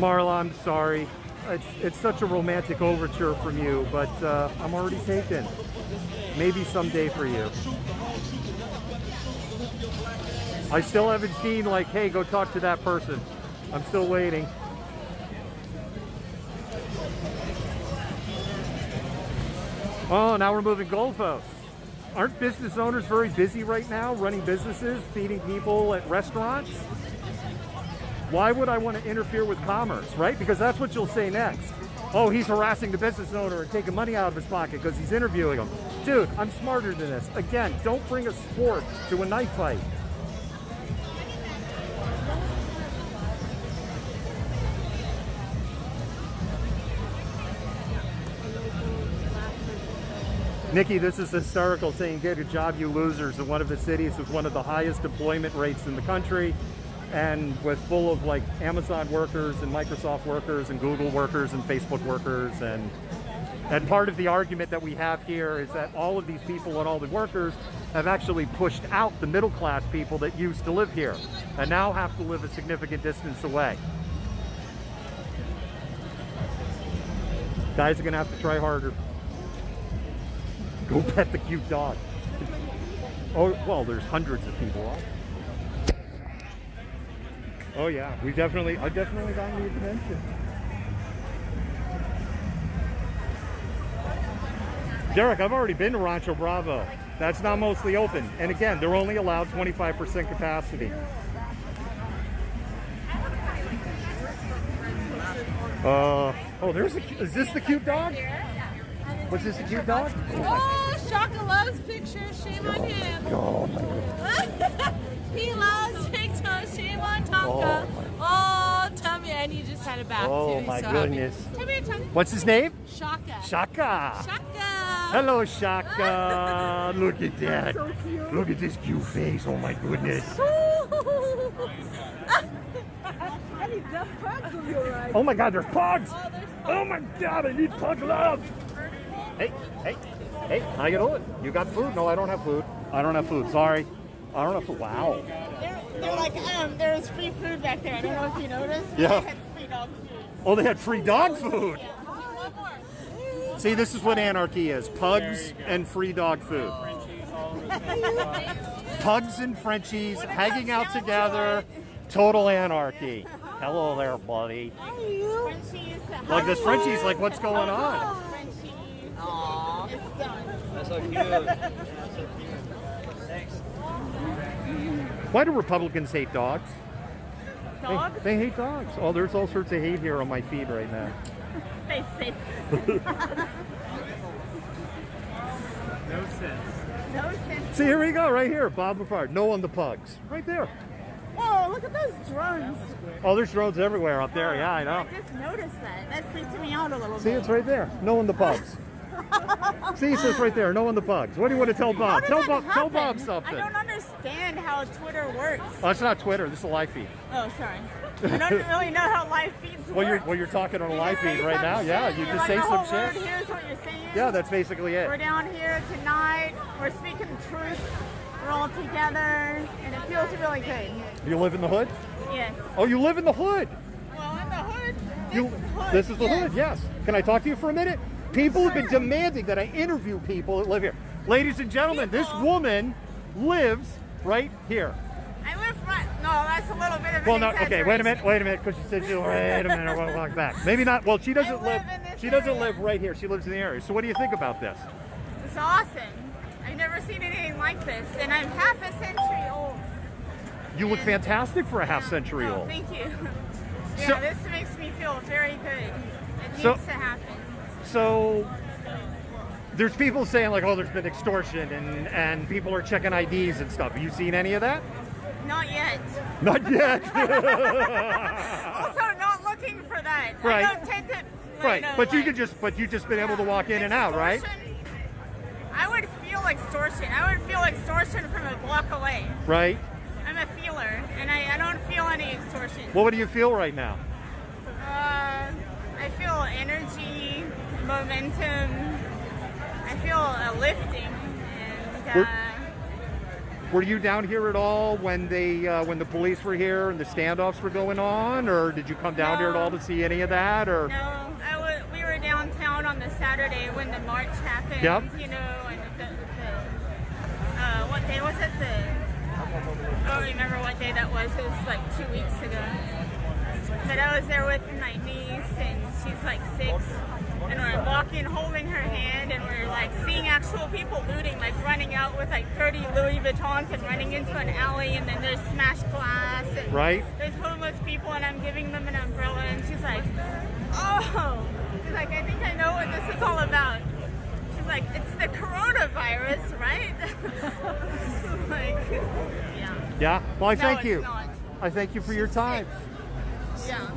Marla, I'm sorry. It's such a romantic overture from you, but I'm already taken. Maybe someday for you. I still haven't seen, like, hey, go talk to that person. I'm still waiting. Oh, now we're moving goalposts. Aren't business owners very busy right now, running businesses, feeding people at restaurants? Why would I want to interfere with commerce, right? Because that's what you'll say next. Oh, he's harassing the business owner and taking money out of his pocket because he's interviewing him. Dude, I'm smarter than this. Again, don't bring a sport to a knife fight. Nikki, this is hysterical, saying get a job, you losers, in one of the cities with one of the highest employment rates in the country, and with full of like Amazon workers and Microsoft workers and Google workers and Facebook workers. And part of the argument that we have here is that all of these people and all the workers have actually pushed out the middle class people that used to live here and now have to live a significant distance away. Guys are gonna have to try harder. Go pet the cute dog. Oh, well, there's hundreds of people on. Oh yeah, I definitely got the attention. Derek, I've already been to Rancho Bravo. That's not mostly open. And again, they're only allowed 25% capacity. Oh, is this the cute dog? Was this a cute dog? Oh, Shaka loves pictures. Shame on him. Oh my goodness. He loves pictures. Shame on Tonka. Oh, Tummy. And he just had a bath too. Oh my goodness. Come here, Tummy. What's his name? Shaka. Shaka. Shaka. Hello, Shaka. Look at that. So cute. Look at this cute face. Oh my goodness. And he does pugs of you, right? Oh my God, there's pugs. Oh, there's pugs. Oh my God, I need pug love. Hey, how you doing? You got food? No, I don't have food. I don't have food. Sorry. I don't have food. Wow. They're like, there's free food back there. I don't know if you noticed. Yeah. They had free dog food. Oh, they had free dog food. Yeah. One more. See, this is what anarchy is. Pugs and free dog food. Pugs and Frenchies hanging out together. Total anarchy. Hello there, buddy. How are you? Frenchies. Like this Frenchie's like, what's going on? Frenchies. Aww. It's done. That's so cute. That's so cute. Thanks. Why do Republicans hate dogs? Dogs? They hate dogs. Oh, there's all sorts of hate here on my feed right now. They say. No sense. No sense. See, here we go, right here. Bob McCart. No on the pugs. Right there. Whoa, look at those drones. Oh, there's drones everywhere up there. Yeah, I know. I just noticed that. That freaked me out a little See, bit. it's right there. No on the pugs. See, it says right there. No on the pugs. What do you want to tell Bob? Tell Bob something. I don't understand how Twitter works. Oh, it's not Twitter. This is a live feed. Oh, sorry. I don't really know how live feeds work. Well, you're talking on a You live just say feed right some now. shit, Yeah, you you're just like, say the some whole shit. word, here's what you're saying. Yeah, that's basically it. We're down here tonight. We're speaking truth. We're all together, and it feels really good. You live in the hood? Yes. Oh, you live in the hood. Well, in the hood. This is the yes. hood, yes. Can I talk to you for a minute? People have been demanding that I interview people that live here. Ladies and gentlemen, this woman lives right here. I live right. No, that's a little bit of Well, an no, okay, wait a exaggeration. minute, because she said she'll wait a minute, we'll walk back. Maybe not. Well, she doesn't live in this She doesn't area. live right here. She lives in the area. So, what do you think about this? It's awesome. I've never seen anything like this, and I'm half a century old. You look fantastic for a half century Oh, old. thank you. Yeah, So- this makes me feel very good. It So- needs to happen. So, there's people saying like, oh, there's been extortion and people are checking IDs and stuff. Have you seen any of that? Not yet. Not yet. Also, not looking for that. Right. I don't tend to. Right, but you've just been able to walk in and out, right? Extortion, I would feel extortion. I would feel extortion from a block away. Right. I'm a feeler, and I don't feel any extortion. Well, what do you feel right now? I feel energy, momentum. I feel a lifting, and Were you down here at all when when the police were here and the standoffs were going on, or did you come down here at all to see any of that? Or no, we were downtown on the Saturday when the march happened. Yep. You know, and what day was it? I don't remember what day that was. It was like 2 weeks ago. But I was there with my niece, and she's like 6. And we're walking, holding her hand, and we're like seeing actual people looting, like running out with like 30 Louis Vuittons and running into an alley, and then there's smashed glass. And right? There's homeless people, and I'm giving them an umbrella, and she's like, oh, she's like, I think I know what this is all about. She's like, it's the coronavirus, right? Like, yeah. Yeah. Well, I No, thank it's you. not. I thank you for your time. Yeah.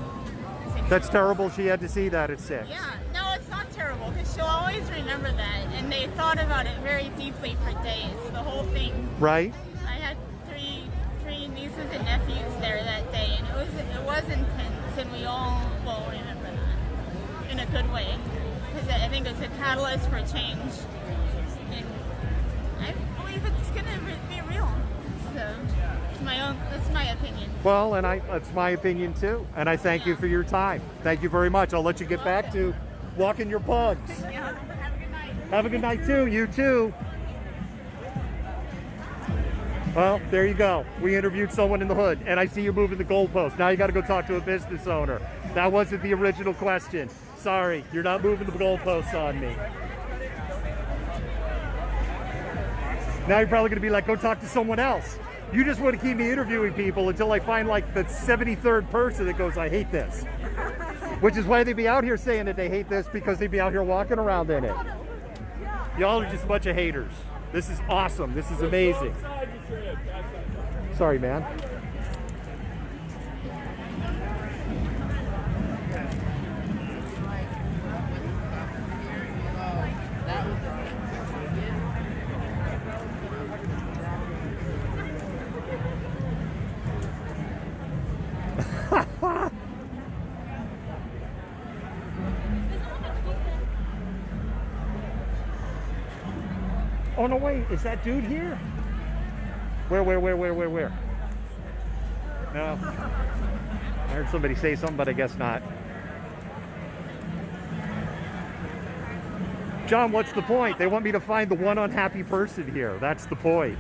That's terrible. She had to see that at 6. Yeah, no, it's not terrible because she'll always remember that, and they thought about it very deeply for days. The whole thing. Right. I had three nieces and nephews there that day, and it was intense, and we all will remember that in a good way because I think it's a catalyst for change, and I believe it's gonna be real. So that's my opinion. Well, and that's my opinion too. And I thank you for your time. Thank you very much. I'll let you get back to walking your pugs. Yeah, have a good night. Have a good night too. You too. Well, there you go. We interviewed someone in the hood, and I see you moving the goalpost. Now you got to go talk to a business owner. That wasn't the original question. Sorry, you're not moving the goalposts on me. Now you're probably going to be like, go talk to someone else. You just want to keep me interviewing people until I find like the 73rd person that goes, I hate this. Which is why they be out here saying that they hate this, because they be out here walking around in it. Y'all are just a bunch of haters. This is awesome. This is amazing. Sorry, man. Oh no, wait, is that dude here? Where? No. I heard somebody say something, but I guess not. John, what's the point? They want me to find the one unhappy person here. That's the point.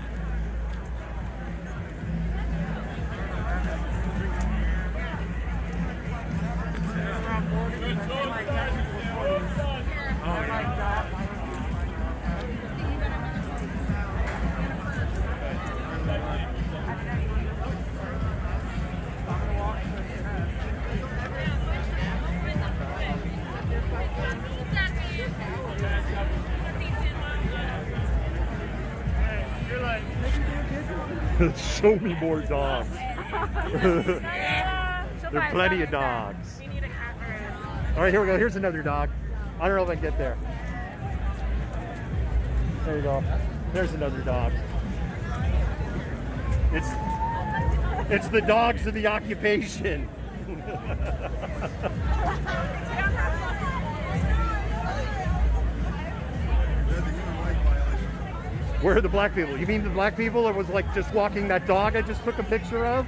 Show me more dogs. There are plenty of dogs. We need a cat room. All right, here we go. Here's another dog. I don't know if I can get there. There you go. There's another dog. It's the dogs of the occupation. Where are the black people? You mean the black people that was like just walking that dog I just took a picture of?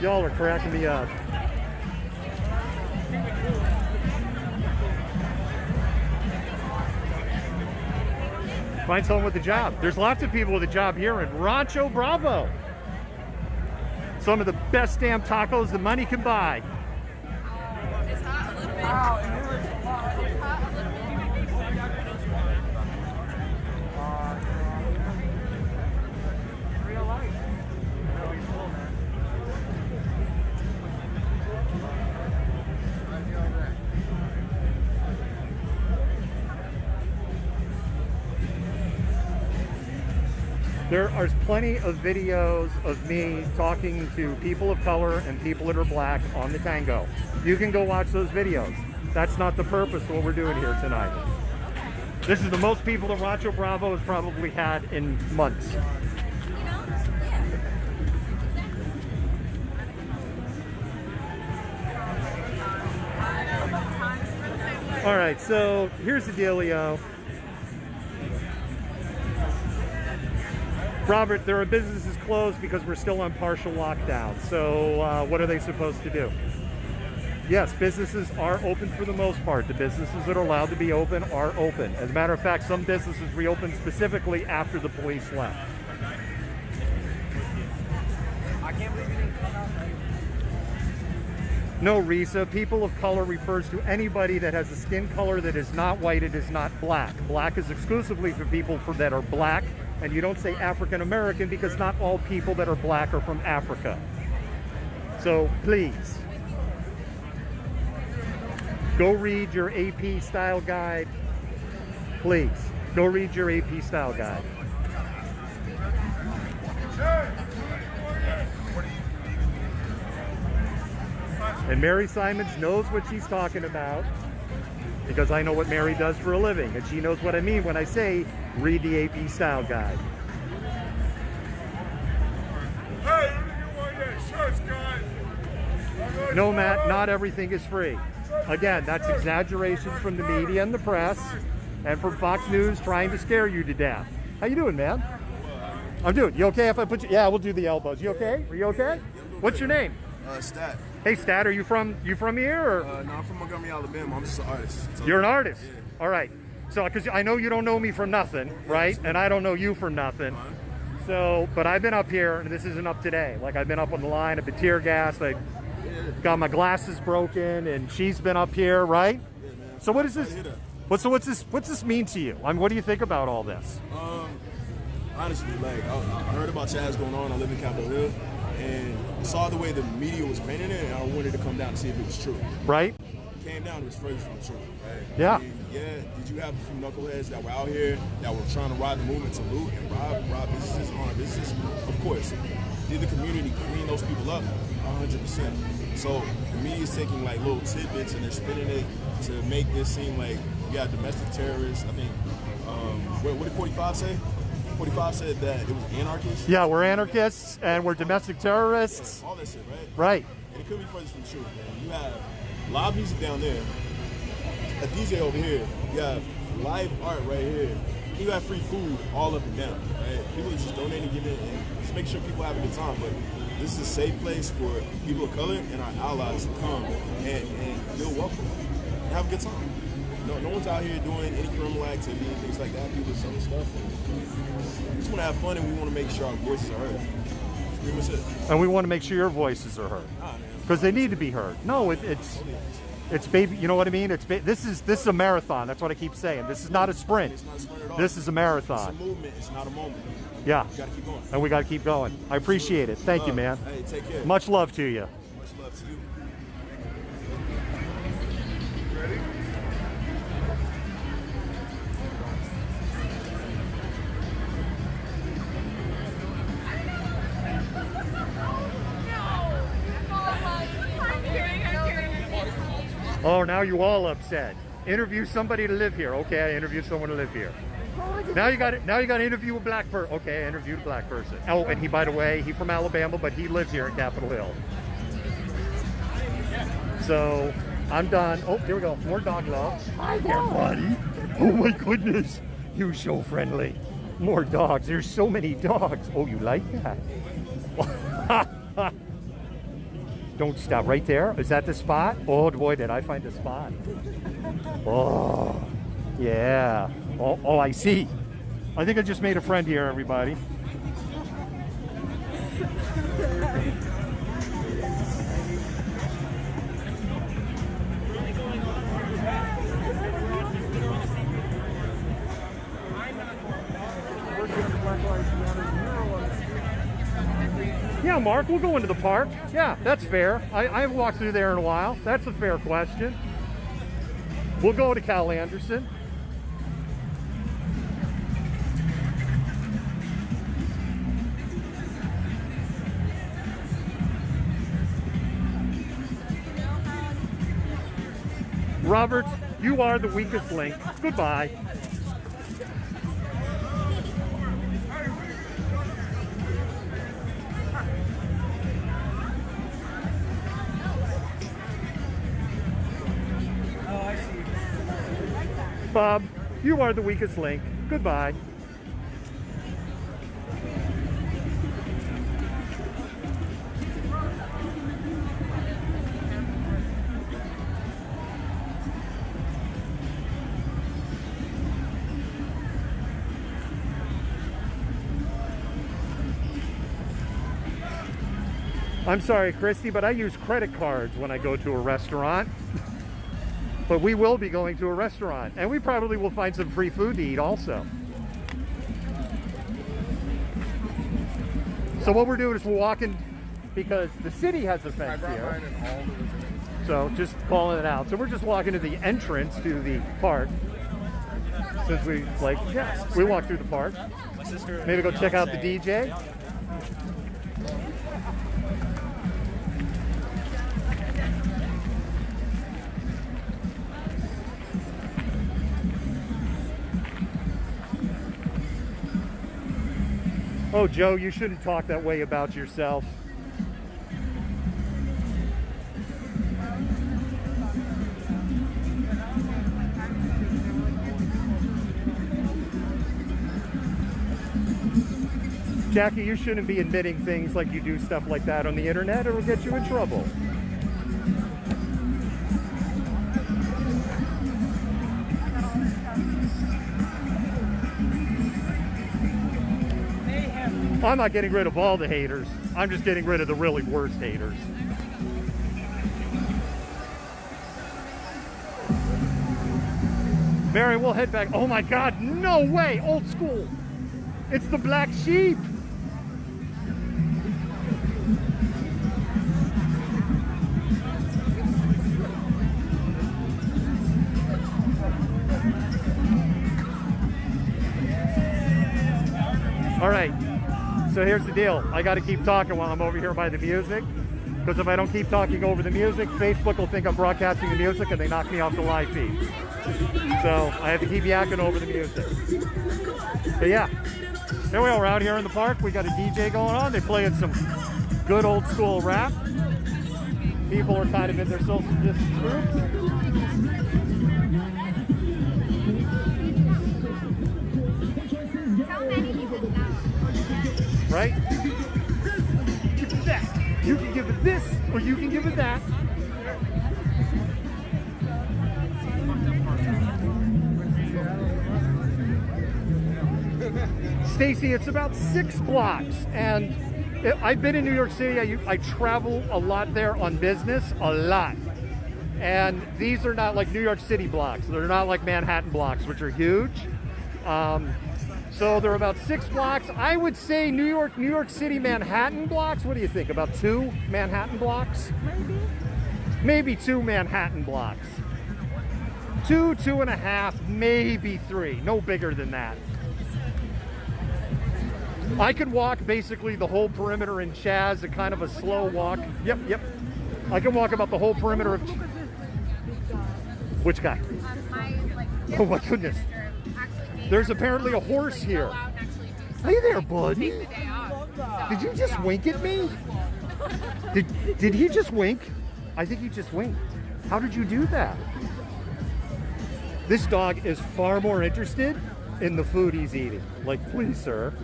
Y'all are cracking me up. Find someone with a job. There's lots of people with a job here in Rancho Bravo. Some of the best damn tacos the money can buy. It's hot a little bit. It's hot a little bit. Real life. There are plenty of videos of me talking to people of color and people that are black on the tango. You can go watch those videos. That's not the purpose of what we're doing here tonight. This is the most people that Rancho Bravo has probably had in months. All right, so here's the dealio. Robert, there are businesses closed because we're still on partial lockdown. So what are they supposed to do? Yes, businesses are open for the most part. The businesses that are allowed to be open are open. As a matter of fact, some businesses reopened specifically after the police left. I can't believe you didn't come out. No, Risa, people of color refers to anybody that has a skin color that is not white, it is not black. Black is exclusively for people that are black, and you don't say African American because not all people that are black are from Africa. So please, go read your AP style guide. Please, go read your AP style guide. And Mary Simons knows what she's talking about because I know what Mary does for a living, and she knows what I mean when I say read the AP style guide. No, Matt, not everything is free. Again, that's exaggerations from the media and the press and from Fox News trying to scare you to death. How you doing, man? I'm doing. You okay if I put you? Yeah, we'll do the elbows. You okay? Are you okay? What's your name? Stat. Hey, Stat, are you from here or? No, I'm from Montgomery, Alabama. I'm just an artist. So, you're an artist? Yeah. All right. So, because I know you don't know me from nothing, right? And I don't know you from nothing. So, but I've been up here, and this isn't up today. Like, I've been up on the line, I've been tear gassed, I got my glasses broken, and she's been up here, right? Yeah, man. So what is this? What's this mean to you? I mean, what do you think about all this? Honestly, like, I heard about CHAZ going on. I live in Capitol Hill, and I saw the way the media was painting it, and I wanted to come down to see if it was true. Right? Came down, it was further from the truth, right? Yeah. I mean, yeah, did you have a few knuckleheads that were out here that were trying to ride the movement to loot and rob businesses, harm businesses? Of course. Did the community clean those people up? 100%. So the media is taking like little tidbits and they're spinning it to make this seem like you got domestic terrorists. I think, what did 45 say? 45 said that it was anarchists. Yeah, we're anarchists and we're domestic terrorists. All that shit, right? Right. And it could be further from the truth, man. You have live music down there, a DJ over here, you have live art right here, you have free food all up and down, right? People are just donating, giving, and just make sure people have a good time. But this is a safe place for people of color and our allies to come and feel welcome and have a good time. No one's out here doing any criminal activity and things like that. People are selling stuff. We just want to have fun and we want to make sure our voices are heard. That's pretty much it. And we want to make sure your voices are heard. Because they need to be heard. No, it's baby. You know what I mean? This is a marathon. That's what I keep saying. This is not a sprint. It's not a sprint at all. This is a marathon. It's a movement. It's not a moment. Yeah. You gotta keep going. And we got to keep going. I appreciate it. Thank you, man. Hey, take care. Much love to you. Much love to you. Oh, now you all upset. Interview somebody to live here. Okay, I interviewed someone to live here. Now you got to interview a black person. Okay, I interviewed a black person. Oh, and he, by the way, he's from Alabama, but he lives here at Capitol Hill. So I'm done. Oh, here we go. More dog love. Hi there, buddy. Oh my goodness, you're so friendly. More dogs. There's so many dogs. Oh, you like that? Don't stop right there. Is that the spot? Oh boy, did I find the spot. Oh, yeah. Oh, I see. I think I just made a friend here, everybody. Yeah, Mark, we'll go into the park. Yeah, that's fair. I haven't walked through there in a while. That's a fair question. We'll go to Cal Anderson. Robert, you are the weakest link. Goodbye. Bob, you are the weakest link. Goodbye. I'm sorry, Christy, but I use credit cards when I go to a restaurant. But we will be going to a restaurant, and we probably will find some free food to eat also. So what we're doing is we're walking, because the city has a fence here. So just calling it out. So we're just walking to the entrance to the park. Since we we walk through the park. Maybe go check out the DJ. Oh, Joe, you shouldn't talk that way about yourself. Jackie, you shouldn't be admitting things like you do stuff like that on the internet. It'll get you in trouble. I'm not getting rid of all the haters. I'm just getting rid of the really worst haters. Mary, we'll head back. Oh my God, no way, old school. It's the black sheep. All right. So here's the deal. I got to keep talking while I'm over here by the music, because if I don't keep talking over the music, Facebook will think I'm broadcasting the music and they knock me off the live feed. So I have to keep yakking over the music. But yeah, here we are. We're out here in the park. We got a DJ going on. They're playing some good old school rap. People are kind of in their social distance groups. Right? Give it that. You can give it this, or you can give it that. Stacy, it's about 6 blocks, and I've been in New York City. I travel a lot there on business, a lot. And these are not like New York City blocks. They're not like Manhattan blocks, which are huge. So they're about 6 blocks. I would say New York City, Manhattan blocks. What do you think? About 2 Manhattan blocks? Maybe 2 Manhattan blocks. 2, 2.5, maybe 3. No bigger than that. I could walk basically the whole perimeter in CHAZ, a kind of a slow walk. Yep. I can walk about the whole perimeter of... Which guy? Oh my goodness. There's apparently a horse here. Hey there, buddy. Did you just wink at me? Did he just wink? I think he just winked. How did you do that? This dog is far more interested in the food he's eating. Like, please, sir.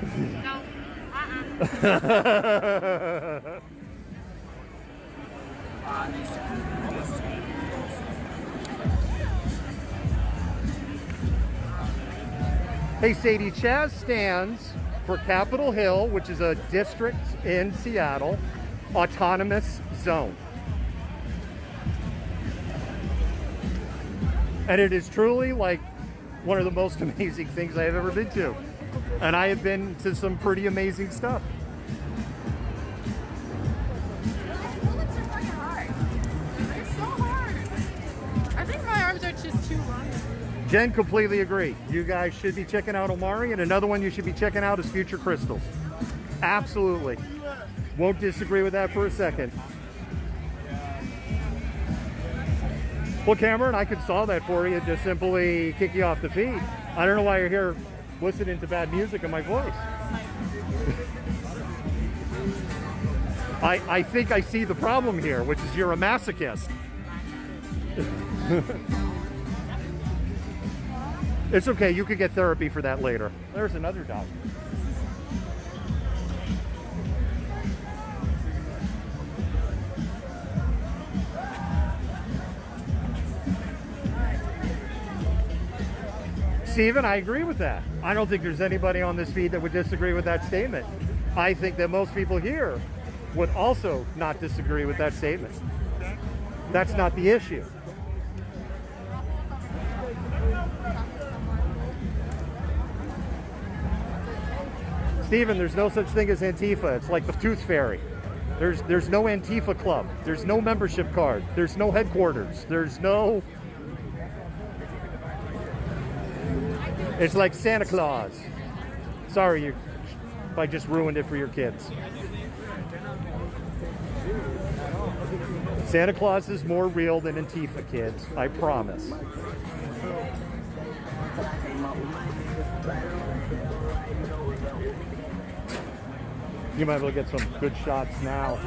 No. Hey Sadie, CHAZ stands for Capitol Hill, which is a district in Seattle, autonomous zone. And it is truly like one of the most amazing things I have ever been to. And I have been to some pretty amazing stuff. They're so hard. I think my arms are just too long. Jen, completely agree. You guys should be checking out Omari, and another one you should be checking out is Future Crystals. Absolutely. Won't disagree with that for a second. Well, Cameron, I could solve that for you. Just simply kick you off the feed. I don't know why you're here listening to bad music in my voice. I think I see the problem here, which is you're a masochist. It's okay, you could get therapy for that later. There's another dog. Steven, I agree with that. I don't think there's anybody on this feed that would disagree with that statement. I think that most people here would also not disagree with that statement. That's not the issue. Stephen, there's no such thing as Antifa. It's like the Tooth Fairy. There's no Antifa club. There's no membership card. There's no headquarters. There's no... It's like Santa Claus. Sorry if I just ruined it for your kids. Santa Claus is more real than Antifa, kids. I promise. You might be able to get some good shots now.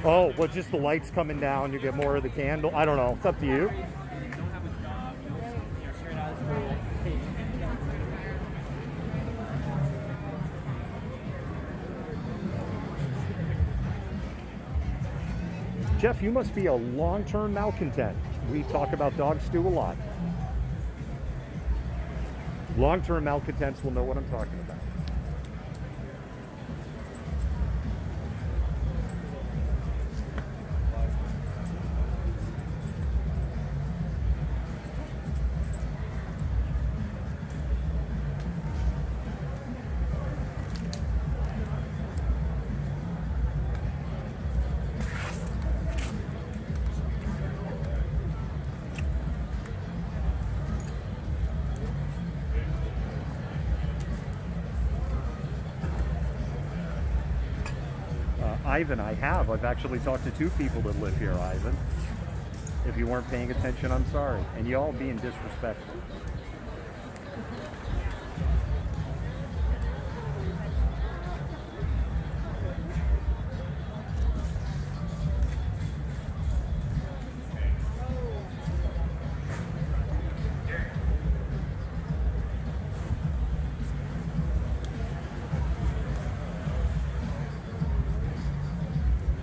Oh, well, just the lights coming down, you get more of the candle. I don't know. It's up to you. Jeff, you must be a long-term malcontent. We talk about dog stew a lot. Long-term malcontents will know what I'm talking about. Ivan, I've actually talked to 2 people that live here, Ivan. If you weren't paying attention, I'm sorry. And you all being disrespectful.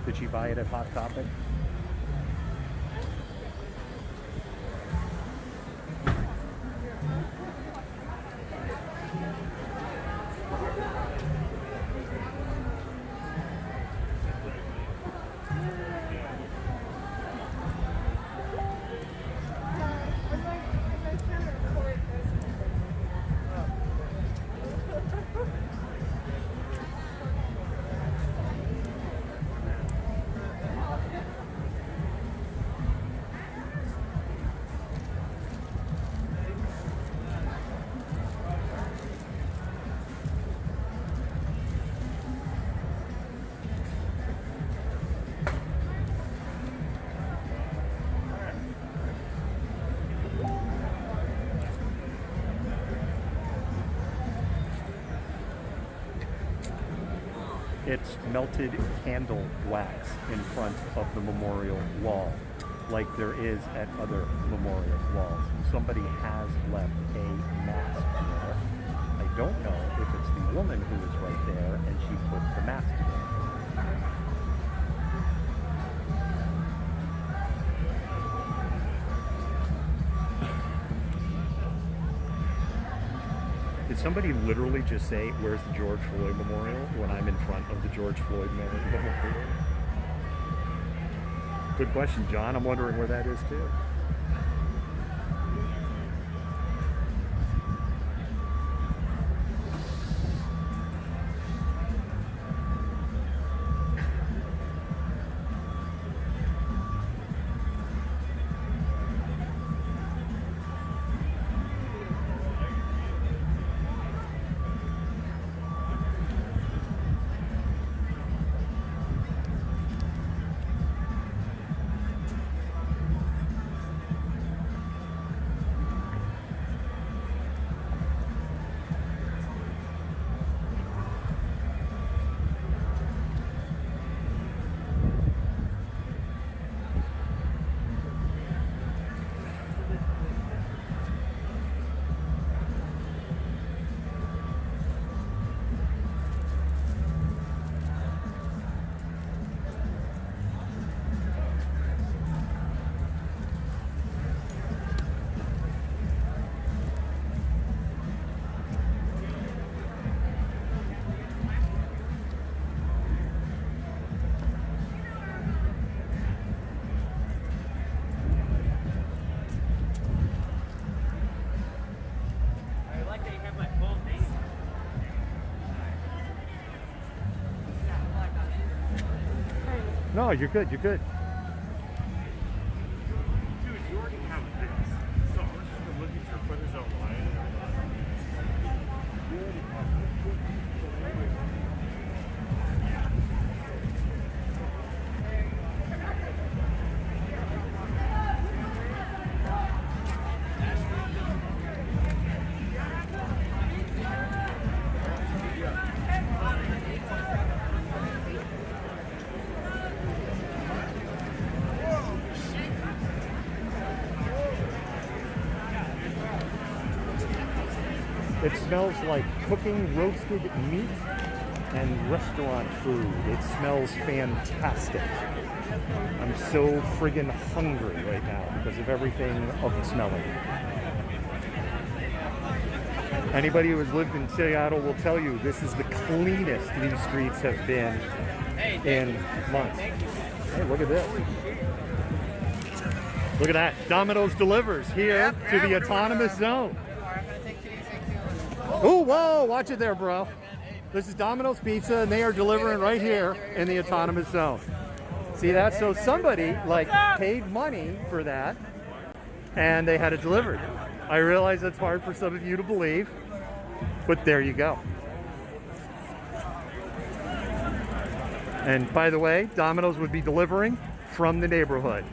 Did she buy it at Hot Topic? It's melted candle wax in front of the memorial wall, like there is at other memorial walls. Somebody has left a mask there. I don't know if it's the woman who is right there and she put the mask there. Did somebody literally just say, where's the George Floyd Memorial, when I'm in front of the George Floyd Memorial? Good question, John. I'm wondering where that is too. No, you're good. You're good. Dude, you already have this. So I'm just gonna look at your footage online. It smells like cooking roasted meat and restaurant food. It smells fantastic. I'm so friggin' hungry right now because of everything of the smelling. Anybody who has lived in Seattle will tell you this is the cleanest these streets have been in months. Hey, look at this. Look at that. Domino's delivers here to the autonomous zone. Oh, whoa, watch it there, bro. This is Domino's Pizza, and they are delivering right here in the autonomous zone. See that? So somebody, like, paid money for that, and they had it delivered. I realize that's hard for some of you to believe, but there you go. And by the way, Domino's would be delivering from the neighborhood.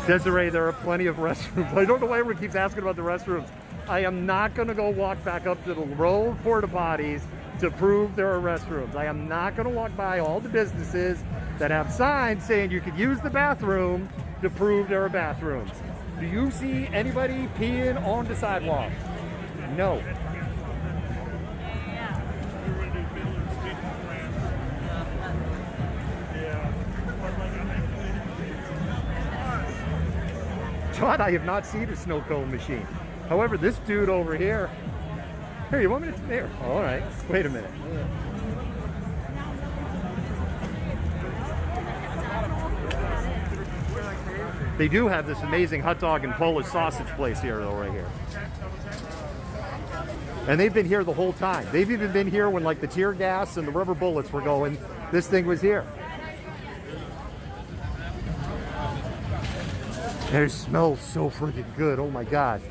Desiree, there are plenty of restrooms. I don't know why everyone keeps asking about the restrooms. I am not going to go walk back up to the row of porta potties to prove there are restrooms. I am not going to walk by all the businesses that have signs saying you could use the bathroom to prove there are bathrooms. Do you see anybody peeing on the sidewalk? No. John, I have not seen a snow cone machine. However, this dude over here. Here, you want me to? There. All right. Wait a minute. They do have this amazing hot dog and Polish sausage place here, though, right here. And they've been here the whole time. They've even been here when, like, the tear gas and the rubber bullets were going. This thing was here. It smells so freaking good. Oh my God.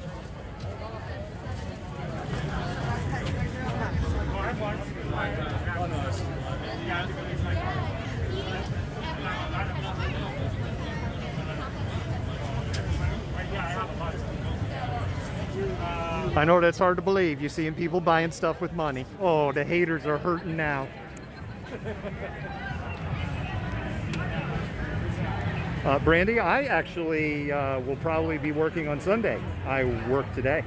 I know that's hard to believe. You're seeing people buying stuff with money. Oh, the haters are hurting now. Brandy, I actually will probably be working on Sunday. I work today.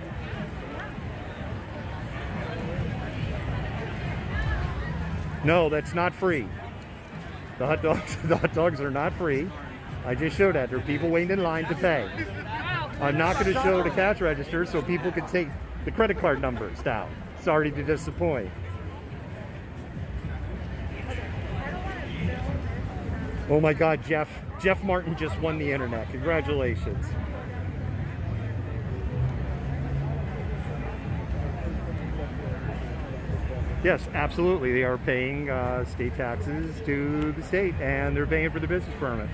No, that's not free. The hot dogs are not free. I just showed that. There are people waiting in line to pay. I'm not going to show the cash register so people can take the credit card numbers down. Sorry to disappoint. Oh my God, Jeff Martin just won the internet. Congratulations. Yes, absolutely. They are paying state taxes to the state, and they're paying for the business permit.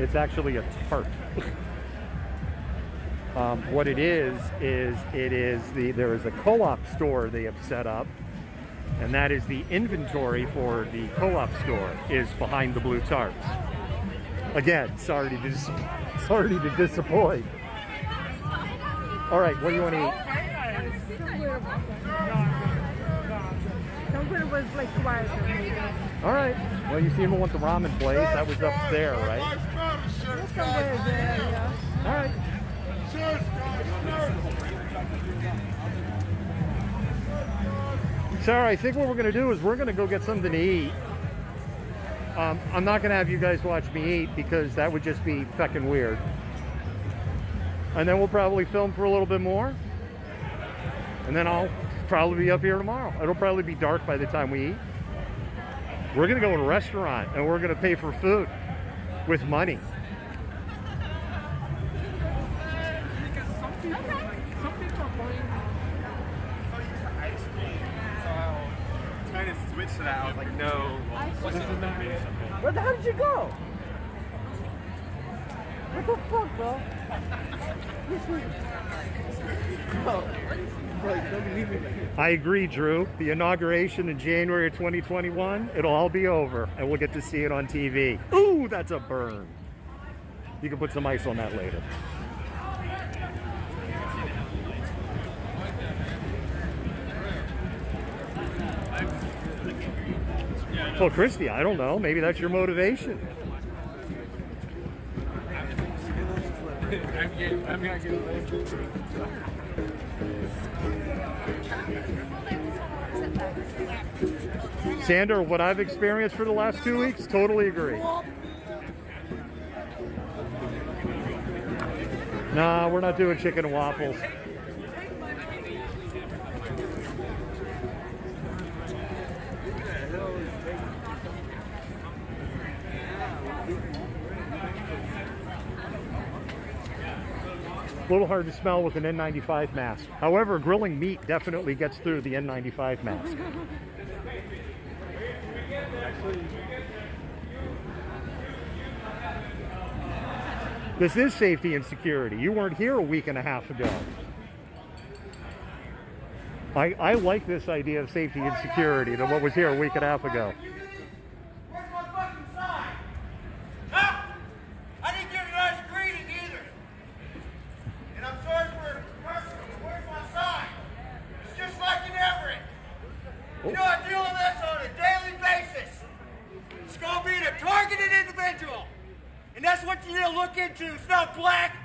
It's actually a tart. What it is there is a co-op store they have set up, and that is the inventory for the co-op store is behind the blue tarps. Again, sorry to disappoint. All right, what do you want to eat? Somewhere was like quieter. All right. Well, you seem to want the ramen place. That was up there, right? Somewhere there, yeah. All right. Sarah, I think what we're going to do is we're going to go get something to eat. I'm not going to have you guys watch me eat because that would just be fucking weird. And then we'll probably film for a little bit more. And then I'll probably be up here tomorrow. It'll probably be dark by the time we eat. We're going to go to a restaurant and we're going to pay for food with money. Some people are buying so used to ice cream. So trying to switch to that, I was like, no. This is not me. Where the hell did you go? What the fuck, bro? I agree, Drew. The inauguration in January of 2021, it'll all be over and we'll get to see it on TV. Ooh, that's a burn. You can put some ice on that later. Well, Christy, I don't know. Maybe that's your motivation. I'm gonna get away. Sander, what I've experienced for the last 2 weeks, totally agree. Nah, we're not doing chicken and waffles. A little hard to smell with an N95 mask. However, grilling meat definitely gets through the N95 mask. This is safety and security. You weren't here a week and a half ago. I like this idea of safety and security than what was here a week and a half ago. Where's my fucking sign? Huh? I didn't give you a nice greeting either. And I'm sorry for cursing. Where's my sign? It's just like in Everett. You know, I deal with this on a daily basis. It's going to be a targeted individual. And that's what you need to look into. It's not black,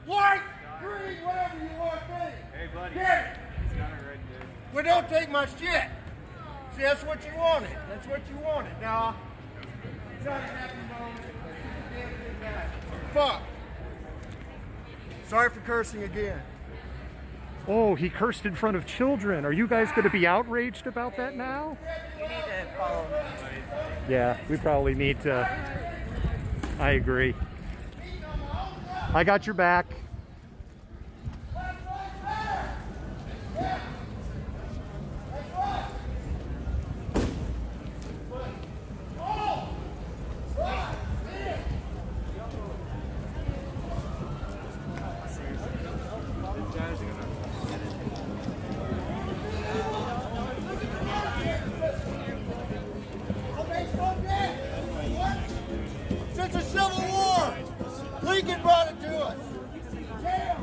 white, green, whatever you want to be. Hey, buddy. Get it. He's got it right there. Well, don't take my shit. See, that's what you wanted. That's what you wanted. Now, it's not a happy moment. Fuck. Sorry for cursing again. Oh, he cursed in front of children. Are you guys going to be outraged about that now? You need to follow. Yeah, we probably need to. I agree. I got your back. Since the Civil War, Lincoln brought it to us. Damn!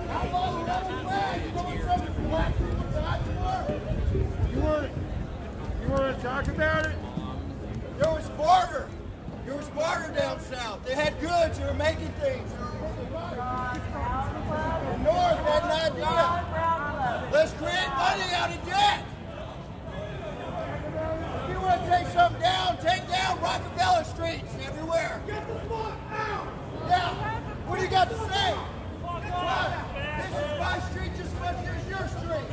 How long have we been? You know what some black people died for? You want to talk about it? There was barter. There was barter down south. They had goods. They were making things. The North had an idea. Let's create money out of debt. If you want to take something down, take down Rockefeller streets everywhere. Get the fuck out! Yeah. What do you got to say? What? This is my street just as much as your street.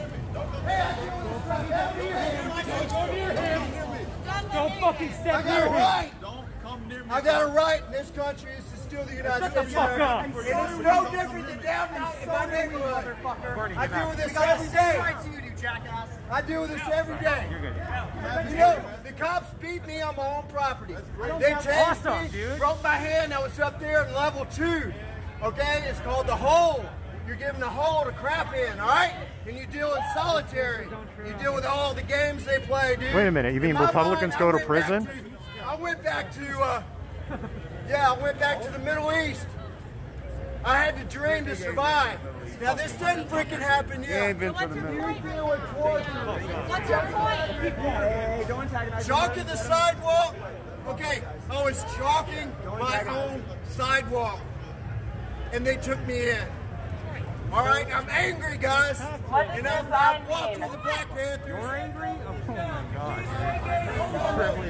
Hey, I deal with this stuff every day. Go near him. Don't fucking step I got a right. Don't come near me. I got a right in this country is to steal the United States. Shut the fuck up. And it's no different than down in my neighborhood. I deal with this every day. I deal with this every day. You know, the cops beat me on my own property. They tased me, broke my hand. I was up there in level 2. Okay, it's called the hole. You're given a hole to crap in, all right? And you deal in solitary. You deal with all the games they play, dude. Wait a minute, you mean Republicans go to prison? I went back to, yeah, I went back to the Middle East. I had to dream to survive. Now this didn't freaking happen yet. What's your point? What's your point? Hey, don't antagonize. Chalking the sidewalk? Okay, I was chalking my own sidewalk. And they took me in. All right, I'm angry, guys. And I've walked through the Black Panthers. You're angry? Oh my God.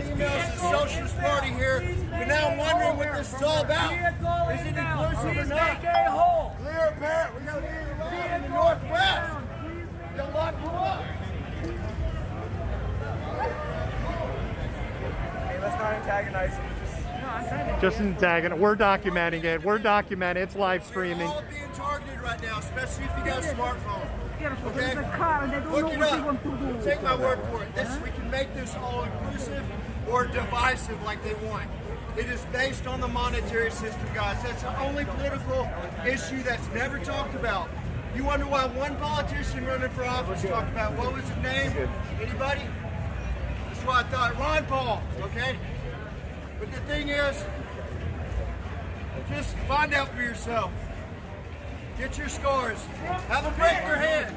Females and Socialist Party here, but now I'm wondering what this is all about. Is it inclusive or not? Clear apparent. We got to leave in the Northwest. They'll lock you up. Hey, let's not antagonize them. Just antagonize. We're documenting it. We're documenting. It's live streaming. We're all being targeted right now, especially if you got a smartphone. Okay? There's a car and they don't Look know it what they up. want to do. Take my word for it. We can make this all inclusive or divisive like they want. It is based on the monetary system, guys. That's the only political issue that's never talked about. You wonder why one politician running for office talked about, what was his name? Anybody? That's what I thought. Ron Paul, okay? But the thing is, just find out for yourself. Get your scores. Have them break your hand.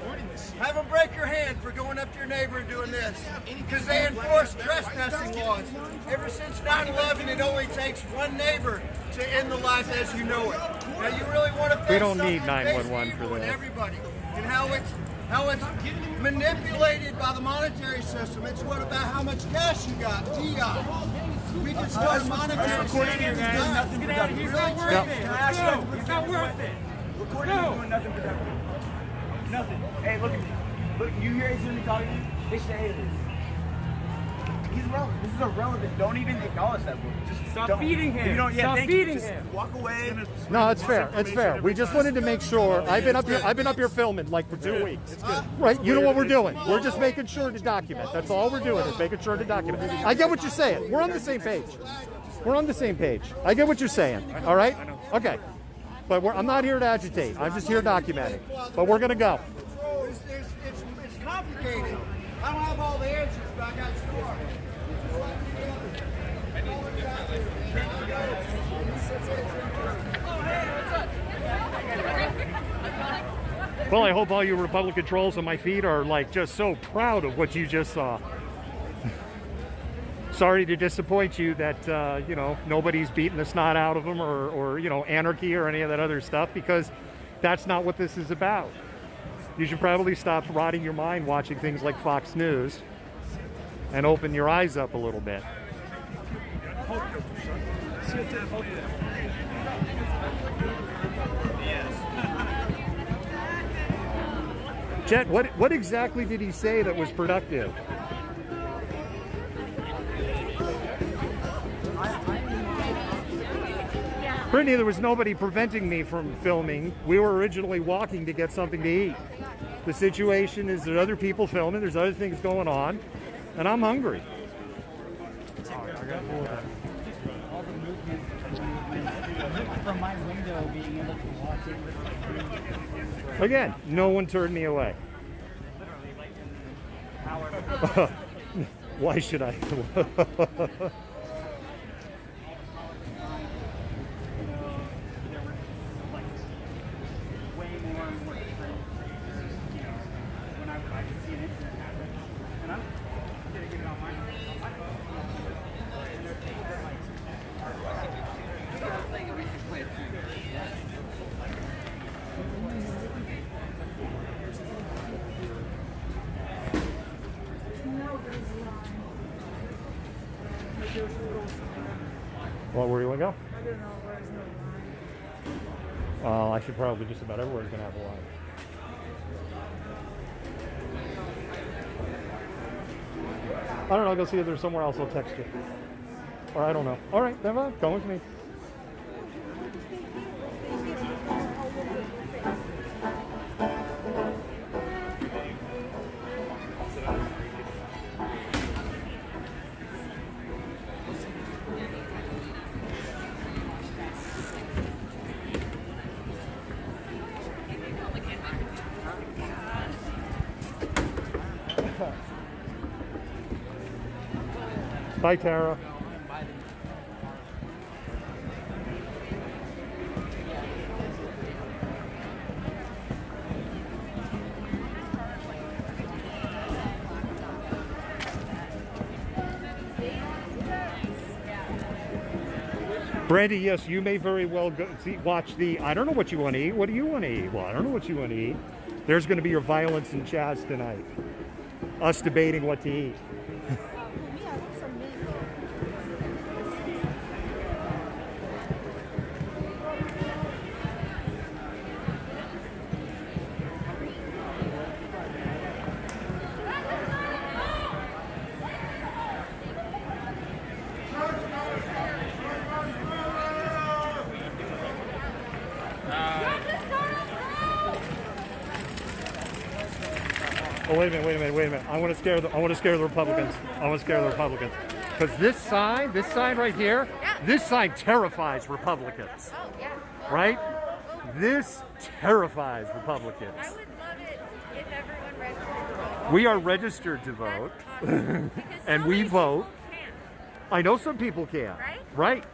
Have them break your hand for going up to your neighbor and doing this. Because they enforce trespassing laws. Ever since 9/11, it only takes one neighbor to end the life as you know it. Now you really want to face We don't need something, face 911 for evil in that. everybody. And how it's manipulated by the monetary system. It's what about how much cash you got, TI. We discuss monetary system. Get out of here. He's not worth it. He's not worth it. Recording is doing nothing productive. Nothing. Hey, look at me. Look, you hear he's me talking to you? They say this. He's irrelevant. This is irrelevant. Don't even acknowledge that book. Just Stop feeding him. You don't, yeah, Stop thank feeding you. Just him. walk away. No, it's fair. It's fair. We just wanted to make sure. I've been up here filming like for 2 weeks. Right? You know what we're doing? We're just making sure to document. That's all we're doing is making sure to document. I get what you're saying. We're on the same page. We're on the same page. I get what you're saying. All right? Okay. But I'm not here to agitate. I'm just here documenting. But we're gonna go. It's complicated. I don't have all the answers, but I got scores. Well, I hope all you Republican trolls on my feed are like just so proud of what you just saw. Sorry to disappoint you that, you know, nobody's beating the snot out of them or, you know, anarchy or any of that other stuff, because that's not what this is about. You should probably stop rotting your mind watching things like Fox News and open your eyes up a little bit. Jet, what exactly did he say that was productive? Brittany, there was nobody preventing me from filming. We were originally walking to get something to eat. The situation is there's other people filming, there's other things going on, and I'm hungry. From my window, being able to watch it. Again, no one turned me away. Why should I? Well, where do you want to go? I don't know, where's no line. Well, I should probably just about everywhere's going to have a line. I don't know, I'll go see if there's somewhere else. I'll text you. Or I don't know. All right, never mind. Come with me. Bye, Tara. Brandy, yes, you may very well go watch the, I don't know what you want to eat. What do you want to eat? Well, I don't know what you want to eat. There's going to be your violence in CHAZ tonight. Us debating what to eat. Oh, wait a minute. I want to scare the Republicans. Because this sign right here, this sign terrifies Republicans. Oh, yeah. Right? This terrifies Republicans. I would love it if everyone registered to vote. We are registered to vote. Awesome. And we vote. I know some people can. Right?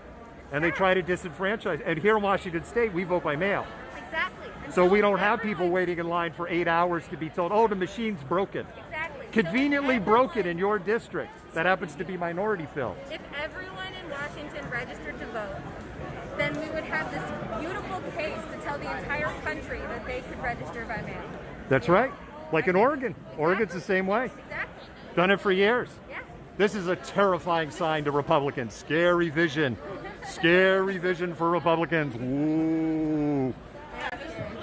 And they try to disenfranchise. And here in Washington State, we vote by mail. Exactly. So we don't have people waiting in line for 8 hours to be told, oh, the machine's broken. Exactly. Conveniently broken in your district. That happens to be minority filled. If everyone in Washington registered to vote, then we would have this beautiful case to tell the entire country that they could register by mail. That's right. Like in Oregon. Exactly. Oregon's the same way. Exactly. Done it for years. Yeah. This is a terrifying sign to Republicans. Scary vision. Scary vision for Republicans. Ooh.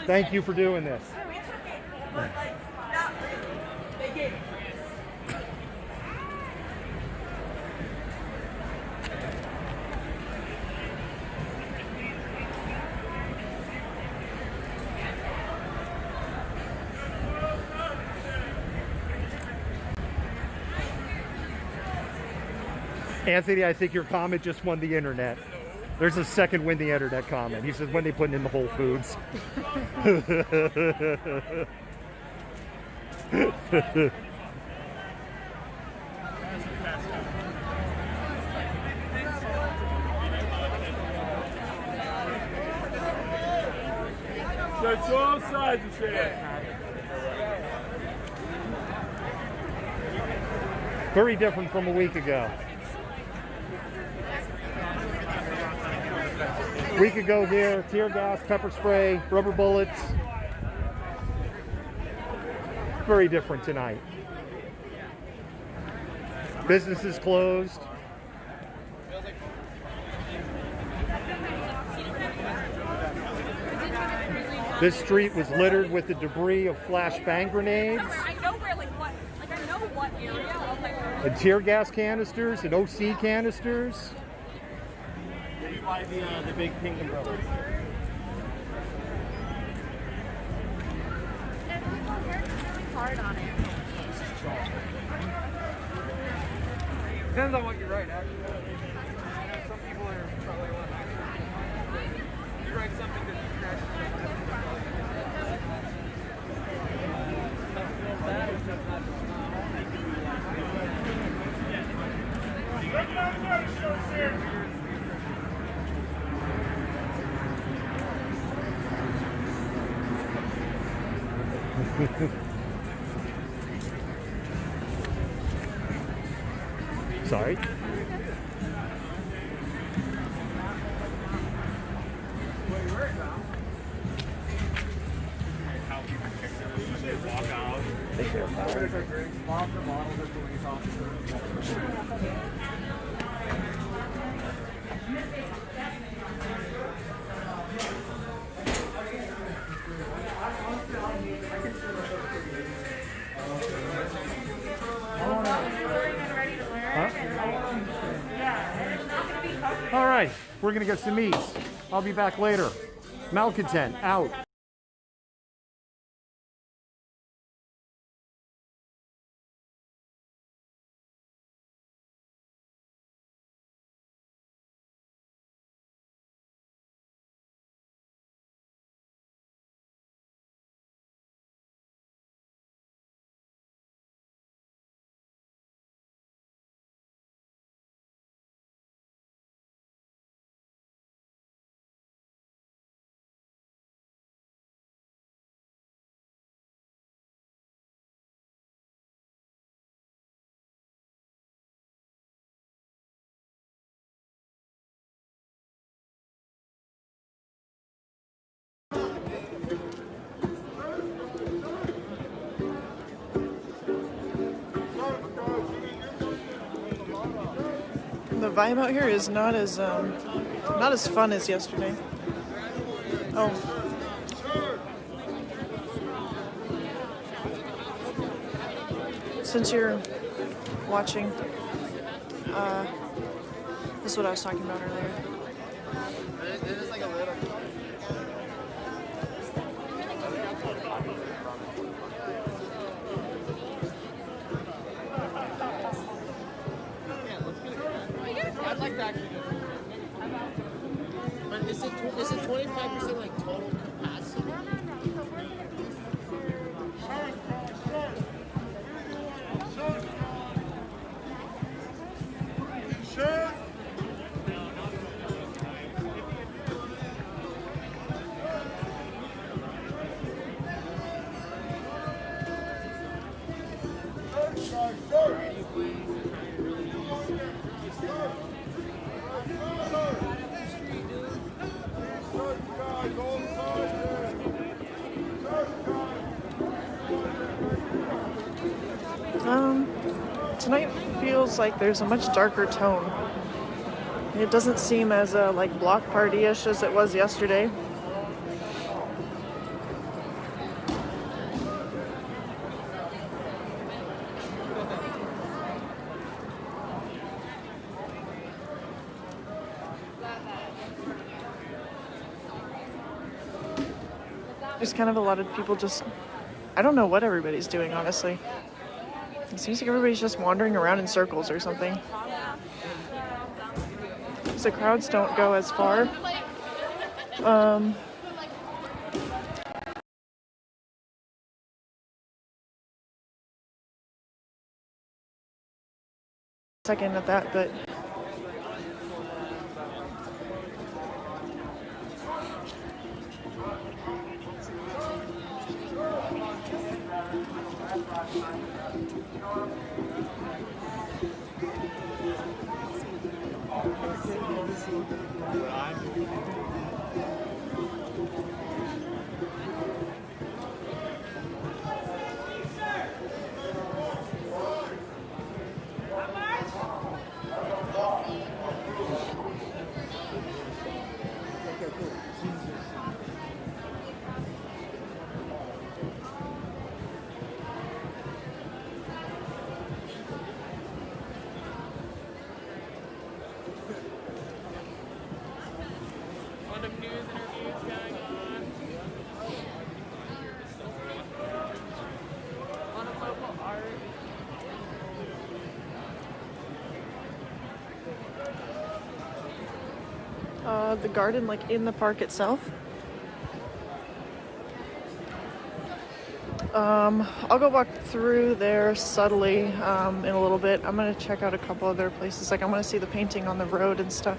Thank you for doing this. Anthony, I think your comment just won the internet. There's a second win the internet comment. He says when they put in the Whole Foods. That's all sides of it. Very different from a week ago. A week ago here, tear gas, pepper spray, rubber bullets. Very different tonight. Businesses closed. This street was littered with the debris of flashbang grenades. I know where, I know what area. And tear gas canisters and OC canisters. By the big pink umbrella. Everyone works really hard on it. Depends on what you write, actually. Some people are probably a lot nicer. You write something that you crash. Sorry. All right, we're gonna get some meats. I'll be back later. Malcontent, out. vibe out here is not as fun as yesterday. Oh. Since you're watching, this is what I was talking about earlier. I'd like to actually go. But is it 25% like total capacity? Sure. Tonight feels like there's a much darker tone. It doesn't seem as like block party-ish as it was yesterday. There's kind of a lot of people just, I don't know what everybody's doing, honestly. It seems like everybody's just wandering around in circles or something. Because the crowds don't go as far. Second at that, but the garden, like in the park itself. I'll go walk through there subtly in a little bit. I'm gonna check out a couple other places. Like I want to see the painting on the road and stuff.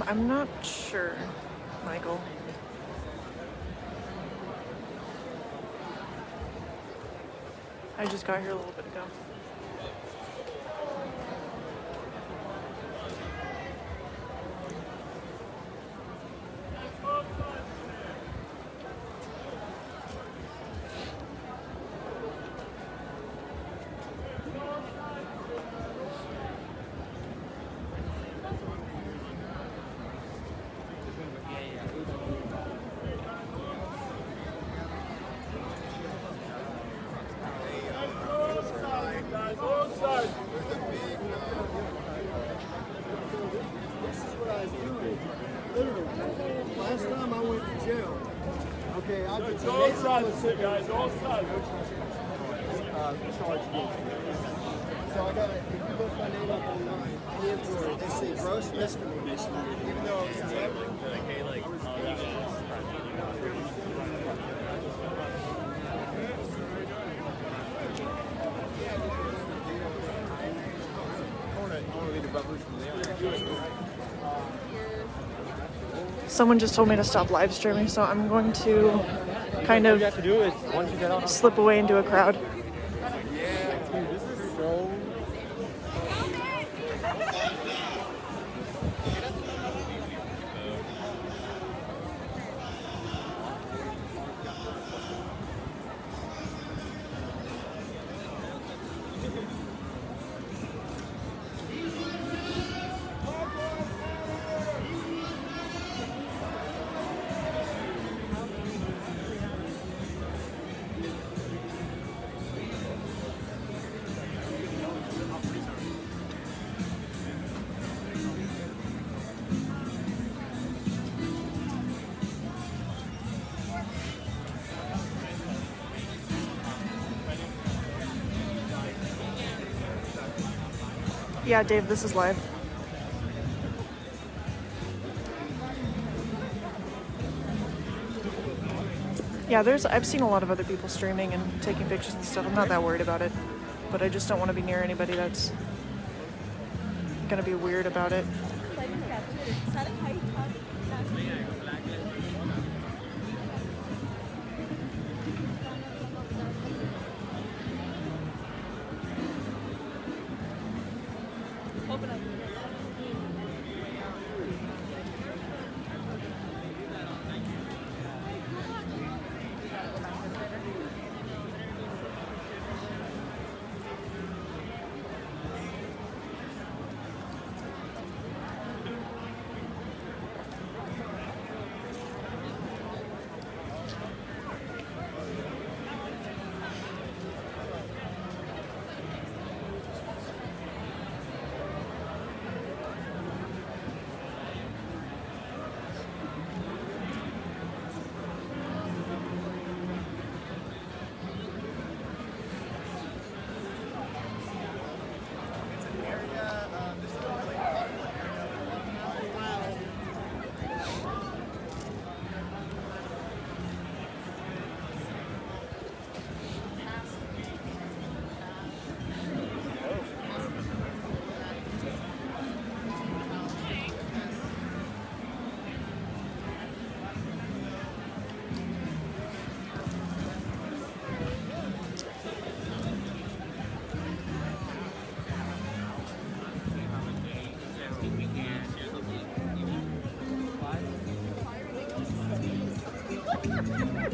I'm not sure, Michael. I just got here a little bit ago. So I got it. If you look my name up online, any employee, they say gross misdemeanor, even though it's never. Someone just told me to stop live streaming, so I'm going to kind of slip away into a crowd. Yeah, Dave, this is live. Yeah, I've seen a lot of other people streaming and taking pictures and stuff. I'm not that worried about it, but I just don't want to be near anybody that's gonna be weird about it.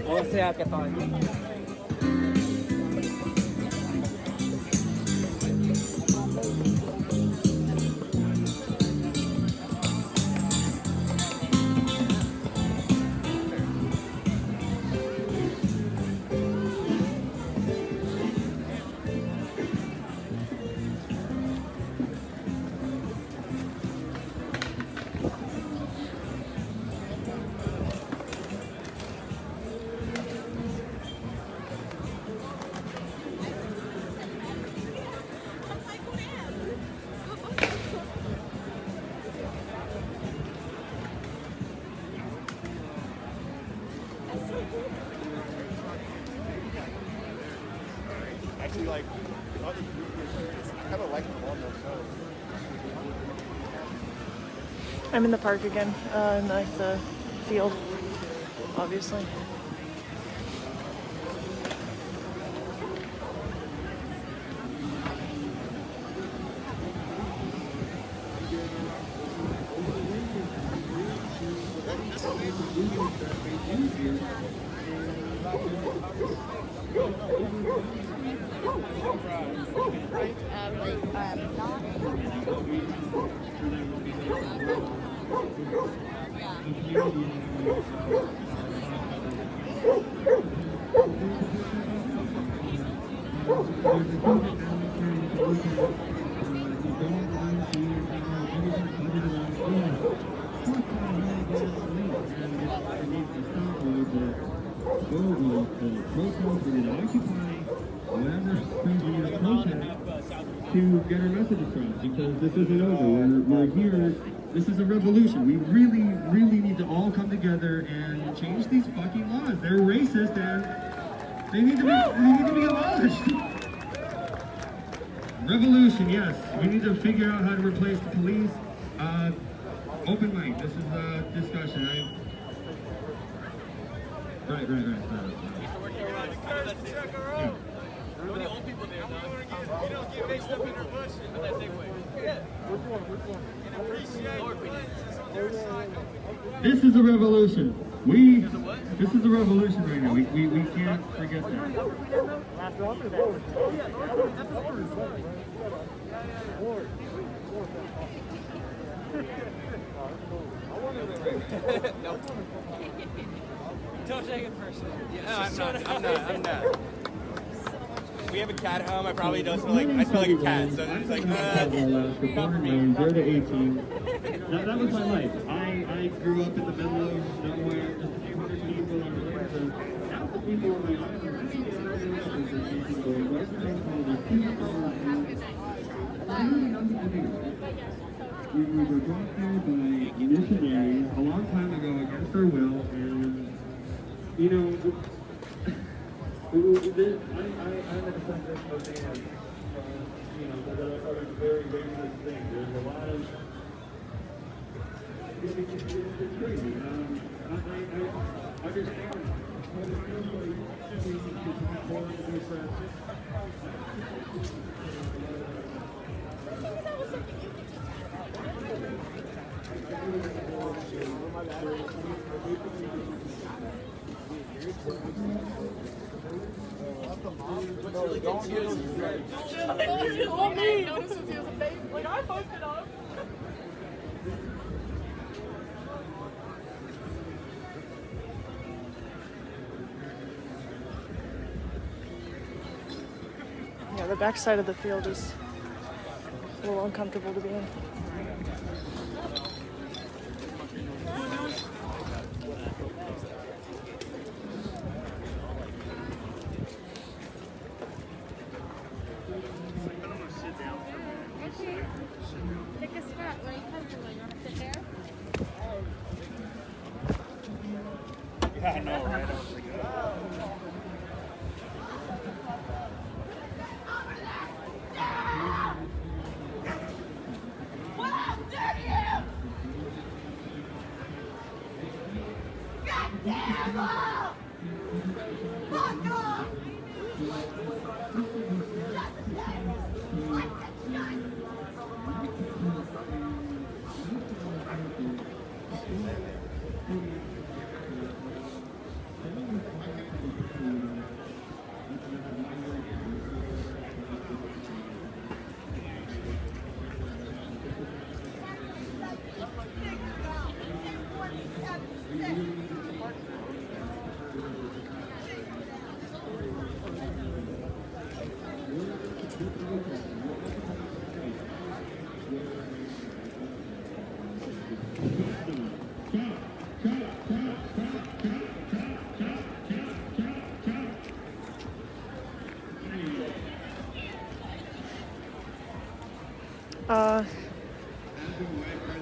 O sea que todo. Actually, like, kind of like them on themselves. I'm in the park again, in like the field, obviously. to get our message across, because this isn't over. We're here. This is a revolution. We really, really need to all come together and change these fucking laws. They're racist and they need to be abolished. Revolution, yes. We need to figure out how to replace the police. Open mic. This is a discussion. Right. We're the old people there, though. We don't get mixed up in our bullshit. Let that take away. Yeah. And appreciate the that's on their side. This is a revolution. This is a revolution right now. We can't forget that. Nope. Don't take it personally. Yeah, I'm not. We have a cat at home. I probably don't smell like, I smell like a cat, so it's like, not for me. 0 to 18. That was my life. I grew up in the middle of nowhere, just a few hundred people on the land. Now the people in my life are we were brought there by missionaries a long time ago against our will, and you know, I'm a descendant of the end. You know, that are a very racist thing. There's a lot of it's crazy. I understand what it feels like to talk more to be friends. Like, I fucked it up. Yeah, the backside of the field is a little uncomfortable to be in. Pick a spot where you're comfortable. You want to sit there? Yeah, I know, right? I was like,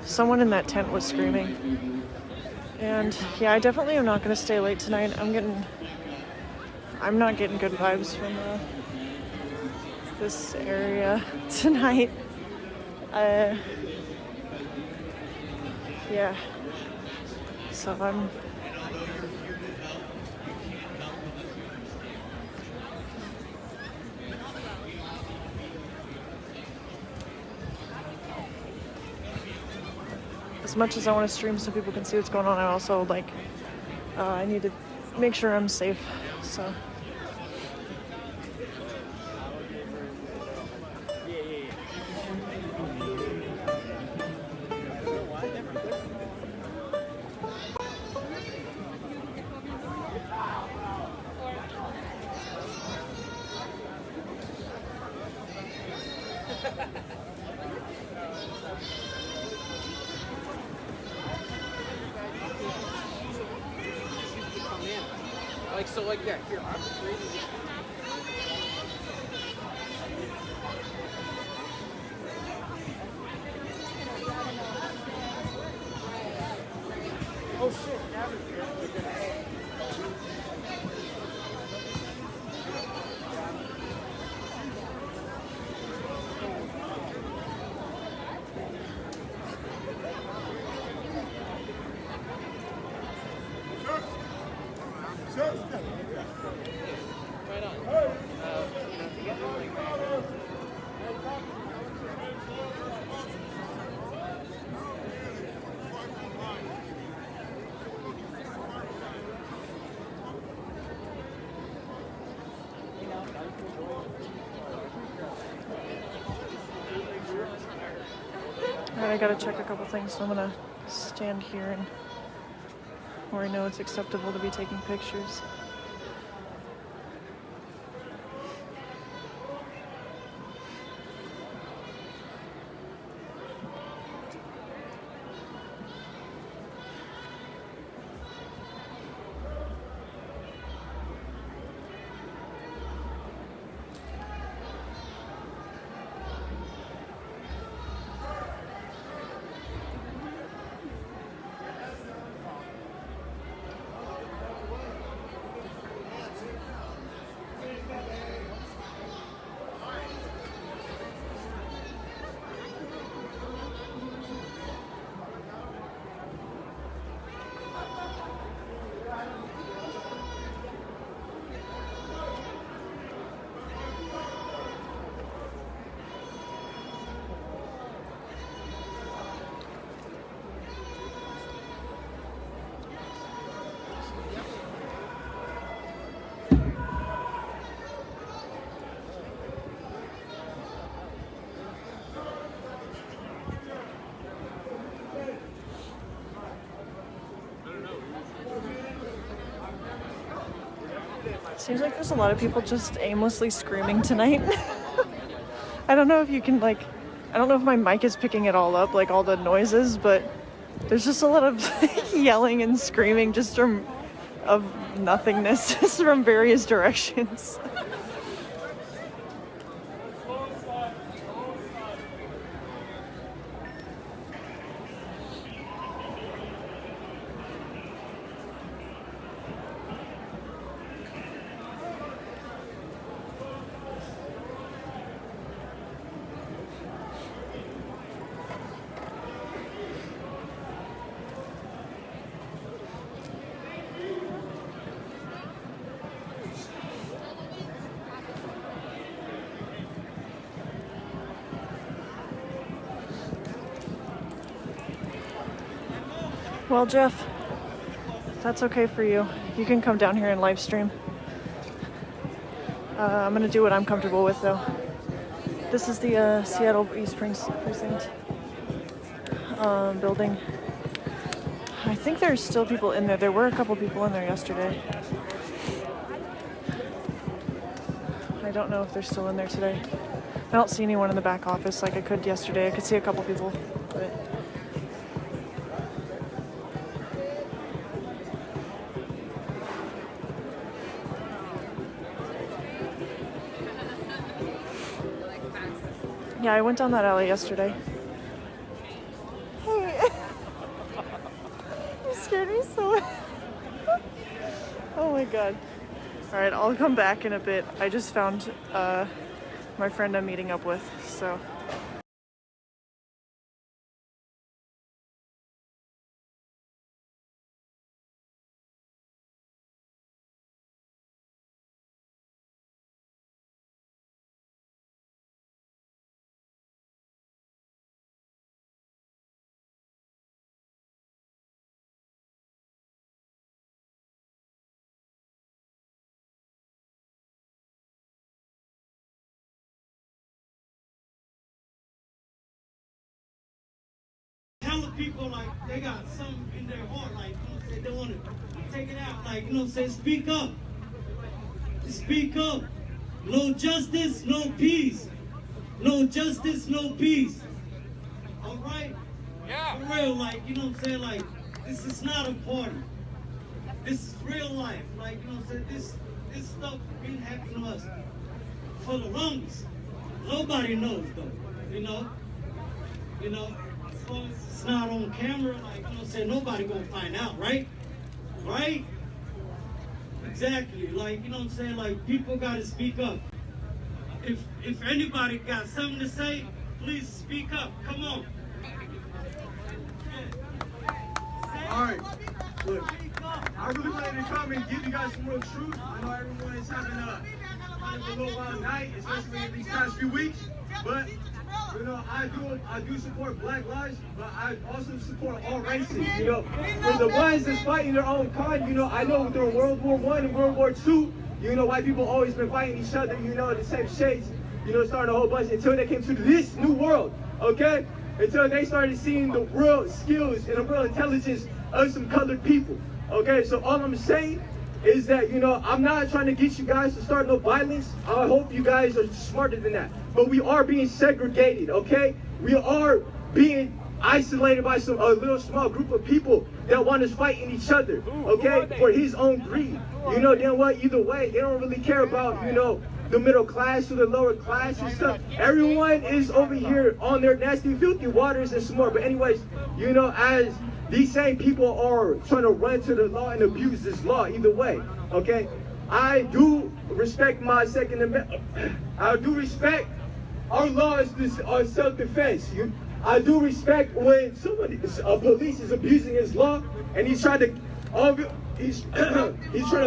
Someone in that tent was screaming. And yeah, I definitely am not going to stay late tonight. I'm not getting good vibes from this area tonight. Yeah. So I'm... As much as I want to stream so people can see what's going on, I also I need to make sure I'm safe, so. Yeah, here, I'm reading it. I gotta check a couple things, so I'm gonna stand here and where I know it's acceptable to be taking pictures. Seems like there's a lot of people just aimlessly screaming tonight. I don't know if you can, like, I don't know if my mic is picking it all up, like all the noises, but there's just a lot of yelling and screaming just of nothingness, just from various directions. Well, Jeff, if that's okay for you, you can come down here and live stream. I'm gonna do what I'm comfortable with, though. This is the Seattle East Precinct building. I think there's still people in there. There were a couple people in there yesterday. I don't know if they're still in there today. I don't see anyone in the back office like I could yesterday. I could see a couple people, but... Yeah, I went down that alley yesterday. Hey. You scared me so much. Oh my god. Alright, I'll come back in a bit. I just found my friend I'm meeting up with, so... Telling people like they got something in their heart, like, you know what I'm saying, they want to take it out, like, you know what I'm saying, speak up. Speak up. No justice, no peace. No justice, no peace. All right? Yeah. For real, like, you know what I'm saying, like, this is not a party. This is real life. Like, you know what I'm saying, this stuff been happening to us for the longest. Nobody knows though, you know? You know? As long as it's not on camera, like, you know what I'm saying, nobody gonna find out, right? Right? Exactly, like, you know what I'm saying, like, people gotta speak up. If anybody got something to say, please speak up, come on. All right, look, I really wanted to come and give you guys some real truth. I know everyone is having a little wild night, especially in these past few weeks, but you know, I do support Black lives, but I also support all races. You know, for the ones that's fighting their own kind, you know, I know during World War I and World War II, you know, white people always been fighting each other, you know, the same shades, you know, starting a whole bunch until they came to this new world, okay? until they started seeing the real skills and the real intelligence of some colored people. Okay, so all I'm saying is that, you know, I'm not trying to get you guys to start no violence. I hope you guys are smarter than that. But we are being segregated, okay? We are being isolated by a little small group of people that want us fighting each other, okay? For his own greed. You know, then what? Either way, they don't really care about, you know, the middle class or the lower class and stuff. Everyone is over here on their nasty, filthy waters and some more. But anyways, you know, as these same people are trying to run to the law and abuse this law, either way, okay? I do respect my Second Amendment. I do respect our laws on self-defense. I do respect when a police is abusing his law and he's trying to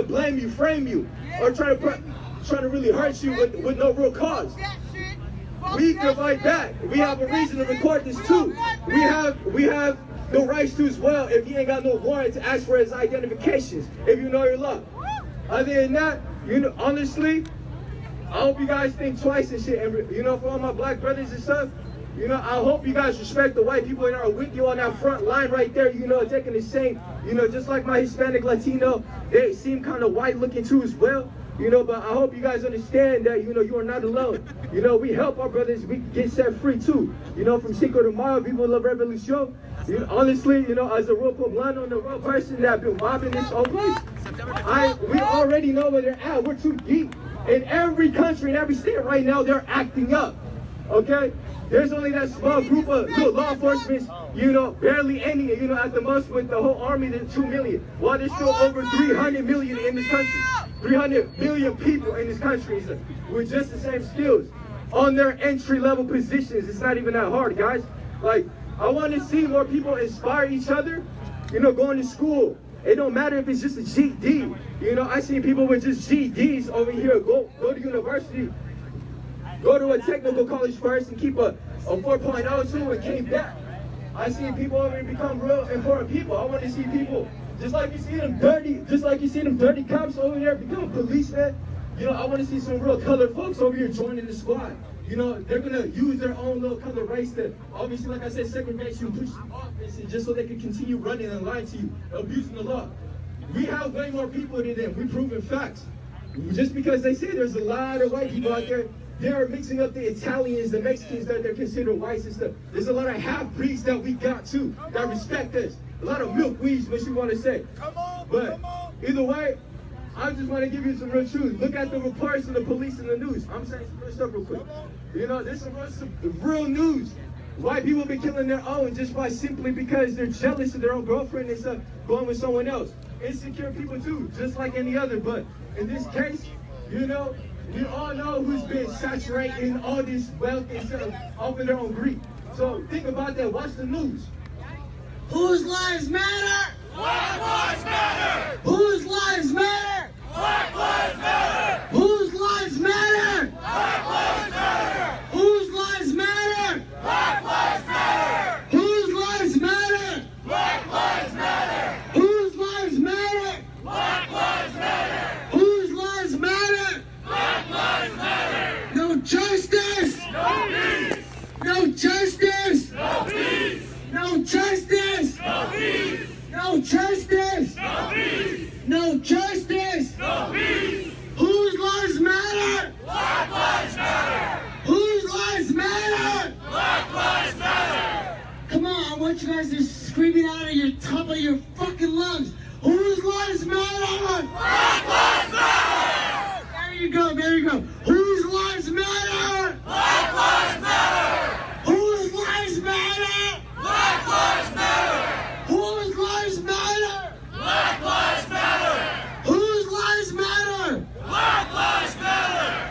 blame you, frame you, or trying to really hurt you with no real cause. We can fight back. We have a reason to record this too. We have the rights to as well if he ain't got no warrant to ask for his identifications, if you know your law. Other than that, you know, honestly, I hope you guys think twice and shit. And, you know, for all my black brothers and stuff, you know, I hope you guys respect the white people that are with you on that front line right there, you know, taking the same, you know, just like my Hispanic, Latino, they seem kind of white looking too as well, you know, but I hope you guys understand that, you know, you are not alone. You know, we help our brothers, we get set free too. You know, from Cinco de Mayo, Viva la Revolución. You know, honestly, you know, as a real poblano and a real person that been mobbing this whole place, we already know where they're at. We're too deep. In every country, in every state right now, they're acting up, okay? There's only that small group of law enforcement, you know, barely any, you know, at the most with the whole army, there's 2 million. While there's still over 300 million in this country. 300 million people in this country with just the same skills on their entry-level positions. It's not even that hard, guys. Like, I want to see more people inspire each other, you know, going to school. It don't matter if it's just a GED. You know, I seen people with just GEDs over here go to university, go to a technical college first and keep a 4.0 too and came back. I seen people over here become real important people. I want to see people, just like you see them dirty cops over there become policemen. You know, I want to see some real colored folks over here joining the squad. You know, they're gonna use their own little color race to, obviously, like I said, segregation, push you off this, just so they can continue running and lying to you, abusing the law. We have way more people than them. We've proven facts. Just because they say there's a lot of white people out there, they're mixing up the Italians, the Mexicans that they're considered whites and stuff. There's a lot of half-breeds that we got too, that respect us. A lot of milkweeds, what you want to say. But either way, I just want to give you some real truth. Look at the reports of the police and the news. I'm saying some real stuff real quick. You know, this is some real news. White people been killing their own just by simply because they're jealous of their own girlfriend and stuff, going with someone else. Insecure people too, just like any other. But in this case, you know, we all know who's been saturated in all this wealth and stuff off of their own greed. So think about that. Watch the news. Whose lives matter? Black lives matter! Whose lives matter? Black lives matter! Whose lives matter? Black lives matter! Whose lives matter? Black lives matter! Whose lives matter? Black lives matter! Whose lives matter? Black lives matter! Whose lives matter? Black lives matter! No justice! No peace! No justice! No peace! No justice! No peace! No justice! No peace! No justice! No peace! Whose lives matter? Black lives matter! Whose lives matter? Black lives matter! Come on, I want you guys to scream it out of your top of your fucking lungs. Whose lives matter? Black lives matter! There you go, there you go. Whose lives matter? Black lives matter! Whose lives matter? Black lives matter! Whose lives matter? Black lives matter! Whose lives matter? Black lives matter!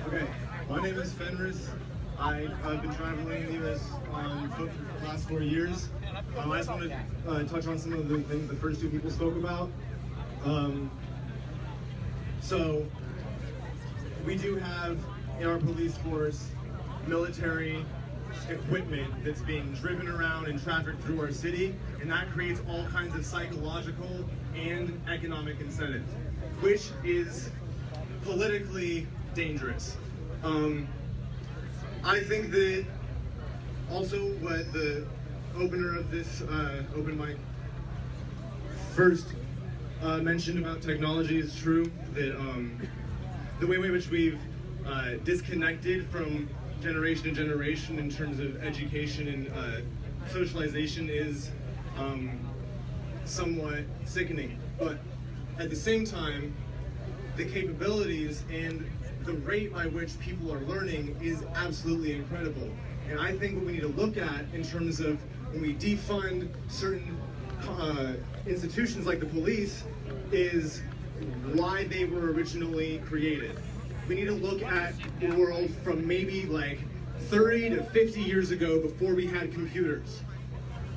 Okay, my name is Fenris. I've been traveling in the U.S. on foot for the last 4 years. I just want to touch on some of the things the first two people spoke about. So, we do have in our police force military equipment that's being driven around and trafficked through our city, and that creates all kinds of psychological and economic incentives, which is politically dangerous. I think that also what the opener of this open mic first mentioned about technology is true, that the way in which we've disconnected from generation to generation in terms of education and socialization is somewhat sickening. But at the same time, the capabilities and the rate by which people are learning is absolutely incredible. And I think what we need to look at in terms of when we defund certain institutions like the police is why they were originally created. We need to look at the world from maybe like 30 to 50 years ago before we had computers.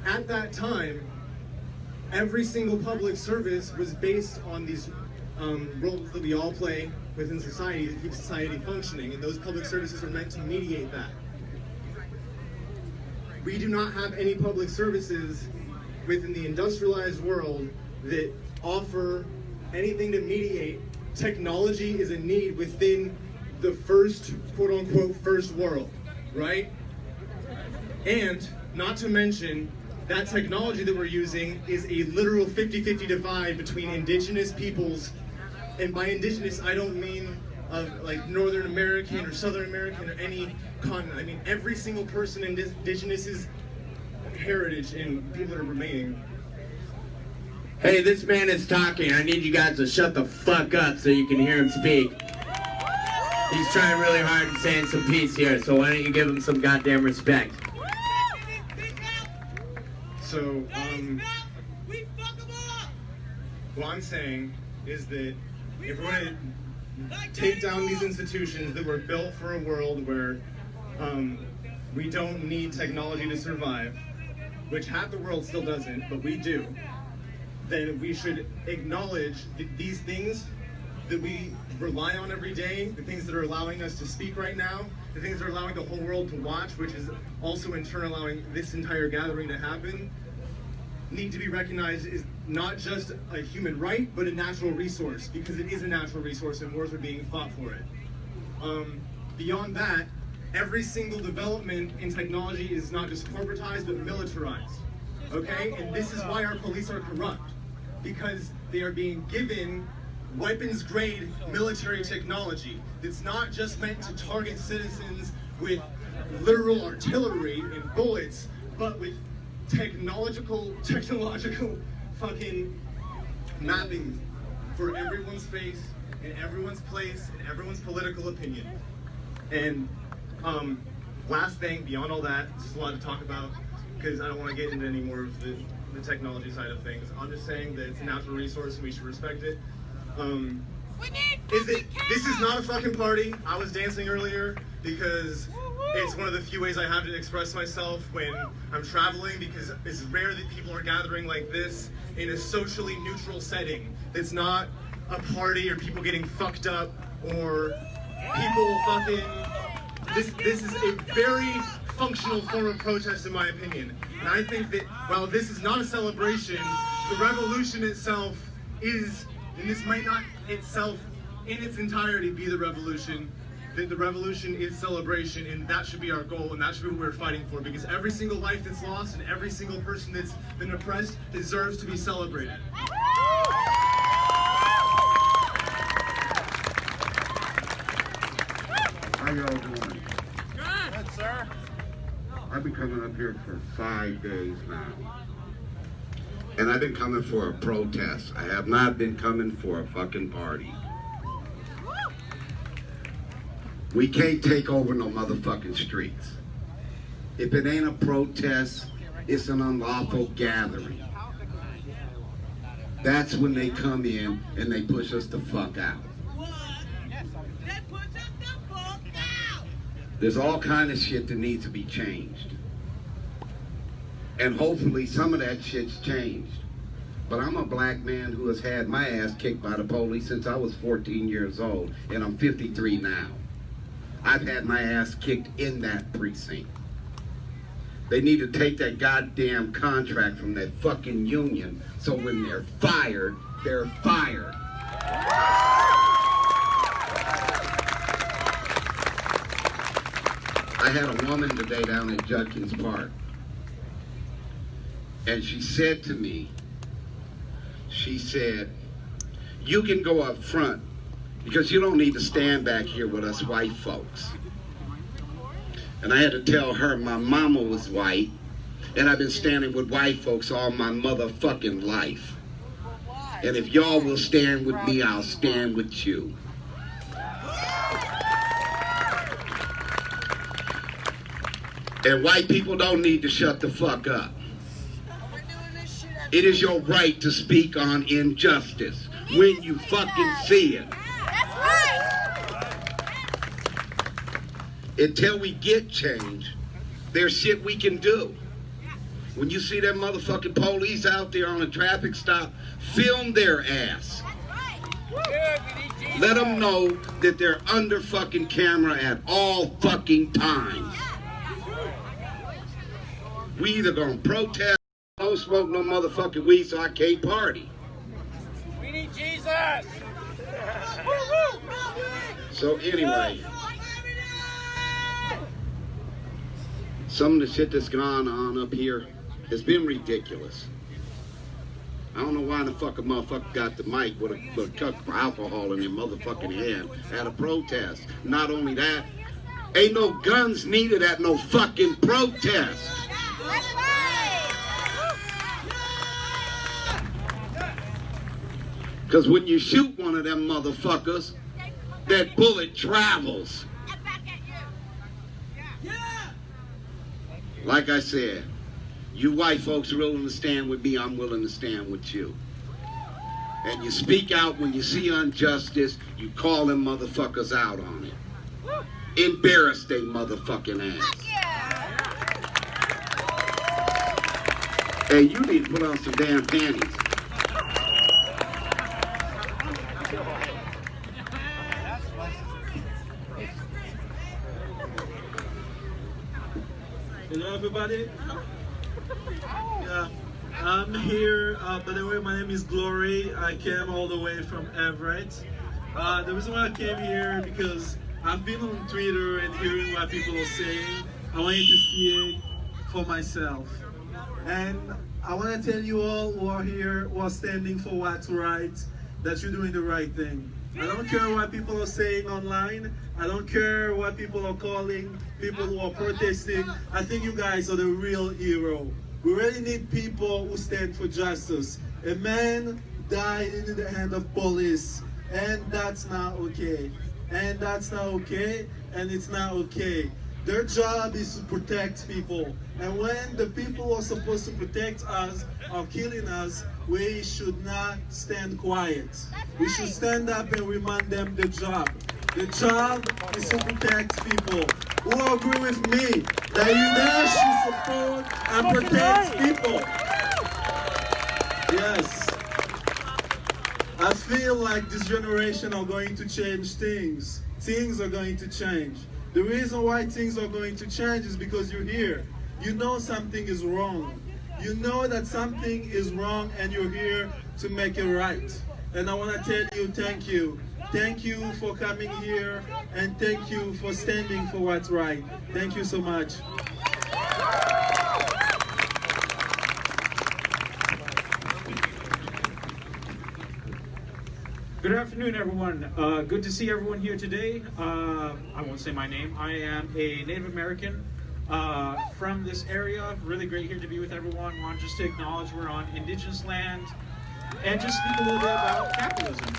At that time, every single public service was based on these roles that we all play within society to keep society functioning, and those public services are meant to mediate that. We do not have any public services within the industrialized world that offer anything to mediate. Technology is a need within the first, quote-unquote, first world, right? And not to mention, that technology that we're using is a literal 50-50 divide between indigenous peoples, and by indigenous, I don't mean of like Northern American or Southern American or any continent. I mean every single person in indigenous heritage and people that are remaining. Hey, this man is talking. I need you guys to shut the fuck up so you can hear him speak. He's trying really hard and saying some peace here, so why don't you give him some goddamn respect? So, what I'm saying is that if we're going to take down these institutions that were built for a world where we don't need technology to survive, which half the world still doesn't, but we do, then we should acknowledge these things that we rely on every day, the things that are allowing us to speak right now, the things that are allowing the whole world to watch, which is also in turn allowing this entire gathering to happen, need to be recognized as not just a human right, but a natural resource, because it is a natural resource and wars are being fought for it. Beyond that, every single development in technology is not just corporatized, but militarized, okay? And this is why our police are corrupt, because they are being given weapons-grade military technology that's not just meant to target citizens with literal artillery and bullets, but with technological fucking mapping for everyone's face and everyone's place and everyone's political opinion. And last thing, beyond all that, there's a lot to talk about because I don't want to get into any more of the technology side of things. I'm just saying that it's a natural resource and we should respect it. This is not a fucking party. I was dancing earlier because it's one of the few ways I have to express myself when I'm traveling, because it's rare that people are gathering like this in a socially neutral setting. It's not a party or people getting fucked up or people fucking... This is a very functional form of protest in my opinion. And I think that while this is not a celebration, the revolution itself is, and this might not itself in its entirety be the revolution, that the revolution is celebration, and that should be our goal, and that should be what we're fighting for, because every single life that's lost and every single person that's been oppressed deserves to be celebrated. How y'all doing? Good, sir. I've been coming up here for 5 days now. And I've been coming for a protest. I have not been coming for a fucking party. We can't take over no motherfucking streets. If it ain't a protest, it's an unlawful gathering. That's when they come in and they push us the fuck out. There's all kind of shit that needs to be changed. And hopefully some of that shit's changed. But I'm a black man who has had my ass kicked by the police since I was 14 years old, and I'm 53 now. I've had my ass kicked in that precinct. They need to take that goddamn contract from that fucking union so when they're fired, they're fired. I had a woman today down at Judkins Park, and she said to me, she said, you can go up front because you don't need to stand back here with us white folks. And I had to tell her my mama was white, and I've been standing with white folks all my motherfucking life. And if y'all will stand with me, I'll stand with you. And white people don't need to shut the fuck up. It is your right to speak on injustice when you fucking see it. That's right. Until we get change, there's shit we can do. When you see that motherfucking police out there on a traffic stop, film their ass. Let them know that they're under fucking camera at all fucking times. We either gonna protest, don't smoke no motherfucking weed so I can't party. We need Jesus. So anyway, some of the shit that's gone on up here has been ridiculous. I don't know why the fucking motherfucker got the mic with a cup of alcohol in their motherfucking hand at a protest. Not only that, ain't no guns needed at no fucking protest. Because when you shoot one of them motherfuckers, that bullet travels. Like I said, you white folks are willing to stand with me, I'm willing to stand with you. And you speak out when you see injustice, you call them motherfuckers out on it. Embarrass they motherfucking ass. Hey, you need to put on some damn panties. Hello everybody. Yeah, I'm here. By the way, my name is Glory. I came all the way from Everett. The reason why I came here because I've been on Twitter and hearing what people are saying. I wanted to see it for myself. And I want to tell you all who are here, who are standing for what's right, that you're doing the right thing. I don't care what people are saying online. I don't care what people are calling people who are protesting. I think you guys are the real hero. We really need people who stand for justice. A man died in the hand of police, and that's not okay. And that's not okay, and it's not okay. Their job is to protect people. And when the people who are supposed to protect us are killing us, we should not stand quiet. We should stand up and remind them the job. The job is to protect people. Who agree with me that you guys should support and protect people? Yes. I feel like this generation are going to change things. Things are going to change. The reason why things are going to change is because you're here. You know something is wrong. You know that something is wrong and you're here to make it right. And I want to tell you thank you. Thank you for coming here and thank you for standing for what's right. Thank you so much. Good afternoon, everyone. Good to see everyone here today. I won't say my name. I am a Native American from this area. Really great here to be with everyone. Want just to acknowledge we're on Indigenous land and just speak a little bit about capitalism.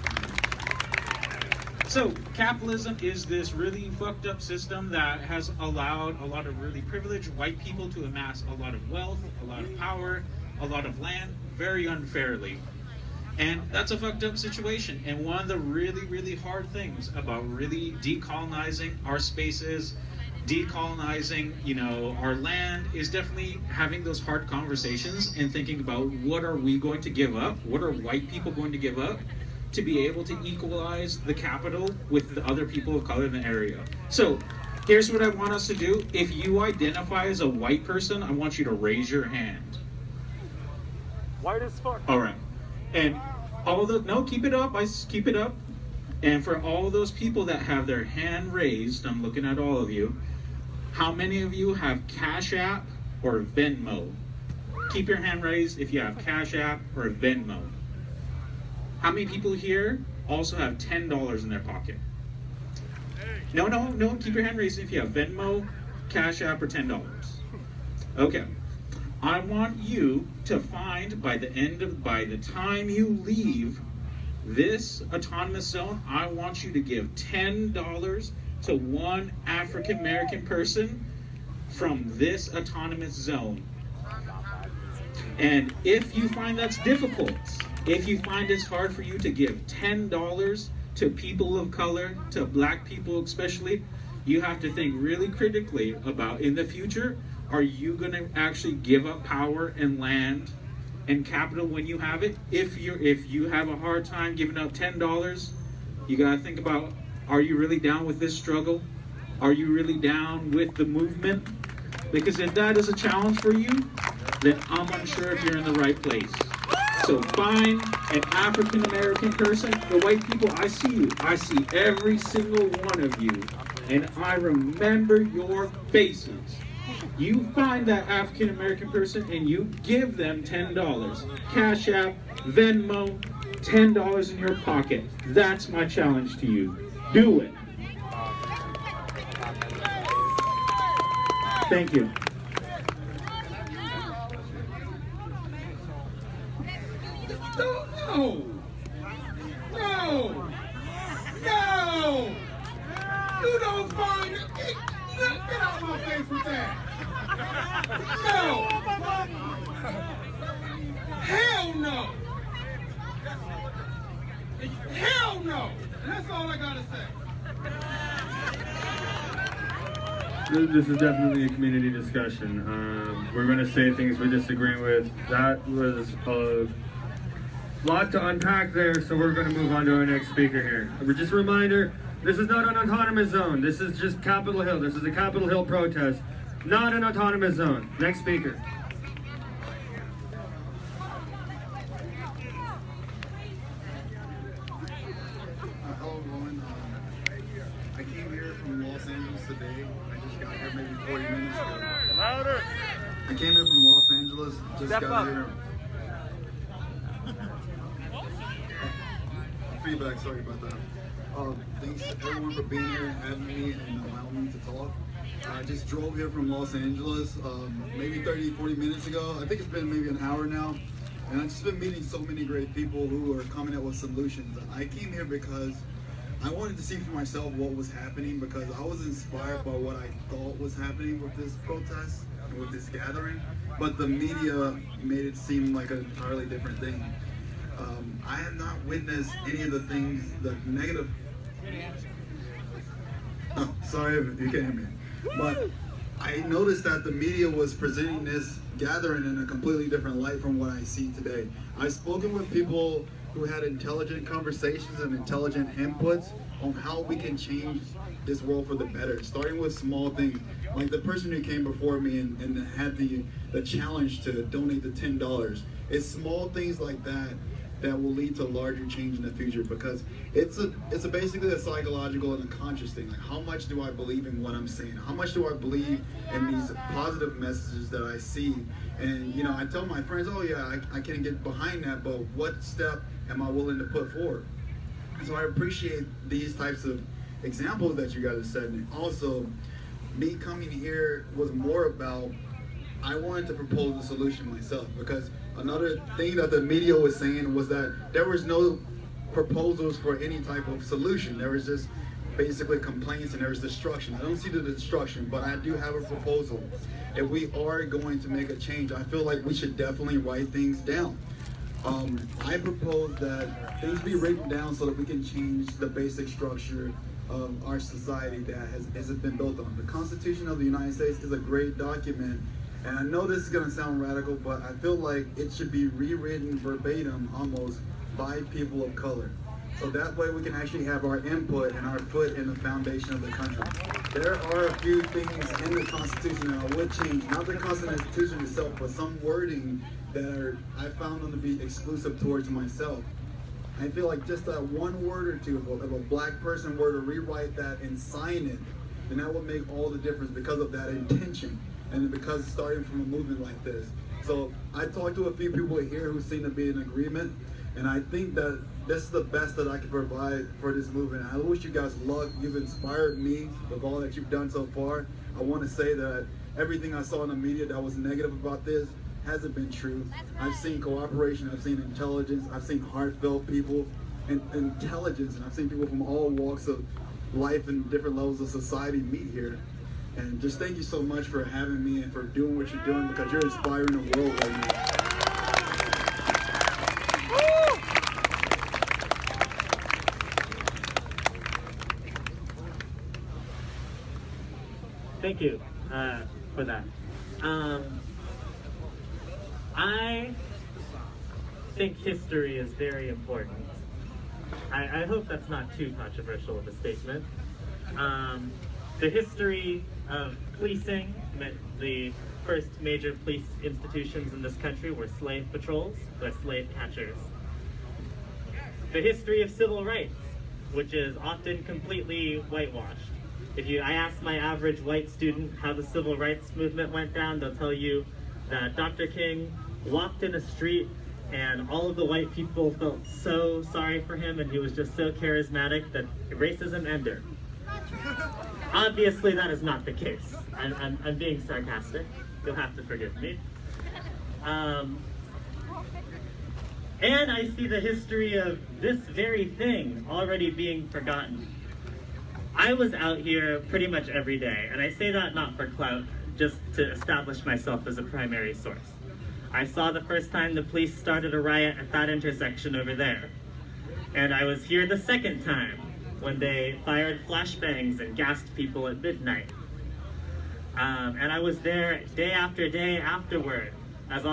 So, capitalism is this really fucked up system that has allowed a lot of really privileged white people to amass a lot of wealth, a lot of power, a lot of land, very unfairly. And that's a fucked up situation. And one of the really, really hard things about really decolonizing our spaces, decolonizing, our land, is definitely having those hard conversations and thinking about what are we going to give up? What are white people going to give up to be able to equalize the capital with the other people of color in the area? So Here's what I want us to do. If you identify as a white person, I want you to raise your hand. White as fuck. All right. And all the, no, keep it up. Keep it up. And for all those people that have their hand raised, I'm looking at all of you. How many of you have Cash App or Venmo? Keep your hand raised if you have Cash App or Venmo. How many people here also have $10 in their pocket? No, keep your hand raised if you have Venmo, Cash App, or $10. Okay. I want you to find by the time you leave this autonomous zone, I want you to give $10 to one African American person from this autonomous zone. And if you find that's difficult, if you find it's hard for you to give $10 to people of color, to black people especially, you have to think really critically about, in the future, are you going to actually give up power and land and capital when you have it? If you have a hard time giving up $10, you got to think about, are you really down with this struggle? Are you really down with the movement? Because if that is a challenge for you, then I'm unsure if you're in the right place. So find an African American person. The white people, I see you. I see every single one of you. And I remember your faces. You find that African American person and you give them $10. Cash App, Venmo, $10 in your pocket. That's my challenge to you. Do it. Thank you. No! You don't find it. Get out of my face with that. No! Hell no! Hell no! That's all I gotta say. This is definitely a community discussion. We're going to say things we disagree with. That was a lot to unpack there, so we're going to move on to our next speaker here. Just a reminder, this is not an autonomous zone. This is just Capitol Hill. This is a Capitol Hill protest, not an autonomous zone. Next speaker. Hello everyone. I came here from Los Angeles today. I just got here maybe 40 minutes ago. Louder! I came here from Los Angeles. Just Step got up. here. Feedback, sorry about that. Thanks everyone for being here, having me, and allowing me to talk. I just drove here from Los Angeles maybe 30, 40 minutes ago. I think it's been maybe an hour now. And I've just been meeting so many great people who are coming up with solutions. I came here because I wanted to see for myself what was happening, because I was inspired by what I thought was happening with this protest and with this gathering. But the media made it seem like an entirely different thing. I have not witnessed any of the things, the negative. Oh, sorry if you can't hear me. But I noticed that the media was presenting this gathering in a completely different light from what I see today. I've spoken with people who had intelligent conversations and intelligent inputs on how we can change this world for the better, starting with small things. Like the person who came before me and had the challenge to donate the $10. It's small things like that that will lead to larger change in the future, because it's basically a psychological and a conscious thing. Like, how much do I believe in what I'm saying? How much do I believe in these positive messages that I see? And you know, I tell my friends, oh yeah, I can get behind that, but what step am I willing to put forward? So I appreciate these types of examples that you guys are setting. Also, me coming here was more about, I wanted to propose a solution myself, because another thing that the media was saying was that there was no proposals for any type of solution. There was just basically complaints and there was destruction. I don't see the destruction, but I do have a proposal. If we are going to make a change, I feel like we should definitely write things down. I propose that things be written down so that we can change the basic structure of our society that hasn't been built on. The Constitution of the United States is a great document. And I know this is going to sound radical, but I feel like it should be rewritten verbatim almost by people of color. So that way we can actually have our input and our foot in the foundation of the country. There are a few things in the Constitution that I would change, not the Constitution itself, but some wording that I found them to be exclusive towards myself. I feel like just that one word or two, if a black person were to rewrite that and sign it, then that would make all the difference because of that intention and because starting from a movement like this. So I talked to a few people here who seem to be in agreement, and I think that this is the best that I can provide for this movement. I wish you guys luck. You've inspired me with all that you've done so far. I want to say that everything I saw in the media that was negative about this hasn't been true. I've seen cooperation, I've seen intelligence, I've seen heartfelt people and intelligence, and I've seen people from all walks of life and different levels of society meet here. And just thank you so much for having me and for doing what you're doing, because you're inspiring the world right now. Thank you for that. I think history is very important. I hope that's not too controversial of a statement. The history of policing, the first major police institutions in this country were slave patrols, or slave catchers. The history of civil rights, which is often completely whitewashed. I ask my average white student how the civil rights movement went down, they'll tell you that Dr. King walked in a street and all of the white people felt so sorry for him, and he was just so charismatic that racism ended. Obviously that is not the case. I'm being sarcastic. You'll have to forgive me. And I see the history of this very thing already being forgotten. I was out here pretty much every day, and I say that not for clout, just to establish myself as a primary source. I saw the first time the police started a riot at that intersection over there. And I was here the second time when they fired flashbangs and gassed people at midnight. And I was there day after day afterward, as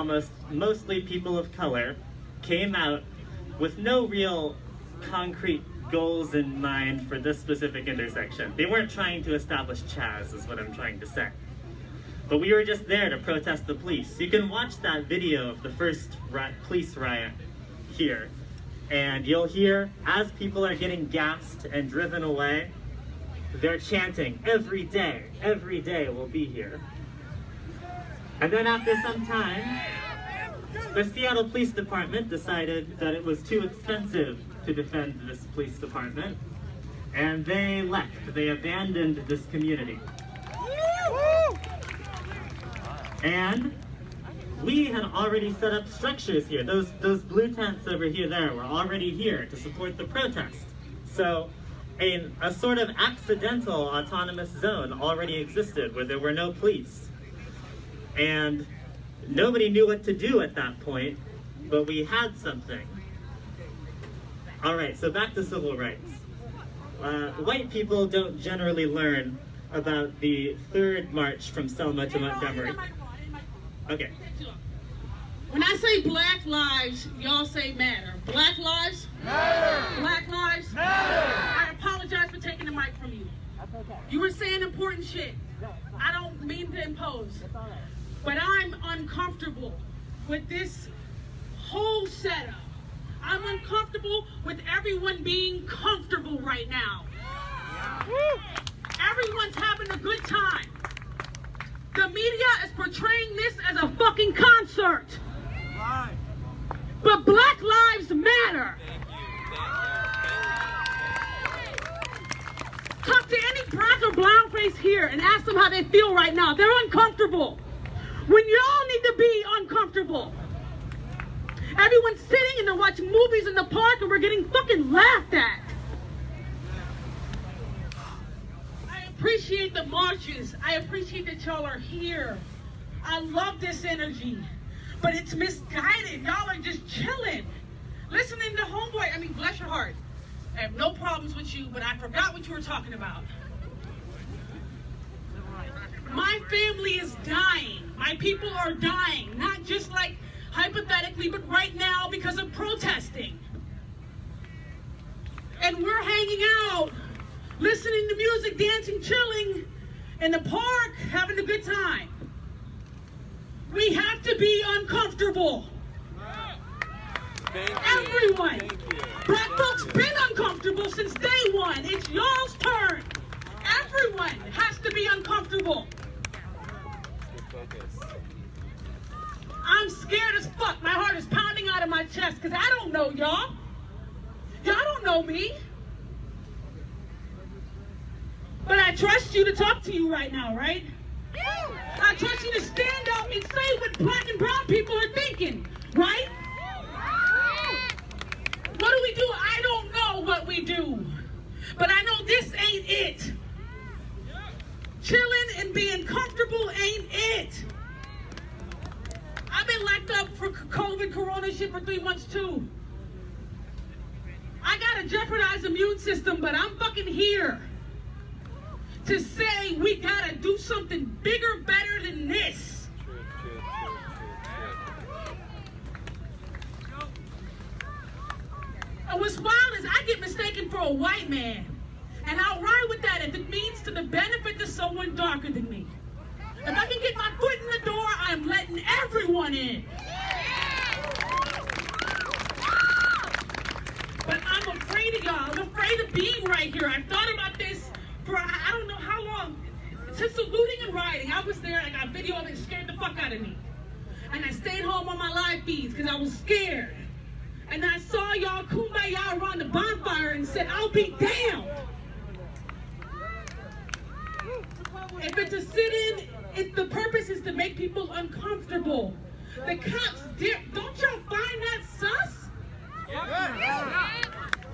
mostly people of color came out with no real concrete goals in mind for this specific intersection. They weren't trying to establish CHAZ, is what I'm trying to say. But we were just there to protest the police. You can watch that video of the first police riot here, and you'll hear, as people are getting gassed and driven away, they're chanting, every day we'll be here. And then after some time, the Seattle Police Department decided that it was too expensive to defend this police department, and they left. They abandoned this community. And we had already set up structures here. Those blue tents over here were already here to support the protest. So a sort of accidental autonomous zone already existed where there were no police. And nobody knew what to do at that point, but we had something. All right, so back to civil rights. White people don't generally learn about the third march from Selma to Montgomery. Okay. When I say black lives, y'all say matter. Black lives? Matter. Black lives? Matter. I apologize for taking the mic from you. That's okay. You were saying important shit. I don't mean to impose. That's all right. But I'm uncomfortable with this whole setup. I'm uncomfortable with everyone being comfortable right now. Everyone's having a good time. The media is portraying this as a fucking concert. Right. But Black Lives Matter. Talk to any black or brown face here and ask them how they feel right now. They're uncomfortable. When y'all need to be uncomfortable. Everyone's sitting and they're watching movies in the park and we're getting fucking laughed at. I appreciate the marches. I appreciate that y'all are here. I love this energy. But it's misguided. Y'all are just chilling. Listening to homeboy. I mean, bless your heart. I have no problems with you, but I forgot what you were talking about. My family is dying. My people are dying. Not just like hypothetically, but right now because of protesting. and we're hanging out, listening to music, dancing, chilling in the park, having a good time. We have to be uncomfortable. Everyone. Black folks been uncomfortable since day one. It's y'all's turn. Everyone has to be uncomfortable. I'm scared as fuck. My heart is pounding out of my chest because I don't know y'all. Y'all don't know me. But I trust you to talk to you right now, right? I trust you to stand up and say what black and brown people are thinking, right? What do we do? I don't know what we do. But I know this ain't it. Chilling and being comfortable ain't it. I've been locked up for COVID, corona shit for 3 months too. I got a jeopardized immune system, but I'm fucking here to say we gotta do something bigger, better than this. And what's wild is I get mistaken for a white man. And I'll ride with that if it means to the benefit to someone darker than me. If I can get my foot in the door, I'm letting everyone in. But I'm afraid of y'all. I'm afraid of being right here. I've thought about this for I don't know how long. Since the looting and rioting, I was there. I got video of it. Scared the fuck out of me. And I stayed home on my live feeds because I was scared. And I saw y'all kumbaya around the bonfire and said, I'll be damned. If it's a sit-in, if the purpose is to make people uncomfortable. The cops dip. Don't y'all find that sus?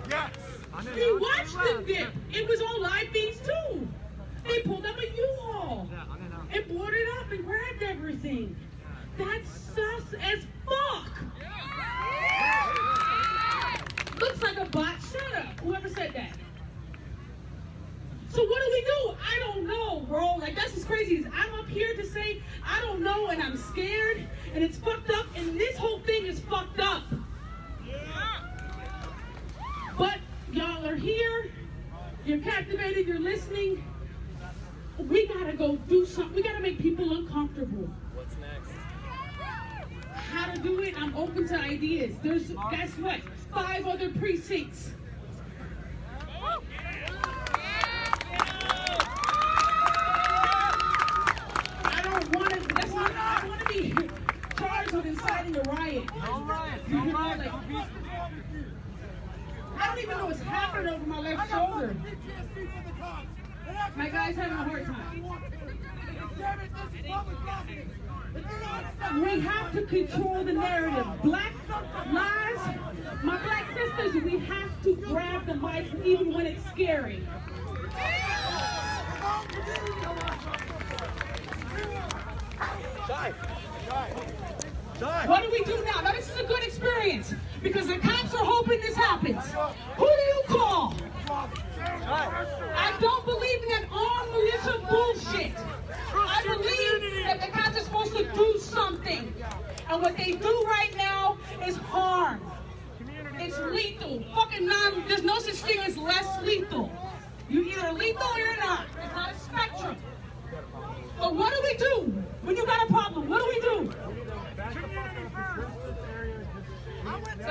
Yes. We watched them dip. It was on live feeds too. They pulled up a U-Haul and boarded up and grabbed everything. That's sus as fuck. Looks like a bot. Shut up. Whoever said that. So what do we do? I don't know, bro. Like, that's what's crazy is I'm up here to say I don't know and I'm scared and it's fucked up and this whole thing is fucked up. But y'all are here. You're captivated. You're listening. We gotta go do something. We gotta make people uncomfortable. What's next? How to do it? I'm open to ideas. There's, guess what? 5 other precincts. I don't want to. That's not. I don't want to be charged with inciting a riot. No riot. No riot. I don't even know what's happening over my left shoulder. My guy's having a hard time. We have to control the narrative. Black lives, my black sisters, we have to grab the mic even when it's scary. What do we do now? Now this is a good experience because the cops are hoping this happens. Who do you call? I don't believe in that armed militia bullshit. I believe that the cops are supposed to do something. And what they do right now is harm. It's lethal. Fucking there's no such thing as less lethal. You're either lethal or you're not. It's not a spectrum. But what do we do when you got a problem? What do we do?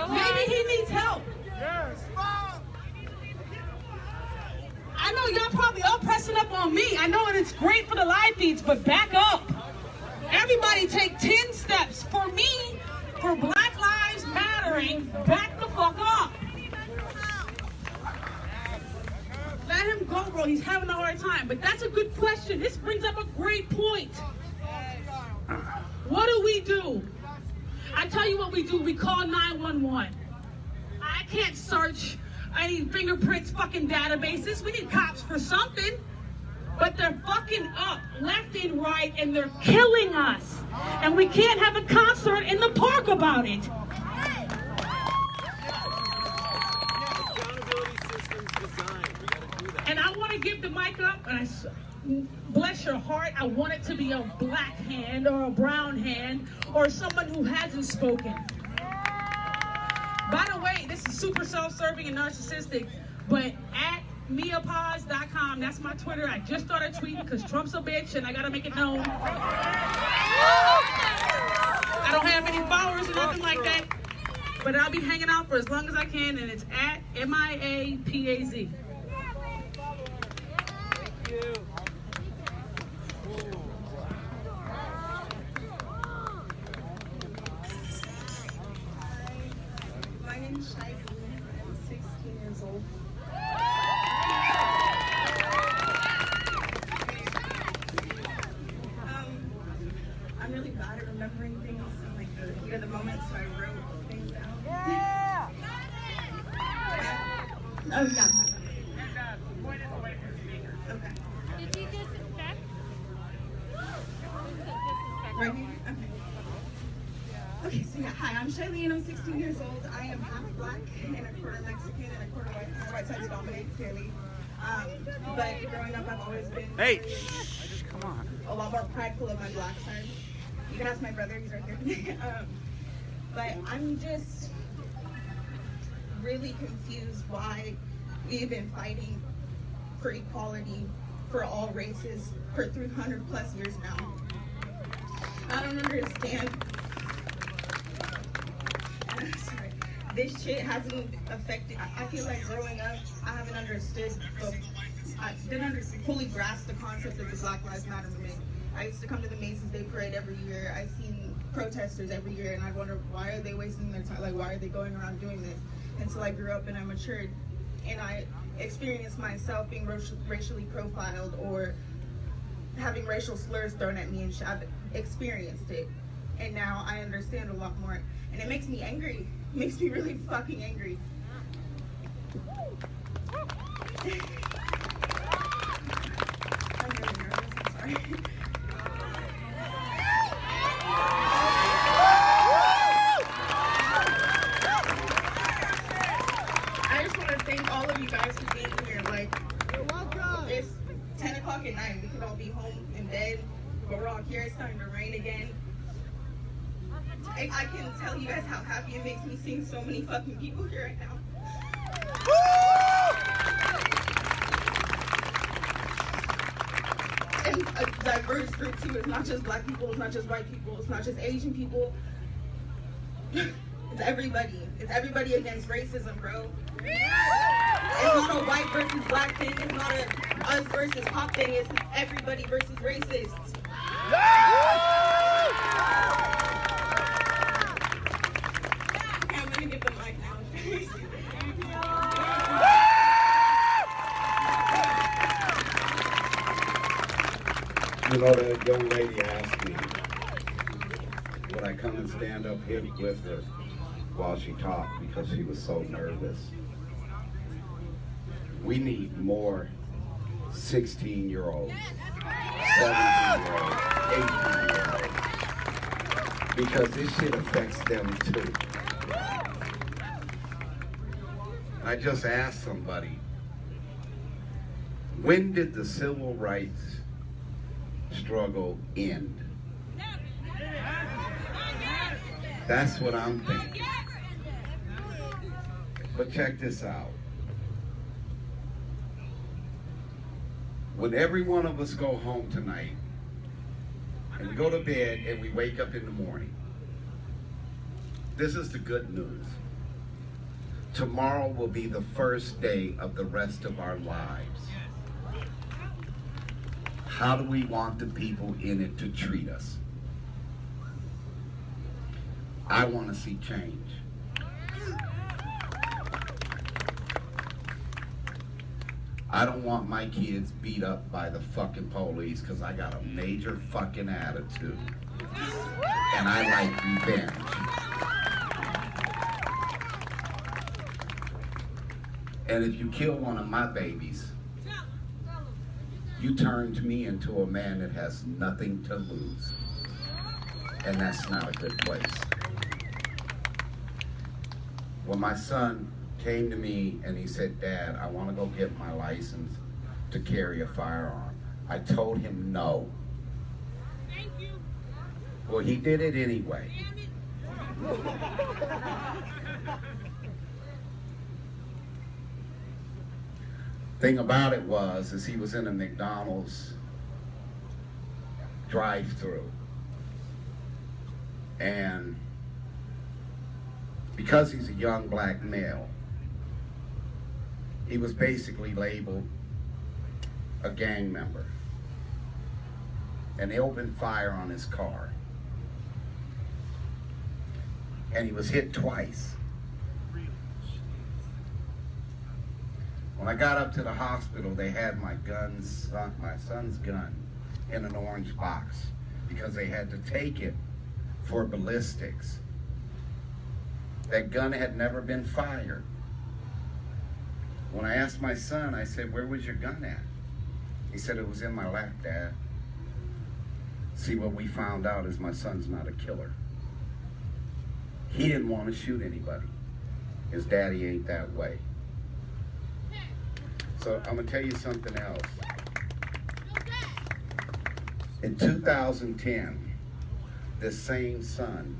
Maybe he needs help. I know y'all probably all pressing up on me. I know it's great for the live feeds, but back up. Everybody take 10 steps. For me, for Black Lives Mattering, back the fuck up. Let him go, bro. He's having a hard time. But that's a good question. This brings up a great point. What do we do? I tell you what we do. We call 911. I can't search any fingerprints fucking databases. We need cops for something. But they're fucking up left and right and they're killing us. And we can't have a concert in the park about it. And I want to give the mic up, and bless your heart, I want it to be a black hand or a brown hand or someone who hasn't spoken. By the way, this is super self-serving and narcissistic, But at miapause.com, that's my Twitter. I just started tweeting because Trump's a bitch and I gotta make it known. I don't have any followers or nothing like that, but I'll be hanging out for as long as I can, and it's at MIAPAZ. Thank you. My name is Shai. I'm 16 years old. I'm really bad at remembering things in like the heat of the moment, so I wrote things down. Yeah! Oh, yeah. Okay. Did you disinfect? Right here? Okay. Okay, so yeah, hi, I'm Shailene, I'm 16 years old. I am half black and a quarter Mexican and a quarter white. My white side is dominated, clearly. But growing up, I've always been come on. a lot more prideful of my black side. You can ask my brother, he's right there. But I'm just really confused why we've been fighting for equality for all races for 300 plus years now. I don't understand. Sorry. This shit hasn't affected. I feel like growing up, I haven't understood. I didn't fully grasp the concept of the Black Lives Matter movement. I used to come to the Macy's Day Parade every year. I've seen protesters every year, and I wonder why are they wasting their time? Like, why are they going around doing this? Until I grew up and I matured, and I experienced myself being racially profiled or having racial slurs thrown at me, and I've experienced it, and now I understand a lot more, and it makes me angry. It makes me really fucking angry. I'm really nervous, I'm sorry. I just want to thank all of you guys for being here. Like, it's 10 o'clock at night. We could all be home in bed, but we're all here. It's starting to rain again. I can tell you guys how happy it makes me seeing so many fucking people here right now. And a diverse group too. It's not just black people, it's not just white people, it's not just Asian people. It's everybody. It's everybody against racism, bro. It's not a white versus black thing. It's not a us versus pop thing. It's everybody versus racists. Okay, I'm gonna give the mic now. You know, that young lady asked me, would I come and stand up here with her while she talked, because she was so nervous. We need more 16-year-olds, 17-year-olds, 18-year-olds, because this shit affects them too. I just asked somebody, when did the civil rights struggle end? That's what I'm thinking. But check this out. When every one of us go home tonight, and we go to bed and we wake up in the morning, this is the good news. Tomorrow will be the first day of the rest of our lives. How do we want the people in it to treat us? I want to see change. I don't want my kids beat up by the fucking police because I got a major fucking attitude. And I like revenge. And if you kill one of my babies, you turned me into a man that has nothing to lose. And that's not a good place. When my son came to me and he said, "Dad, I want to go get my license to carry a firearm," I told him no. Thank you. Well, he did it anyway. Thing about it is he was in a McDonald's drive-through, and because he's a young black male, he was basically labeled a gang member, and they opened fire on his car, and he was hit twice. When I got up to the hospital, they had my son's gun in an orange box because they had to take it for ballistics. That gun had never been fired. When I asked my son, I said, "Where was your gun at?" He said, "It was in my lap, Dad." See, what we found out is my son's not a killer. He didn't want to shoot anybody. His daddy ain't that way. So I'm gonna tell you something else. In 2010, this same son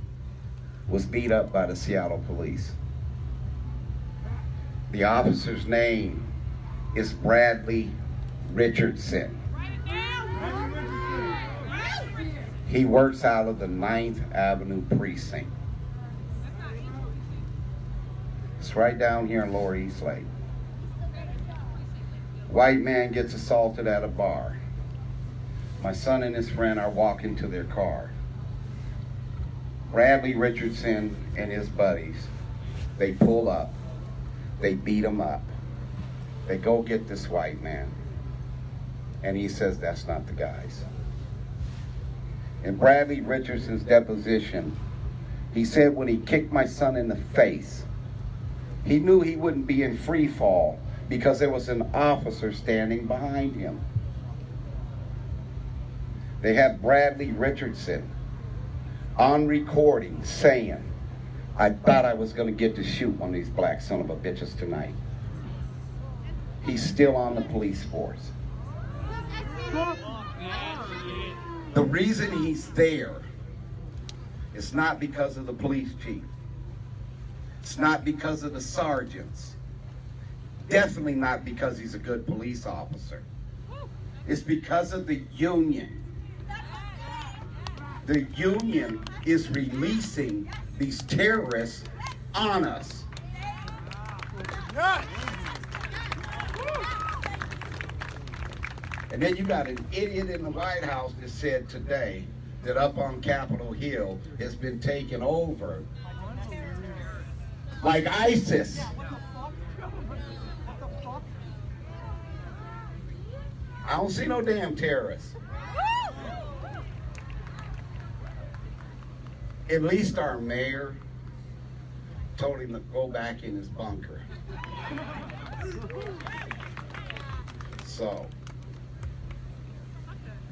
was beat up by the Seattle police. The officer's name is Bradley Richardson. He works out of the 9th Avenue precinct. It's right down here in Lower East Lake. White man gets assaulted at a bar. My son and his friend are walking to their car. Bradley Richardson and his buddies, they pull up, they beat him up. They go get this white man, and he says that's not the guys. In Bradley Richardson's deposition, he said when he kicked my son in the face, he knew he wouldn't be in free fall because there was an officer standing behind him. They have Bradley Richardson on recording saying, "I thought I was gonna get to shoot one of these black son of a bitches tonight." He's still on the police force. The reason he's there is not because of the police chief. It's not because of the sergeants. Definitely not because he's a good police officer. It's because of the union. The union is releasing these terrorists on us. And then you got an idiot in the White House that said today that up on Capitol Hill has been taken over like ISIS. I don't see no damn terrorists. At least our mayor told him to go back in his bunker. So,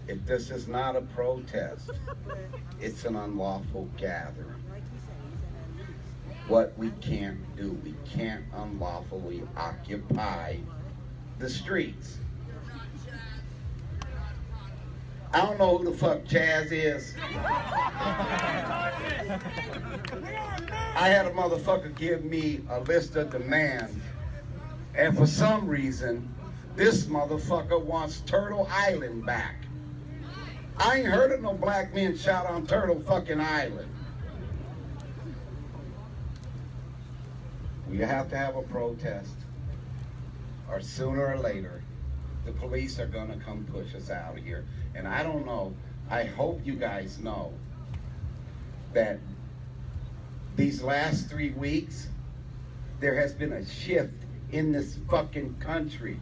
if this is not a protest, it's an unlawful gathering. What we can't do, we can't unlawfully occupy the streets. I don't know who the fuck CHAZ is. I had a motherfucker give me a list of demands, and for some reason, this motherfucker wants Turtle Island back. I ain't heard of no black men shot on Turtle fucking Island. We have to have a protest, or sooner or later, the police are gonna come push us out of here. And I don't know, I hope you guys know that these last 3 weeks, there has been a shift in this fucking country.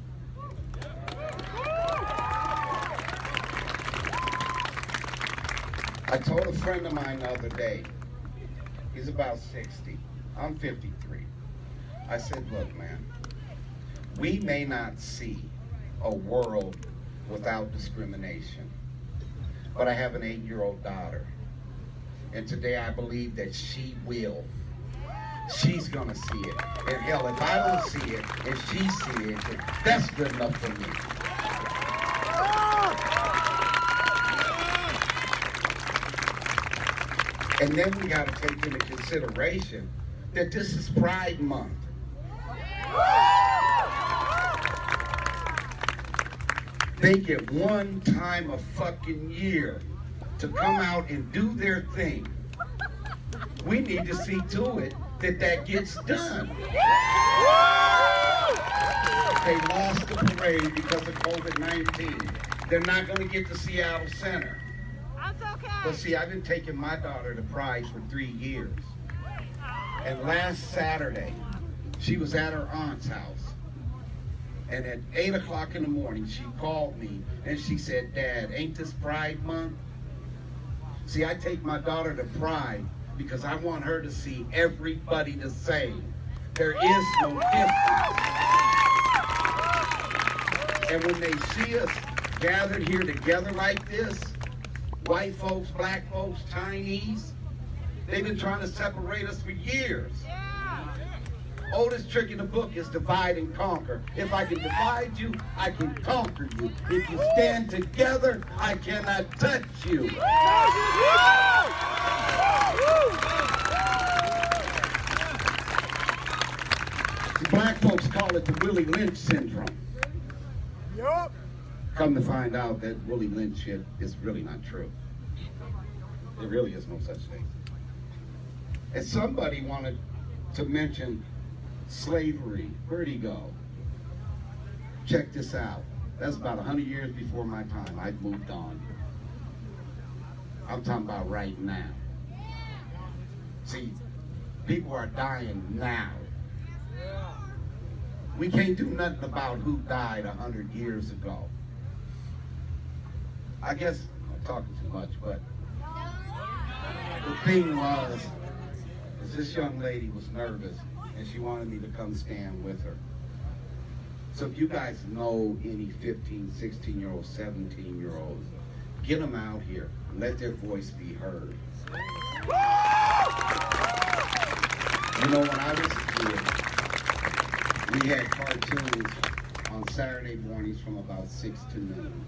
I told a friend of mine the other day, he's about 60, I'm 53. I said, look man, we may not see a world without discrimination, but I have an 8-year-old daughter, and today I believe that she will. She's gonna see it, and hell, if I don't see it, and she see it, that's good enough for me. And then we gotta take into consideration that this is Pride Month. They get one time a fucking year to come out and do their thing. We need to see to it that that gets done. They lost the parade because of COVID-19. They're not going to get to Seattle Center. That's okay. But see, I've been taking my daughter to Pride for 3 years. And last Saturday, she was at her aunt's house. And at 8 o'clock in the morning, she called me and she said, Dad, ain't this Pride Month? See, I take my daughter to Pride because I want her to see everybody the same. There is no difference. And when they see us gathered here together like this, white folks, black folks, Chinese, they've been trying to separate us for years. Oldest trick in the book is divide and conquer. If I can divide you, I can conquer you. If you stand together, I cannot touch you. The black folks call it the Willie Lynch syndrome. Yup. Come to find out that Willie Lynch shit is really not true. There really is no such thing. And somebody wanted to mention slavery. Where'd he go? Check this out. That's about 100 years before my time. I've moved on. I'm talking about right now. See, people are dying now. We can't do nothing about who died 100 years ago. I guess I'm talking too much, but the thing was, is this young lady was nervous and she wanted me to come stand with her. So if you guys know any 15, 16-year-olds, 17-year-olds, get them out here and let their voice be heard. You know, when I was a kid, we had cartoons on Saturday mornings from about 6 to noon.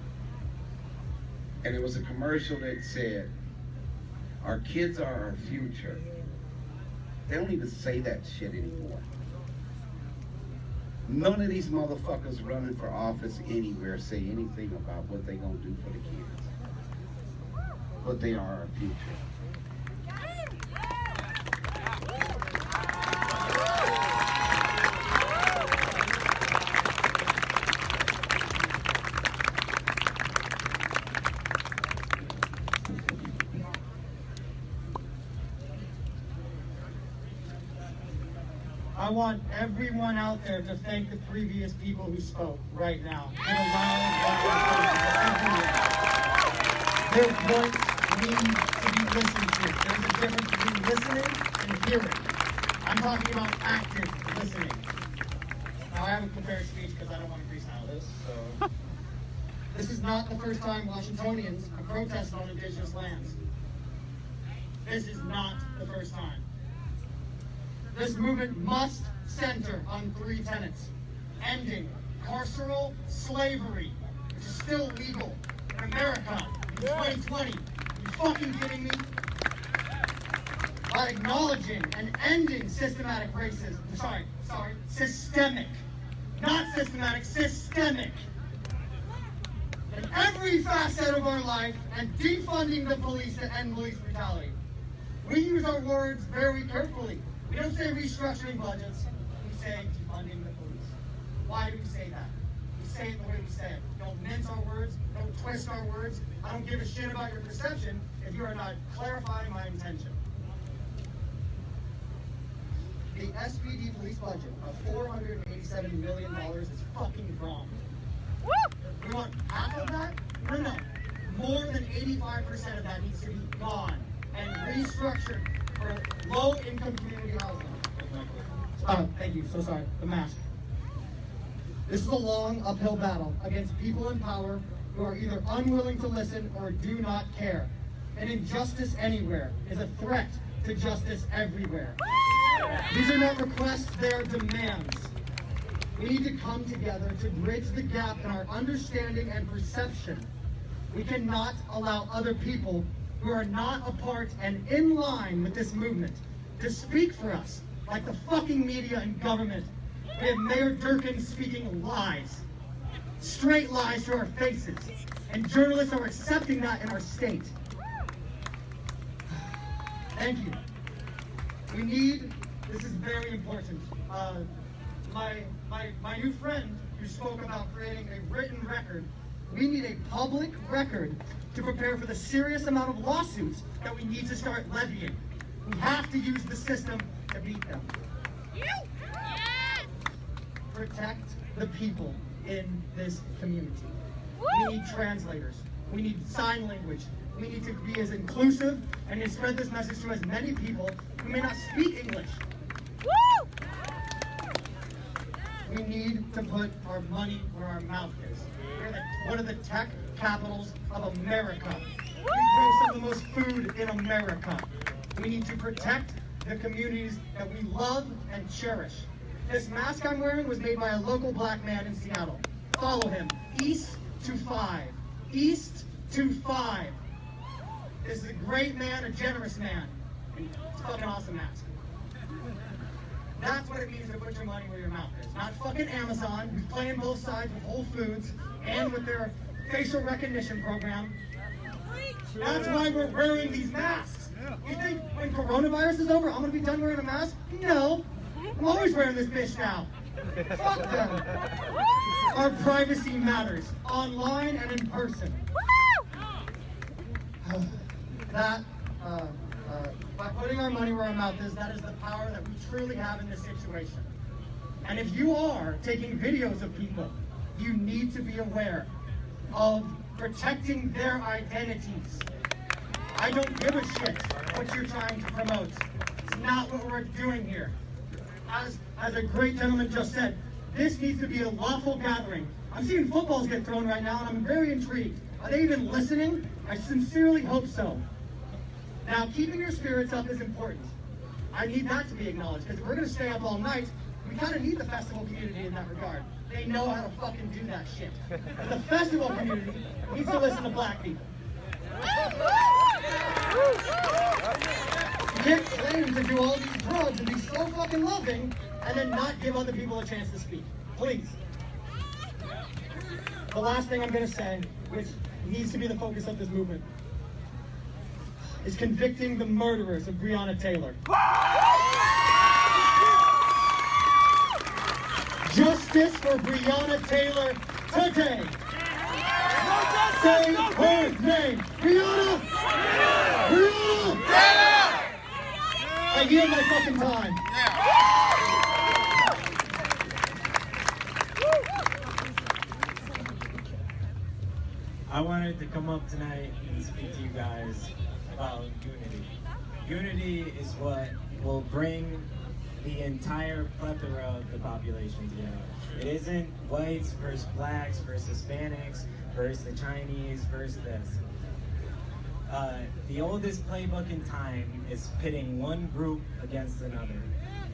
And it was a commercial that said, our kids are our future. They don't even say that shit anymore. None of these motherfuckers running for office anywhere say anything about what they gonna do for the kids. But they are our future. I want everyone out there to thank the previous people who spoke right now. Their voice needs to be listened to. There's a difference between listening and hearing. I'm talking about active listening. Now, I haven't prepared speech because I don't want to freestyle this, so. This is not the first time Washingtonians have protested on indigenous lands. This is not the first time. This movement must center on 3 tenets. Ending carceral slavery, which is still legal in America in 2020. Are you fucking kidding me? By acknowledging and ending systematic racism. Systemic. Not systematic, systemic. In every facet of our life, and defunding the police to end police brutality. We use our words very carefully. We don't say restructuring budgets, we say defunding the police. Why do we say that? We say it the way we say it. Don't mince our words, don't twist our words. I don't give a shit about your perception if you are not clarifying my intention. The SPD police budget of $487 million is fucking wrong. We want half of that? No. More than 85% of that needs to be gone and restructured for low-income community housing. Thank you, so sorry, the mask. This is a long uphill battle against people in power who are either unwilling to listen or do not care. And injustice anywhere is a threat to justice everywhere. These are not requests, they are demands. We need to come together to bridge the gap in our understanding and perception. We cannot allow other people who are not a part and in line with this movement to speak for us, like the fucking media and government. We have Mayor Durkin speaking lies. straight lies to our faces. And journalists are accepting that in our state. Thank you. We need, this is very important. My new friend who spoke about creating a written record, we need a public record to prepare for the serious amount of lawsuits that we need to start levying. We have to use the system to beat them. Protect the people in this community. We need translators. We need sign language. We need to be as inclusive and to spread this message to as many people who may not speak English. We need to put our money where our mouth is. We're one of the tech capitals of America. We grow some of the most food in America. We need to protect the communities that we love and cherish. This mask I'm wearing was made by a local black man in Seattle. Follow him. East to 5. East to 5. This is a great man, a generous man. And it's a fucking awesome mask. That's what it means to put your money where your mouth is. Not fucking Amazon, who's playing both sides with Whole Foods and with their facial recognition program. That's why we're wearing these masks. You think when coronavirus is over, I'm gonna be done wearing a mask? No. I'm always wearing this bitch now. Fuck them. Our privacy matters, online and in person. By putting our money where our mouth is, that is the power that we truly have in this situation. And if you are taking videos of people, you need to be aware of protecting their identities. I don't give a shit what you're trying to promote. It's not what we're doing here. As a great gentleman just said, this needs to be a lawful gathering. I'm seeing footballs get thrown right now, and I'm very intrigued. Are they even listening? I sincerely hope so. Now, keeping your spirits up is important. I need that to be acknowledged, because if we're going to stay up all night, we kind of need the festival community in that regard. They know how to fucking do that shit. And the festival community needs to listen to black people. You can't claim to do all these drugs and be so fucking loving and then not give other people a chance to speak. Please. The last thing I'm going to say, which needs to be the focus of this movement, is convicting the murderers of Breonna Taylor. Justice for Breonna Taylor today. Say her name. Breonna! Breonna! I yield my fucking time. I wanted to come up tonight and speak to you guys about unity. Unity is what will bring the entire plethora of the population together. It isn't whites versus blacks versus Hispanics versus the Chinese versus this. The oldest playbook in time is pitting one group against another.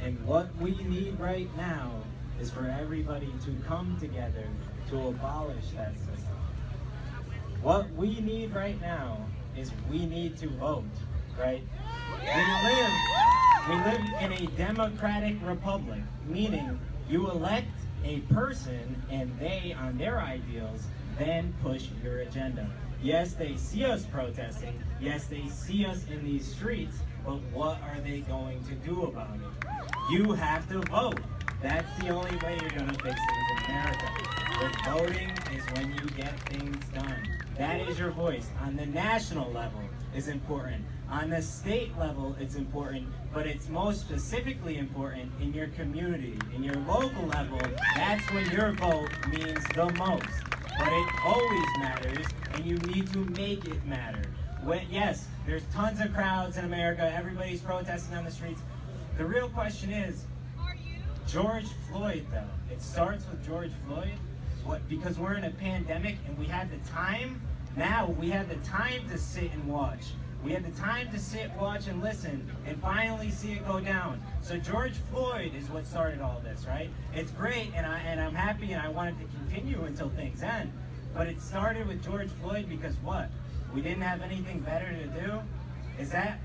And what we need right now is for everybody to come together to abolish that system. What we need right now is we need to vote, right? We live in a democratic republic, meaning you elect a person and they, on their ideals, then push your agenda. Yes, they see us protesting. Yes, they see us in these streets, but what are they going to do about it? You have to vote. That's the only way you're going to fix things in America. With voting is when you get things done. That is your voice. On the national level, is important. On the state level, it's important, but it's most specifically important in your community. In your local level, that's when your vote means the most. But it always matters, and you need to make it matter. Yes, there's tons of crowds in America. Everybody's protesting on the streets. The real question is, George Floyd, though. It starts with George Floyd. What? Because we're in a pandemic and we had the time. Now we have the time to sit and watch. We had the time to sit, watch, and listen, and finally see it go down. So George Floyd is what started all this, right? It's great, and I'm happy, and I want it to continue until things end. But it started with George Floyd because what? We didn't have anything better to do? Is that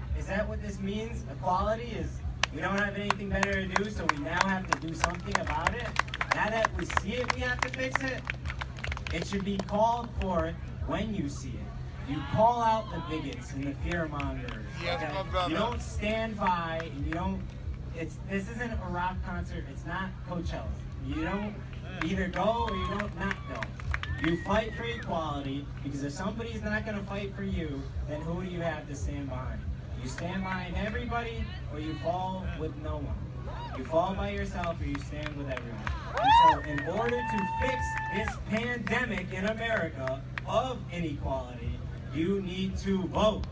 what this means? Equality is we don't have anything better to do, so we now have to do something about it? Now that we see it, we have to fix it? It should be called for when you see it. You call out the bigots and the fear-mongers. Yes, okay? my brother. You don't stand by and you don't... This isn't a rock concert. It's not Coachella. You don't either go or you don't not go. You fight for equality, because if somebody's not going to fight for you, then who do you have to stand behind? You stand behind everybody, or you fall with no one. You fall by yourself, or you stand with everyone. And so in order to fix this pandemic in America of inequality, you need to vote.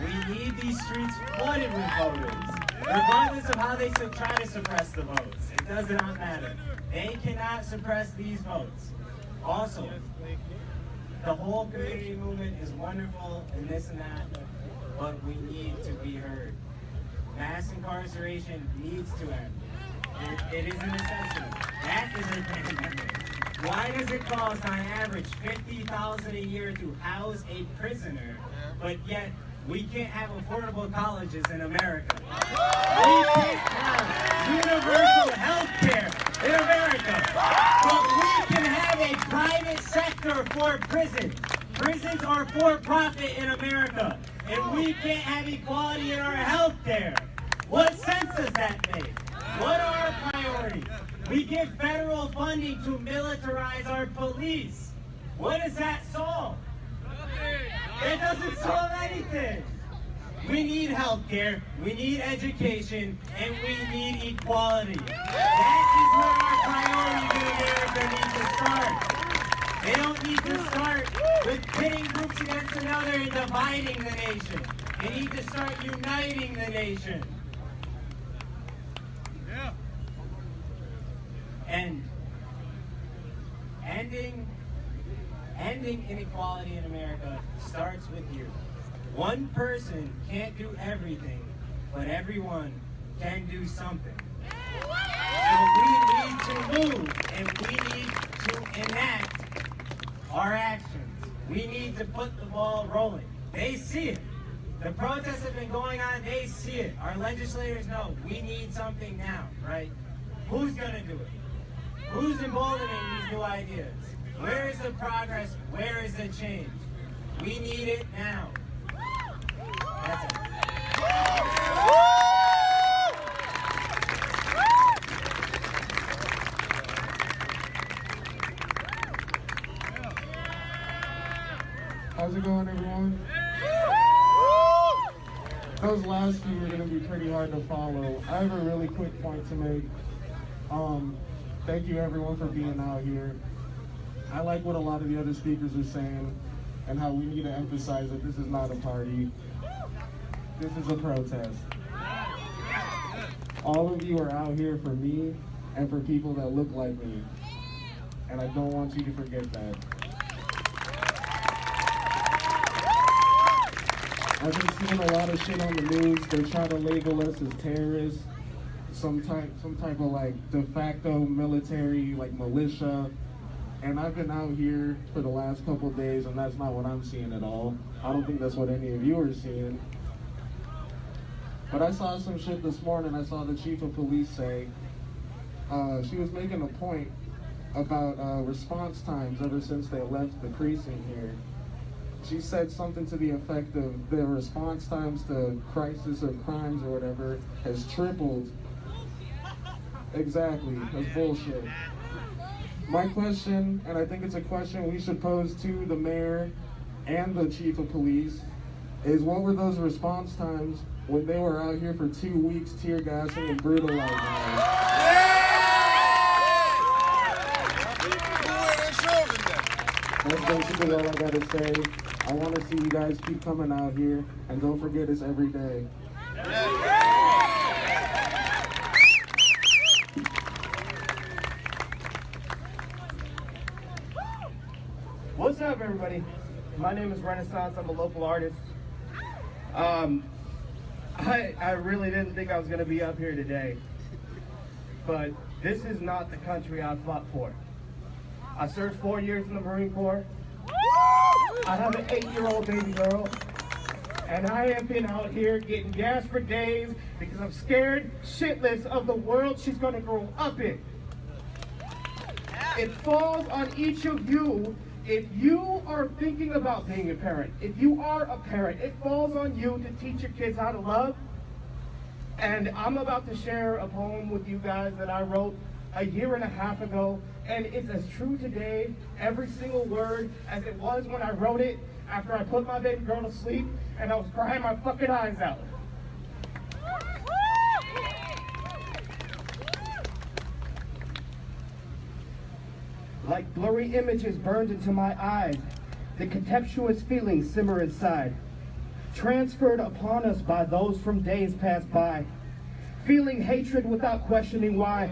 We need these streets flooded with voters. Regardless of how they try to suppress the votes, it does not matter. They cannot suppress these votes. Also, the whole community movement is wonderful and this and that, but we need to be heard. Mass incarceration needs to end. It is a necessity. That is a pandemic. Why does it cost on average $50,000 a year to house a prisoner, but yet we can't have affordable colleges in America? We can't have universal health care in America, but we can have a private sector for prisons. Prisons are for profit in America, and we can't have equality in our health care. What sense does that make? What are our priorities? We give federal funding to militarize our police. What does that solve? It doesn't solve anything. We need health care, we need education, and we need equality. That is where our priorities in America need to start. They don't need to start with pitting groups against another and dividing the nation. They need to start uniting the nation. Yeah. And ending inequality in America starts with you. One person can't do everything, but everyone can do something. So we need to move, and we need to enact our actions. We need to put the ball rolling. They see it. The protests have been going on, they see it. Our legislators know we need something now, right? Who's gonna do it? Who's emboldening these new ideas? Where is the progress? Where is the change? We need it now. That's it. How's it going, everyone? Those last few are going to be pretty hard to follow. I have a really quick point to make. Thank you, everyone, for being out here. I like what a lot of the other speakers are saying and how we need to emphasize that this is not a party. This is a protest. All of you are out here for me and for people that look like me. And I don't want you to forget that. I've been seeing a lot of shit on the news. They try to label us as terrorists, some type of like de facto military, like militia. And I've been out here for the last couple of days, and that's not what I'm seeing at all. I don't think that's what any of you are seeing. But I saw some shit this morning. I saw the chief of police say, she was making a point about response times ever since they left the precinct here. She said something to the effect of the response times to crisis or crimes or whatever has tripled. Exactly, that's bullshit. My question, and I think it's a question we should pose to the mayor and the chief of police, is what were those response times when they were out here for 2 weeks tear gassing and brutalizing us? That's basically all I gotta say. I want to see you guys keep coming out here, and don't forget it's every day. What's up, everybody? My name is Renaissance. I'm a local artist. I really didn't think I was going to be up here today, but this is not the country I fought for. I served 4 years in the Marine Corps. I have an 8-year-old baby girl, and I have been out here getting gas for days because I'm scared shitless of the world she's going to grow up in. It falls on each of you. If you are thinking about being a parent, if you are a parent, it falls on you to teach your kids how to love. And I'm about to share a poem with you guys that I wrote a year and a half ago, and it's as true today, every single word, as it was when I wrote it after I put my baby girl to sleep and I was crying my fucking eyes out. Like blurry images burned into my eyes, the contemptuous feelings simmer inside, transferred upon us by those from days past by, feeling hatred without questioning why.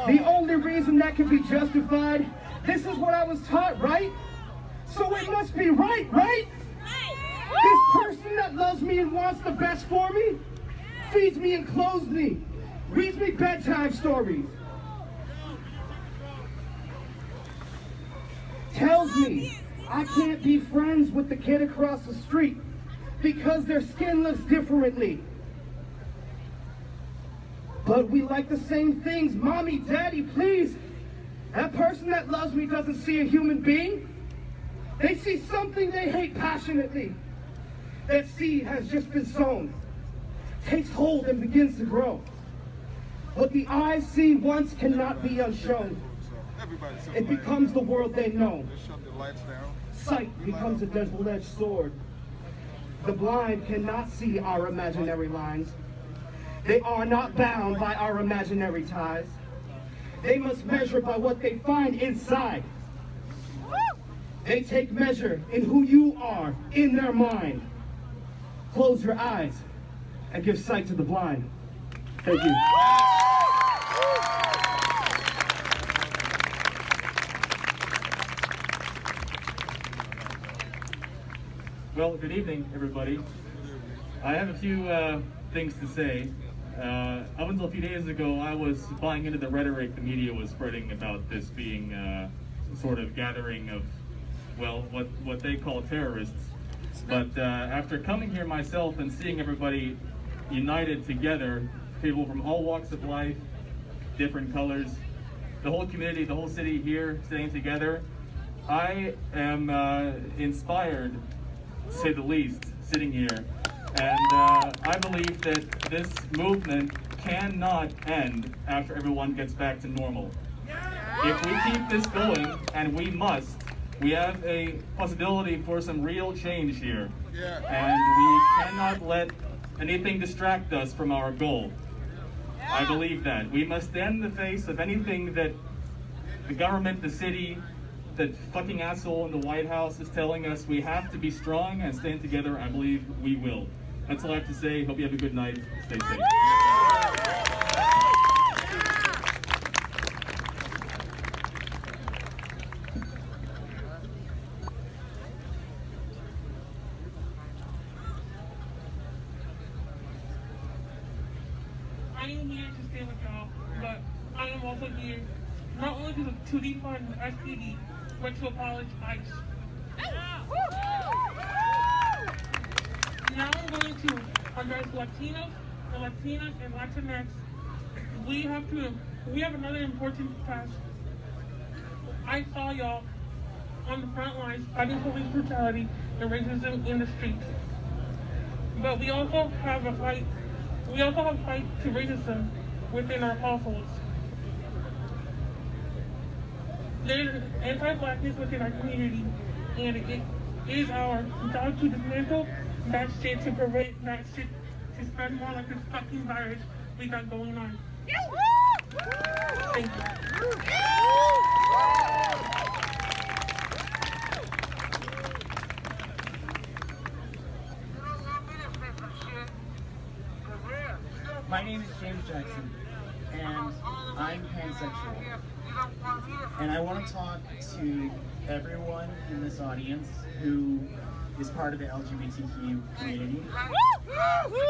The only reason that can be justified, this is what I was taught, right? So it must be right, right? This person that loves me and wants the best for me, feeds me and clothes me, reads me bedtime stories, tells me I can't be friends with the kid across the street because their skin looks differently. But we like the same things. Mommy, daddy, please. That person that loves me doesn't see a human being. They see something they hate passionately. That seed has just been sown, takes hold and begins to grow. What the eyes see once cannot be unshown. It becomes the world they know. Sight becomes a double-edged sword. The blind cannot see our imaginary lines. They are not bound by our imaginary ties. They must measure by what they find inside. They take measure in who you are in their mind. Close your eyes and give sight to the blind. Thank you. Well, good evening, everybody. I have a few things to say. Up until a few days ago, I was buying into the rhetoric the media was spreading about this being sort of gathering of, well, what they call terrorists. But after coming here myself and seeing everybody united together, people from all walks of life, different colors, the whole community, the whole city here staying together, I am inspired, to say the least, sitting here. And I believe that this movement cannot end after everyone gets back to normal. If we keep this going, and we must, we have a possibility for some real change here. And we cannot let anything distract us from our goal. I believe that. We must stand in the face of anything that the government, the city, that fucking asshole in the White House is telling us. We have to be strong and stand together. I believe we will. That's all I have to say. Hope you have a good night. Stay safe. I am here to stay with y'all, but I am also here not only to defund SPD, but to abolish ICE. Now I'm going to address Latinos and Latinas and Latinx. We have another important task. I saw y'all on the front lines fighting police brutality and racism in the streets. But we also have a fight to racism within our households. There's anti-blackness within our community, and it is our job to dismantle that shit, to prevent that shit to spread more like this fucking virus we got going on. Thank you. My name is James Jackson, and I'm pansexual. And I want to talk to everyone in this audience who is part of the LGBTQ community.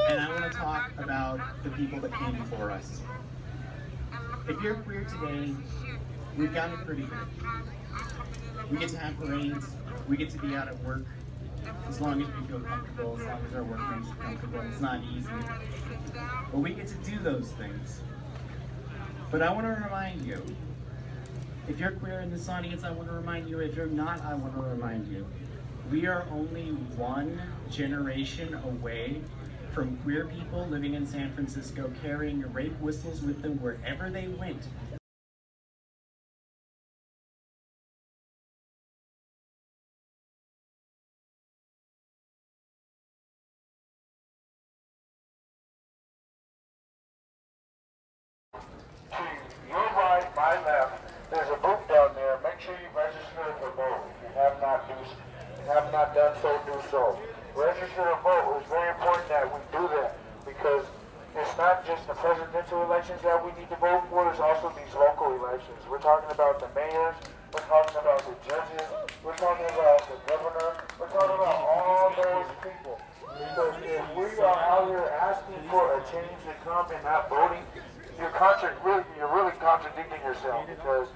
And I want to talk about the people that came before us. If you're queer today, we've got it pretty good. We get to have parades, we get to be out at work, as long as we feel comfortable, as long as our work makes it comfortable. It's not easy, but we get to do those things. But I want to remind you If you're queer in this audience, I want to remind you. If you're not, I want to remind you. We are only one generation away from queer people living in San Francisco carrying rape whistles with them wherever they went. To your right, my left, there's a booth down there. Make sure you register to vote. If you have not done so, do so. Register to vote. It's very important that we do that because it's not just the presidential elections that we need to vote for, it's also these local elections. We're talking about the mayors, we're talking about the judges, we're talking about the governor, we're talking about all those people. Because if we are out here asking for a change to come and not voting, you're really contradicting yourself because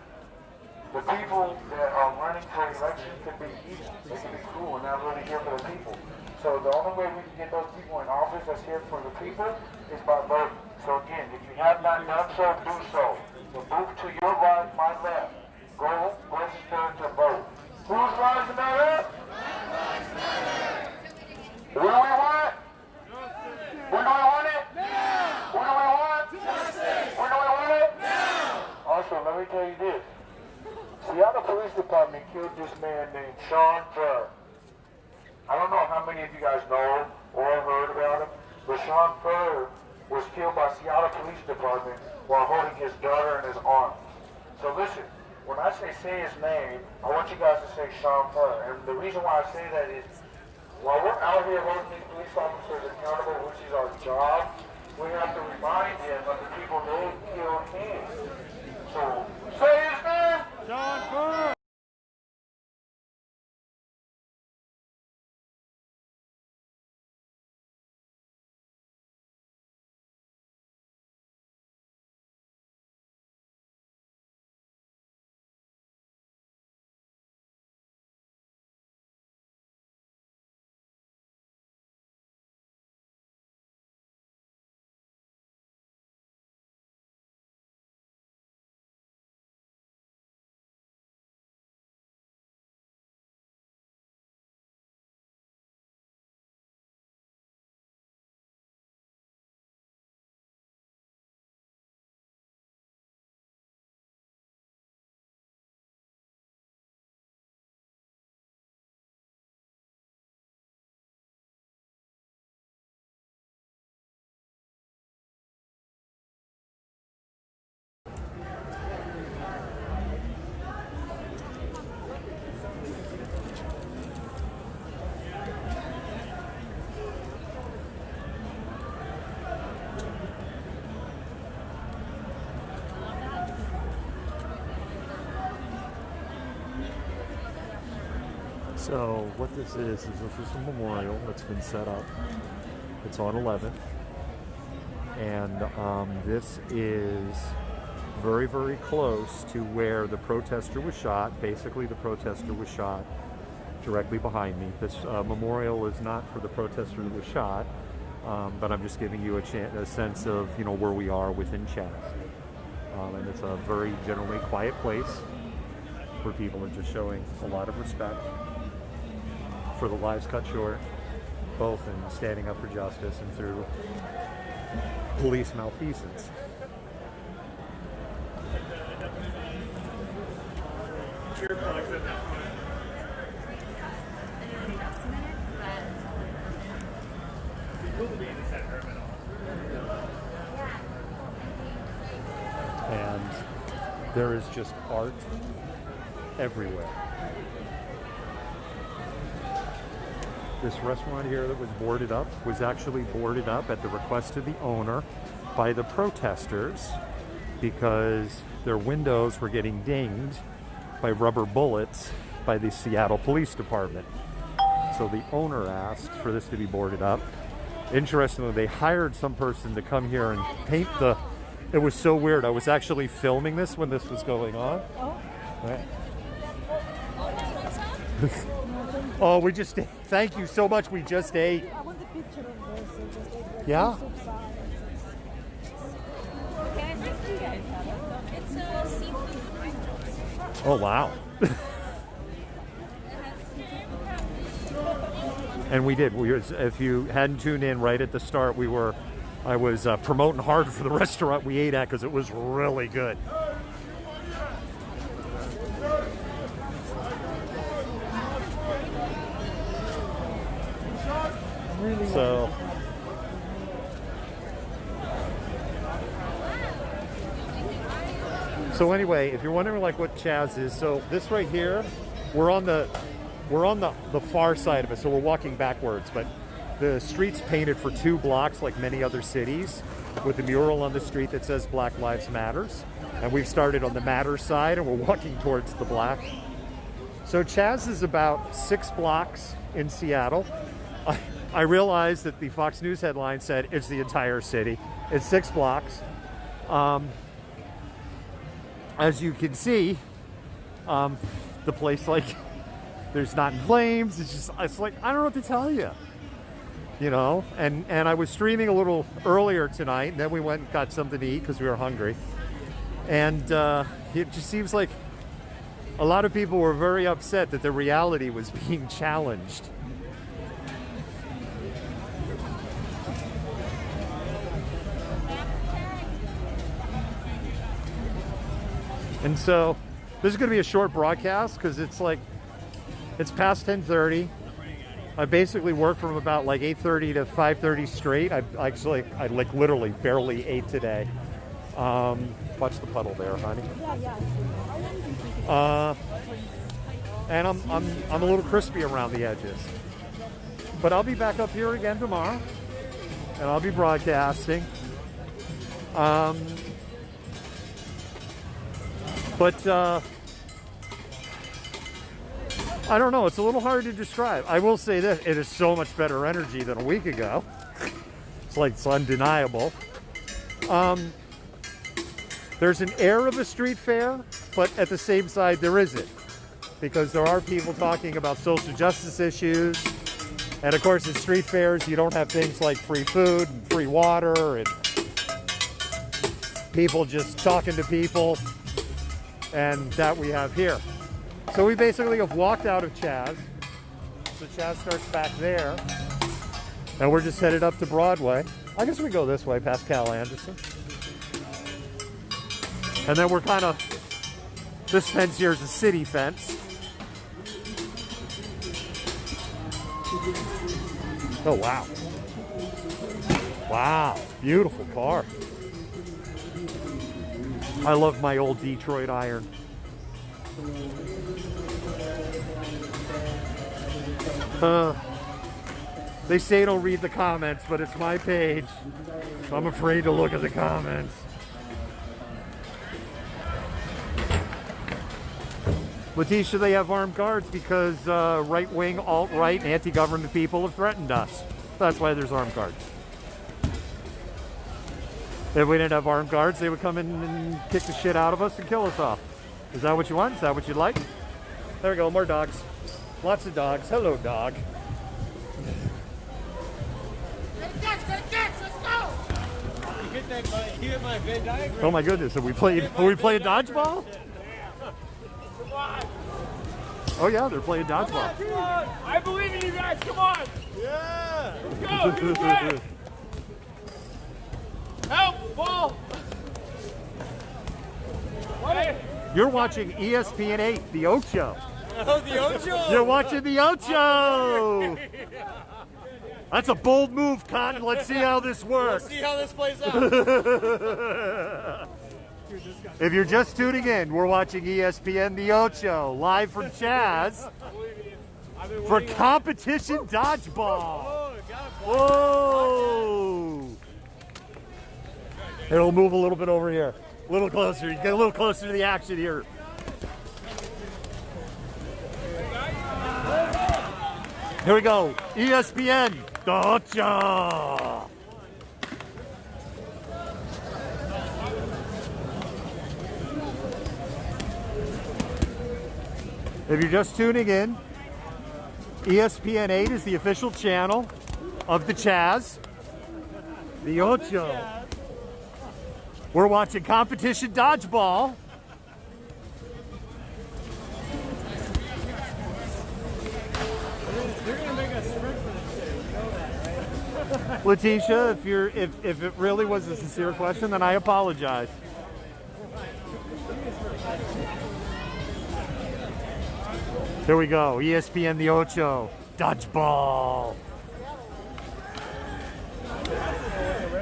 the people that are running for election can be evil, they can be cruel and not really here for the people. So the only way we can get those people in office that's here for the people is by voting. So again, if you have not done so, do so. The booth to your right, my left. Go register to vote. Whose lives matter? What do we want? When do we want it? Now! What do we want? Justice! When do we want it? Now! Also, let me tell you this. Seattle Police Department killed this man named Sean Furr. I don't know how many of you guys know or heard about him, but Sean Furr was killed by Seattle Police Department while holding his daughter in his arms. So listen, when I say his name, I want you guys to say Sean Furr. And the reason why I say that is, while we're out here holding these police officers accountable, which is our job, we have to remind them of the people they killed him. So, say his name! Sean Furr! So what this is a memorial that's been set up. It's on 11th, and this is very, very close to where the protester was shot. Basically, the protester was shot directly behind me. This memorial is not for the protester that was shot, but I'm just giving you a sense of where we are within CHAZ. And it's a very generally quiet place where people are just showing a lot of respect for the lives cut short, both in standing up for justice and through police malfeasance. And there is just art everywhere. This restaurant here that was boarded up was actually boarded up at the request of the owner by the protesters because their windows were getting dinged by rubber bullets by the Seattle Police Department. So the owner asked for this to be boarded up. Interestingly, they hired some person to come here and paint the... It was so weird. I was actually filming this when this was going on. Right. Oh, we just ate. Thank you so much. We just ate. I want the picture of this. Yeah? It's seafood. Oh, wow. And we did. If you hadn't tuned in right at the start, I was promoting hard for the restaurant we ate at because it was really good. So anyway, if you're wondering like what CHAZ is, so this right here, we're on the far side of it, so we're walking backwards, but the street's painted for 2 blocks like many other cities with a mural on the street that says Black Lives Matters. And we've started on the Matter side and we're walking towards the black. So CHAZ is about 6 blocks in Seattle. I realized that the Fox News headline said it's the entire city. It's 6 blocks. As you can see, the place, like, there's not in flames. It's like, I don't know what to tell you, you know? And I was streaming a little earlier tonight, and then we went and got something to eat because we were hungry. And it just seems like a lot of people were very upset that the reality was being challenged. And so this is going to be a short broadcast because it's past 10:30. I basically worked from about like 8:30 to 5:30 straight. I like literally barely ate today. Watch the puddle there, honey. And I'm a little crispy around the edges. But I'll be back up here again tomorrow, and I'll be broadcasting. But I don't know, it's a little hard to describe. I will say this, it is so much better energy than a week ago. It's undeniable. There's an air of a street fair, but at the same side there isn't. Because there are people talking about social justice issues. And of course at street fairs you don't have things like free food and free water and people just talking to people. And that we have here. So we basically have walked out of CHAZ. So CHAZ starts back there. And we're just headed up to Broadway. I guess we go this way past Cal Anderson. And then we're kind of, this fence here is a city fence. Oh, wow. Wow, beautiful car. I love my old Detroit iron. They say don't read the comments, but it's my page, so I'm afraid to look at the comments. Letitia, they have armed guards because right-wing, alt-right, anti-government people have threatened us. That's why there's armed guards. If we didn't have armed guards, they would come in and kick the shit out of us and kill us off. Is that what you want? Is that what you'd like? There we go, more dogs. Lots of dogs. Hello, dog. Oh my goodness, have we played dodgeball? Oh yeah, they're playing dodgeball. Come on. I believe in you guys, come on! Yeah! Let's go, do it! Help! Ball! You're watching ESPN 8, the Ocho. Oh, the Ocho! You're watching the Ocho! That's a bold move, Cotton. Let's see how this works. Let's see how this plays out. If you're just tuning in, we're watching ESPN The Ocho, live from CHAZ for competition dodgeball. Whoa! It'll move a little bit over here. A little closer. You get a little closer to the action here. Here we go. ESPN The Ocho. If you're just tuning in, ESPN 8 is the official channel of the CHAZ, the Ocho. We're watching competition dodgeball Letitia, if it really was a sincere question, then I apologize. Here we go. ESPN the Ocho. Dodgeball.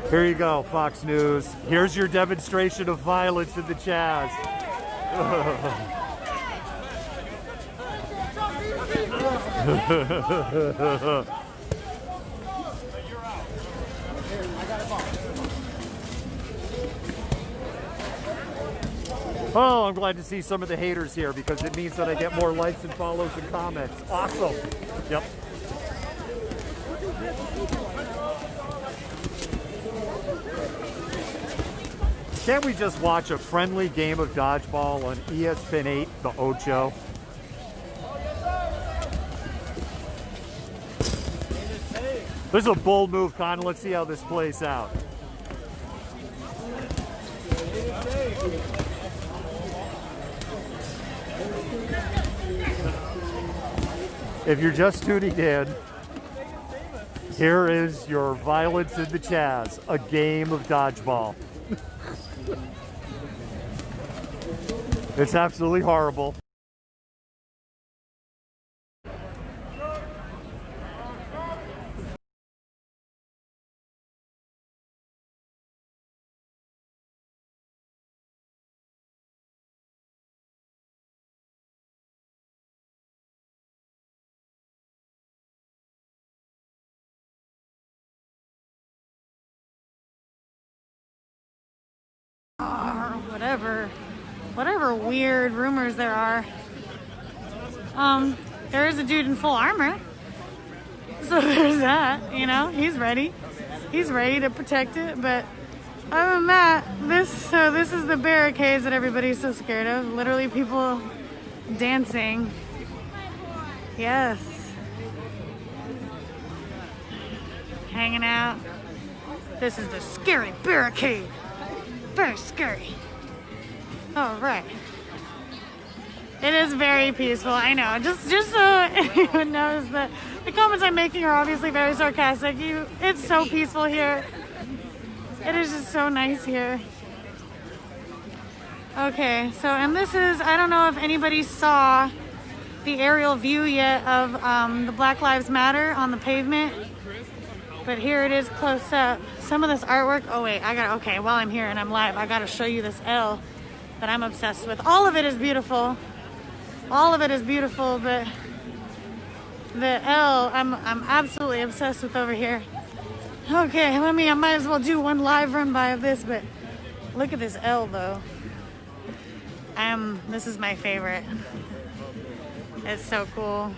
Here you go, Fox News. Here's your demonstration of violence in the CHAZ. Oh, I'm glad to see some of the haters here because it means that I get more likes and follows and comments. Awesome. Yep. Can't we just watch a friendly game of dodgeball on ESPN 8, the Ocho? This is a bold move, Connor. Let's see how this plays out. If you're just tuning in, here is your violence in the CHAZ, a game of dodgeball. It's absolutely horrible. Whatever weird rumors there are. There is a dude in full armor. So there's that, you know, he's ready. He's ready to protect it, but other than that, this is the barricades that everybody's so scared of. Literally people dancing. Yes. Hanging out. This is the scary barricade. Very scary. All right. It is very peaceful. I know. Just so anyone knows that the comments I'm making are obviously very sarcastic. It's so peaceful here. It is just so nice here. Okay, so and this is, I don't know if anybody saw the aerial view yet of the Black Lives Matter on the pavement, but here it is close up. Some of this artwork. Oh wait, okay. While I'm here and I'm live, I gotta show you this L that I'm obsessed with. All of it is beautiful. All of it is beautiful, but the L I'm absolutely obsessed with over here. Okay, I might as well do one live run by of this, but look at this L though. This is my favorite. It's so cool.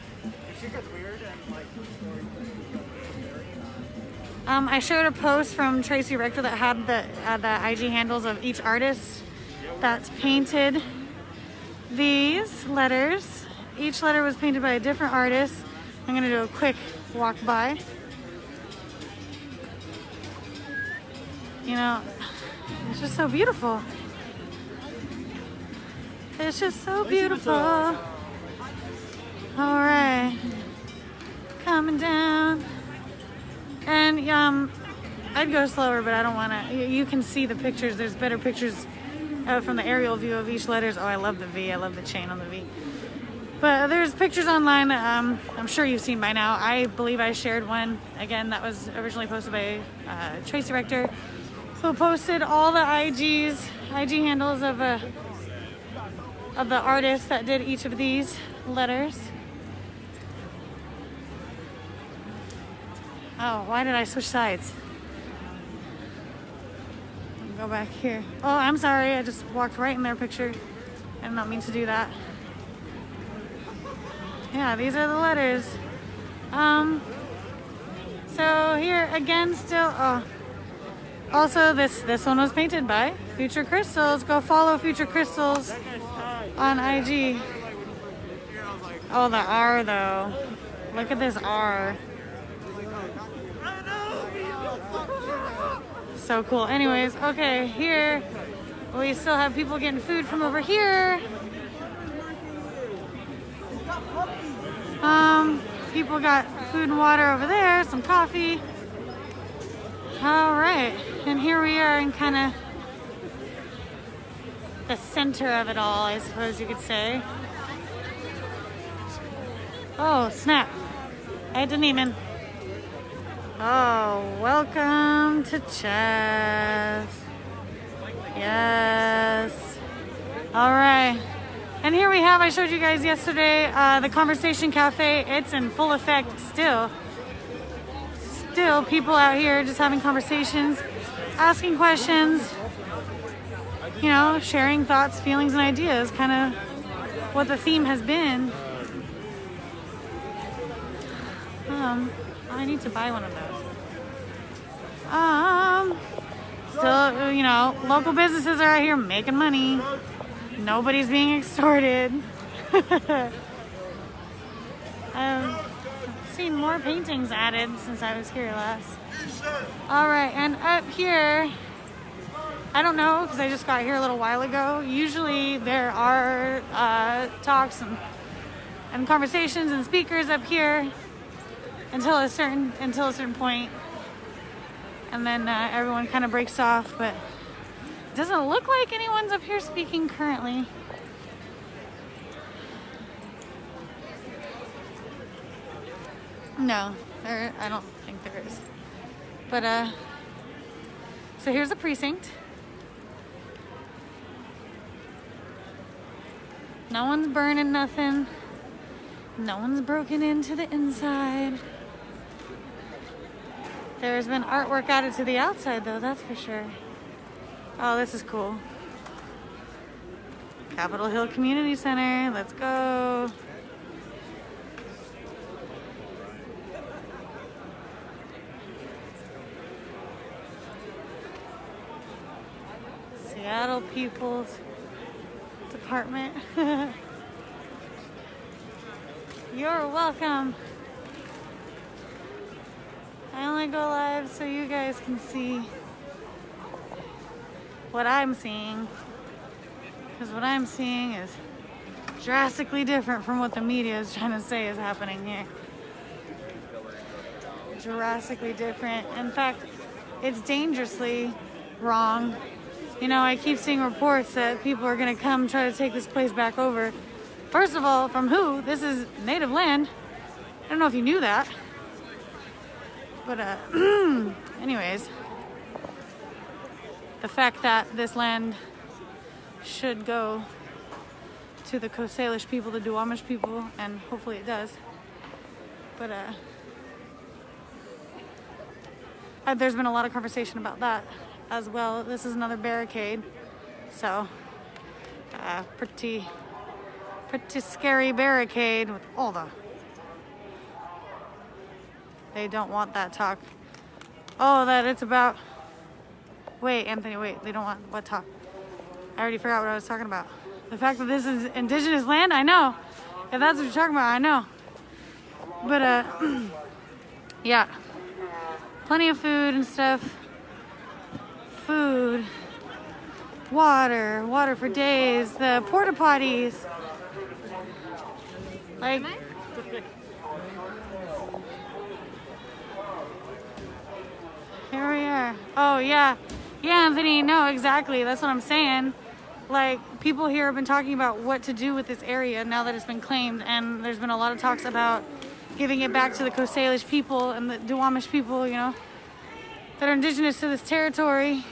I showed a post from Tracy Rector that had the IG handles of each artist that's painted these letters. Each letter was painted by a different artist. I'm gonna do a quick walk by. You know, it's just so beautiful. It's just so beautiful. All right, coming down. And I'd go slower, but I don't want to. You can see the pictures. There's better pictures from the aerial view of each letters. Oh, I love the V. I love the chain on the V. But there's pictures online that I'm sure you've seen by now. I believe I shared one. Again, that was originally posted by Tracy Rector, who posted all the IG handles of the artists that did each of these letters. Oh, why did I switch sides? Go back here. Oh, I'm sorry. I just walked right in their picture. I did not mean to do that. Yeah, these are the letters. So here again, still. Oh, also this one was painted by Future Crystals. Go follow Future Crystals on IG. Oh, the R though. Look at this R. So cool. Anyways, okay, here we still have people getting food from over here. People got food and water over there, some coffee. All right, and here we are in kind of the center of it all, I suppose you could say. Oh, snap. I didn't even. Oh, welcome to CHAZ. Yes. All right. And here we have, I showed you guys yesterday, the Conversation Cafe. It's in full effect still. Still people out here just having conversations, asking questions, you know, sharing thoughts, feelings, and ideas, kind of what the theme has been. I need to buy one of those. Still, you know, local businesses are out here making money. Nobody's being extorted. I've seen more paintings added since I was here last. All right, and up here, I don't know because I just got here a little while ago. Usually there are talks and conversations and speakers up here until a certain point, and then everyone kind of breaks off. But it doesn't look like anyone's up here speaking currently. No, I don't think there is. But so here's the precinct. No one's burning nothing. No one's broken into the inside. There's been artwork added to the outside though, that's for sure. Oh, this is cool. Capitol Hill Community Center, let's go. Seattle People's Department. You're welcome. I only go live so you guys can see what I'm seeing, because what I'm seeing is drastically different from what the media is trying to say is happening here. Drastically different. In fact, it's dangerously wrong. You know, I keep seeing reports that people are going to come try to take this place back over. First of all, from who? This is native land. I don't know if you knew that. But, anyways, the fact that this land should go to the Coast Salish people, the Duwamish people, and hopefully it does. But, there's been a lot of conversation about that as well. This is another barricade. So, pretty scary barricade with all the... They don't want that talk. Oh, that it's about... Wait, Anthony, wait. They don't want what talk? I already forgot what I was talking about. The fact that this is indigenous land? I know. If that's what you're talking about, I know. But, yeah. Plenty of food and stuff. Food. Water for days. The porta potties. Like... Here we are. Oh, yeah. Yeah, Anthony, no, exactly. That's what I'm saying. Like, people here have been talking about what to do with this area now that it's been claimed, and there's been a lot of talks about giving it back to the Coast Salish people and the Duwamish people, you know, that are indigenous to this territory.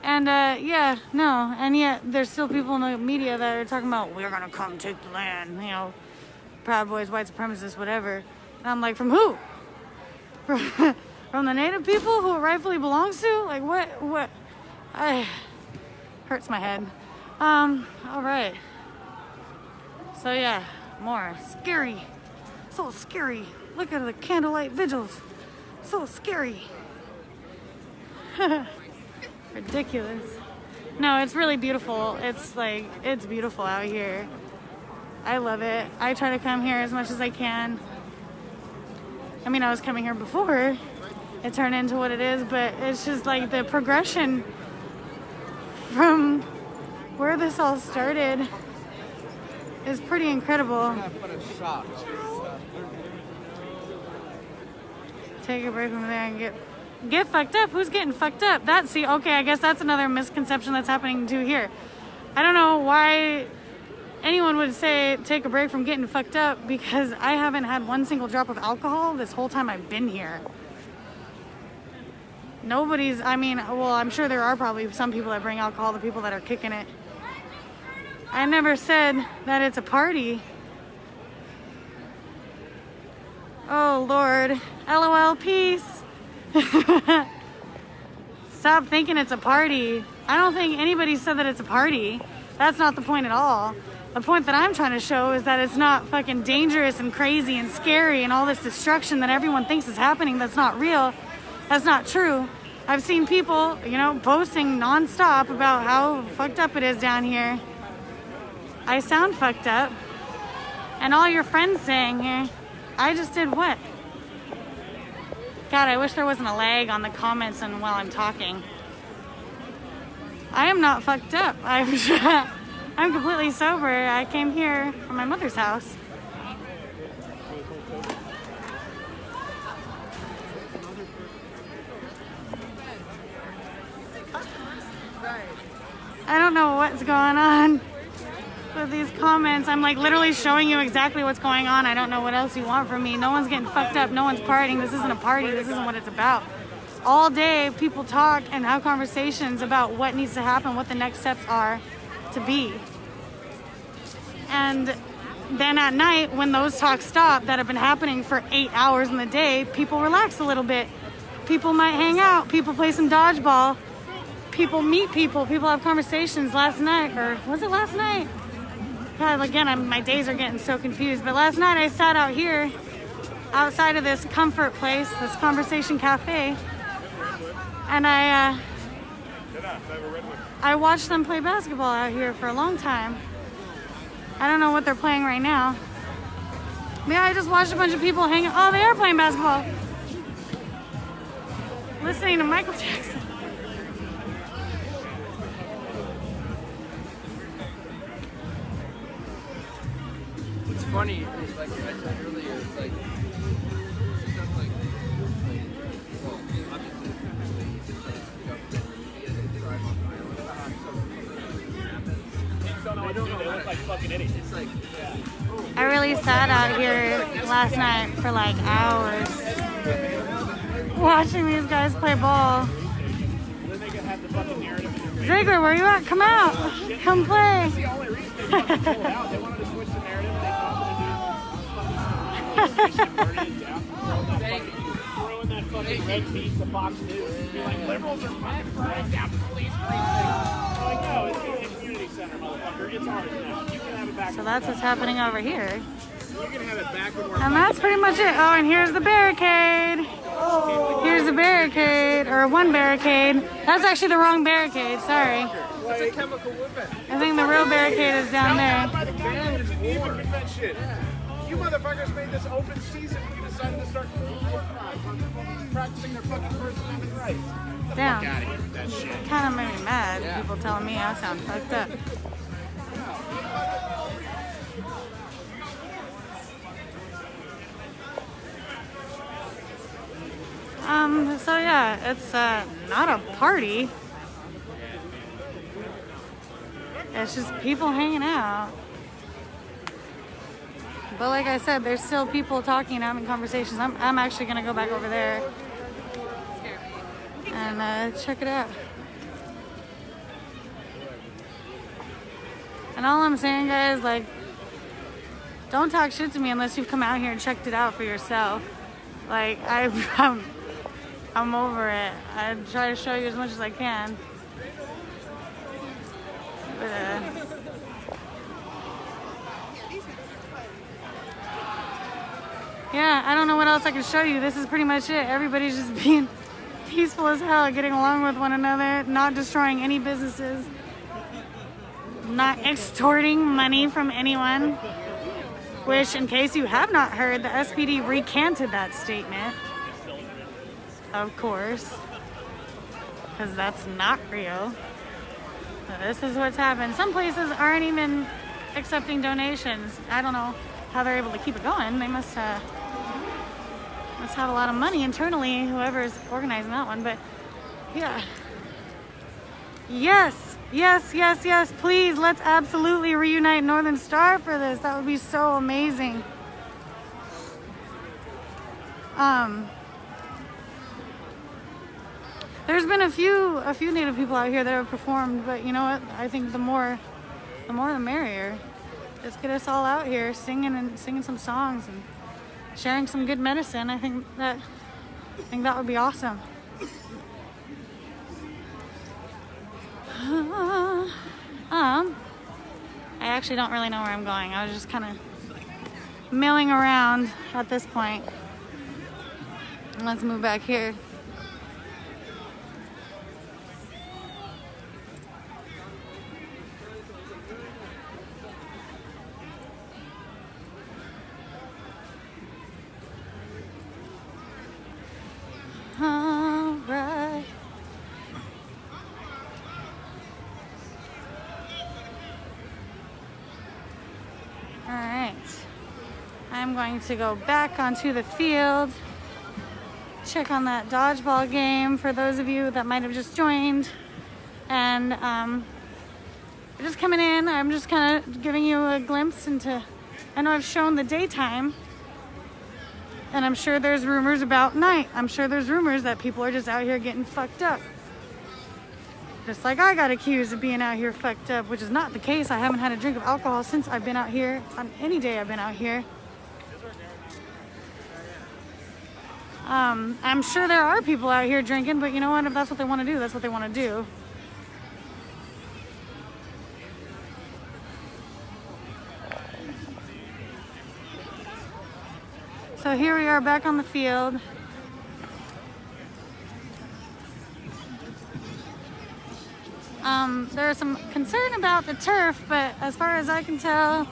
And, yeah, no. And yet, there's still people in the media that are talking about, we're gonna come take the land, you know, Proud Boys, white supremacists, whatever. And I'm like, from who? From the native people who it rightfully belongs to? Like, what? Hurts my head. All right. So, yeah, more. Scary. So scary. Look at the candlelight vigils. So scary. Ridiculous. No, it's really beautiful. It's like, it's beautiful out here. I love it. I try to come here as much as I can. I mean, I was coming here before it turned into what it is, but it's just like the progression from where this all started is pretty incredible. Take a break from there and get Get fucked up? Who's getting fucked up? See, okay, I guess that's another misconception that's happening too here. I don't know why anyone would say take a break from getting fucked up, because I haven't had one single drop of alcohol this whole time I've been here. I'm sure there are probably some people that bring alcohol, the people that are kicking it. I never said that it's a party. Oh, Lord. LOL, peace. Stop thinking it's a party. I don't think anybody said that it's a party. That's not the point at all. The point that I'm trying to show is that it's not fucking dangerous and crazy and scary and all this destruction that everyone thinks is happening that's not real. That's not true. I've seen people, posting nonstop about how fucked up it is down here. I sound fucked up. And all your friends saying here, I just did what? God, I wish there wasn't a lag on the comments and while I'm talking. I am not fucked up. I'm completely sober. I came here from my mother's house. I don't know what's going on with these comments. I'm like literally showing you exactly what's going on. I don't know what else you want from me. No one's getting fucked up. No one's partying. This isn't a party. This isn't what it's about. All day people talk and have conversations about what needs to happen, what the next steps are to be. And then at night, when those talks stop that have been happening for 8 hours in the day, people relax a little bit. People might hang out. People play some dodgeball. People meet people. People have conversations. Last night, or was it last night? God, again, my days are getting so confused. But last night I sat out here, outside of this comfort place, this conversation cafe, and I watched them play basketball out here for a long time. I don't know what they're playing right now. Yeah, I just watched a bunch of people hanging. Oh, they are playing basketball. Listening to Michael Jackson. What's funny is, like I said earlier, it's like, well, obviously, they don't know, they look like fucking idiots. It's like, I really sat out here last night for like hours watching these guys play ball. Ziegler, where you at? Come out. Come play. That's the only reason they fucking pulled out. They wanted to switch the narrative. They wanted to throwing that fucking red piece to Fox News and be like, liberals are fucking burning down police precincts. Like, no, it's a community center, motherfucker. It's ours now. You can have it back. So that's what's happening over here. You can have it back when we're And that's pretty much it. Oh, and here's the barricade. Here's the barricade, or one barricade. That's actually the wrong barricade, sorry. It's a chemical weapon. I think the real barricade is down there. By the ban at Geneva Convention. You motherfuckers made this open season when you decided to start practicing their fucking First Amendment rights. Get the Damn. fuck out of here with that shit. Kind of made me mad. People telling me I sound fucked up. So yeah, it's not a party. It's just people hanging out. But like I said, there's still people talking and having conversations. I'm actually gonna go back over there and check it out. And all I'm saying, guys, like, don't talk shit to me unless you've come out here and checked it out for yourself. Like, I'm over it. I try to show you as much as I can. But, yeah, I don't know what else I can show you. This is pretty much it. Everybody's just being peaceful as hell, getting along with one another, not destroying any businesses, not extorting money from anyone. Which, in case you have not heard, the SPD recanted that statement. Of course. Because that's not real. But this is what's happened. Some places aren't even accepting donations. I don't know how they're able to keep it going. They must must have a lot of money internally, whoever's organizing that one, but yeah. Yes, yes, yes, yes, please, let's absolutely reunite Northern Star for this. That would be so amazing. There's been a few Native people out here that have performed, but you know what? I think the more the merrier. Let's get us all out here singing some songs and sharing some good medicine. I think that would be awesome. I actually don't really know where I'm going. I was just kind of milling around at this point. Let's move back here. All right. All right. I'm going to go back onto the field, check on that dodgeball game for those of you that might have just joined. And just coming in, I'm just kind of giving you a glimpse into, I know I've shown the daytime, and I'm sure there's rumors about night. I'm sure there's rumors that people are just out here getting fucked up. Just like I got accused of being out here fucked up, which is not the case. I haven't had a drink of alcohol since I've been out here, on any day I've been out here. I'm sure there are people out here drinking, but you know what? If that's what they want to do, that's what they want to do. So here we are back on the field. There's some concern about the turf, but as far as I can tell,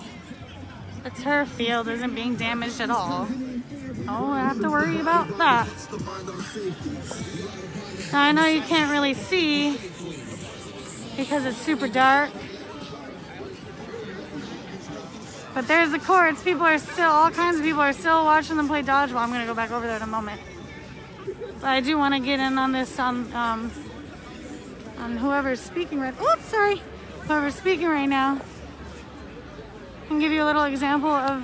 the turf field isn't being damaged at all. Oh, I have to worry about that. Now I know you can't really see because it's super dark. But there's the courts. All kinds of people are still watching them play dodgeball. I'm gonna go back over there in a moment. But I do want to get in on this on whoever's speaking right. Oops, sorry. Whoever's speaking right now. And give you a little example of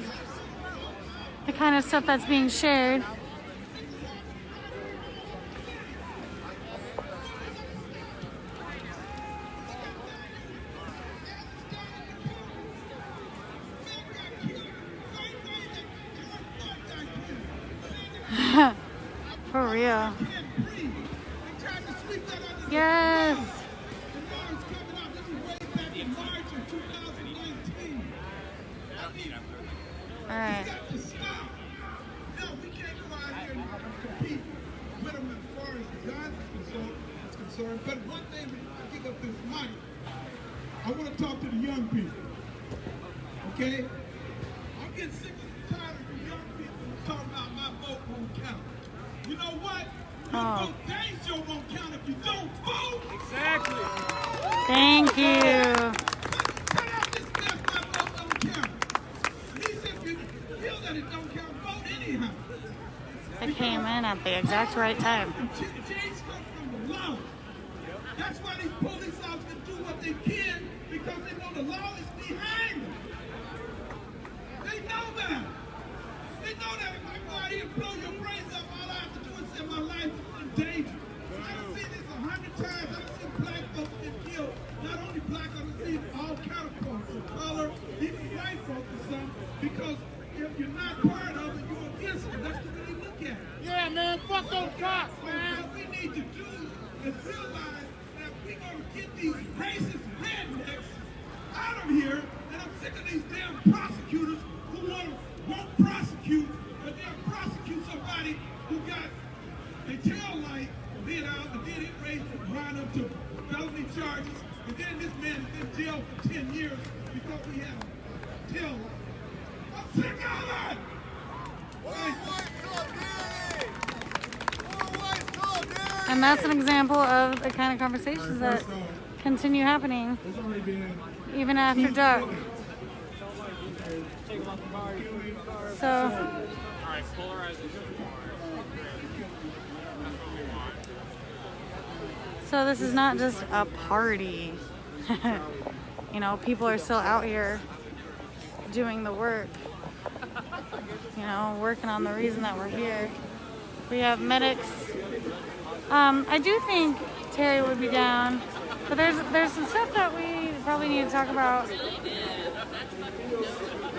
the kind of stuff that's being shared. For real. Yes. All right. But one thing, I give up this mic. I want to talk to the young people. Okay? I'm getting sick and tired of the young people talking about my vote won't count. You know what? Your vote dang sure won't count if you don't vote. Exactly. Thank you. Cut out this mess, my vote don't count. At least if you feel that it don't count, vote anyhow. I came in at the exact right time. Change comes from the law. That's why these police officers do what they can, because they know the law is behind them. They know that. They know that if I go out here and blow your brains up, all I have to do is say my life is in danger. I've seen this 100 times. I've seen black folks get killed. Not only black, I've seen all counterparts of color, even white folks or some, because if you're not part of it, you're against it. That's the way they look at it. Yeah, man, fuck those cops, man. What we need to do is realize that we're going to get these racist rednecks out of here, and I'm sick of these damn prosecutors who won't prosecute, but they'll prosecute somebody who got a tail light lit out, and then it raised and brought up to felony charges, and then this man is in jail for 10 years because we had a tail light. I'm sick of it! And that's an example of the kind of conversations that continue happening even after dark. So So this is not just a party. You know, people are still out here doing the work. You know, working on the reason that we're here. We have medics. I do think Terry would be down, but there's some stuff that we probably need to talk about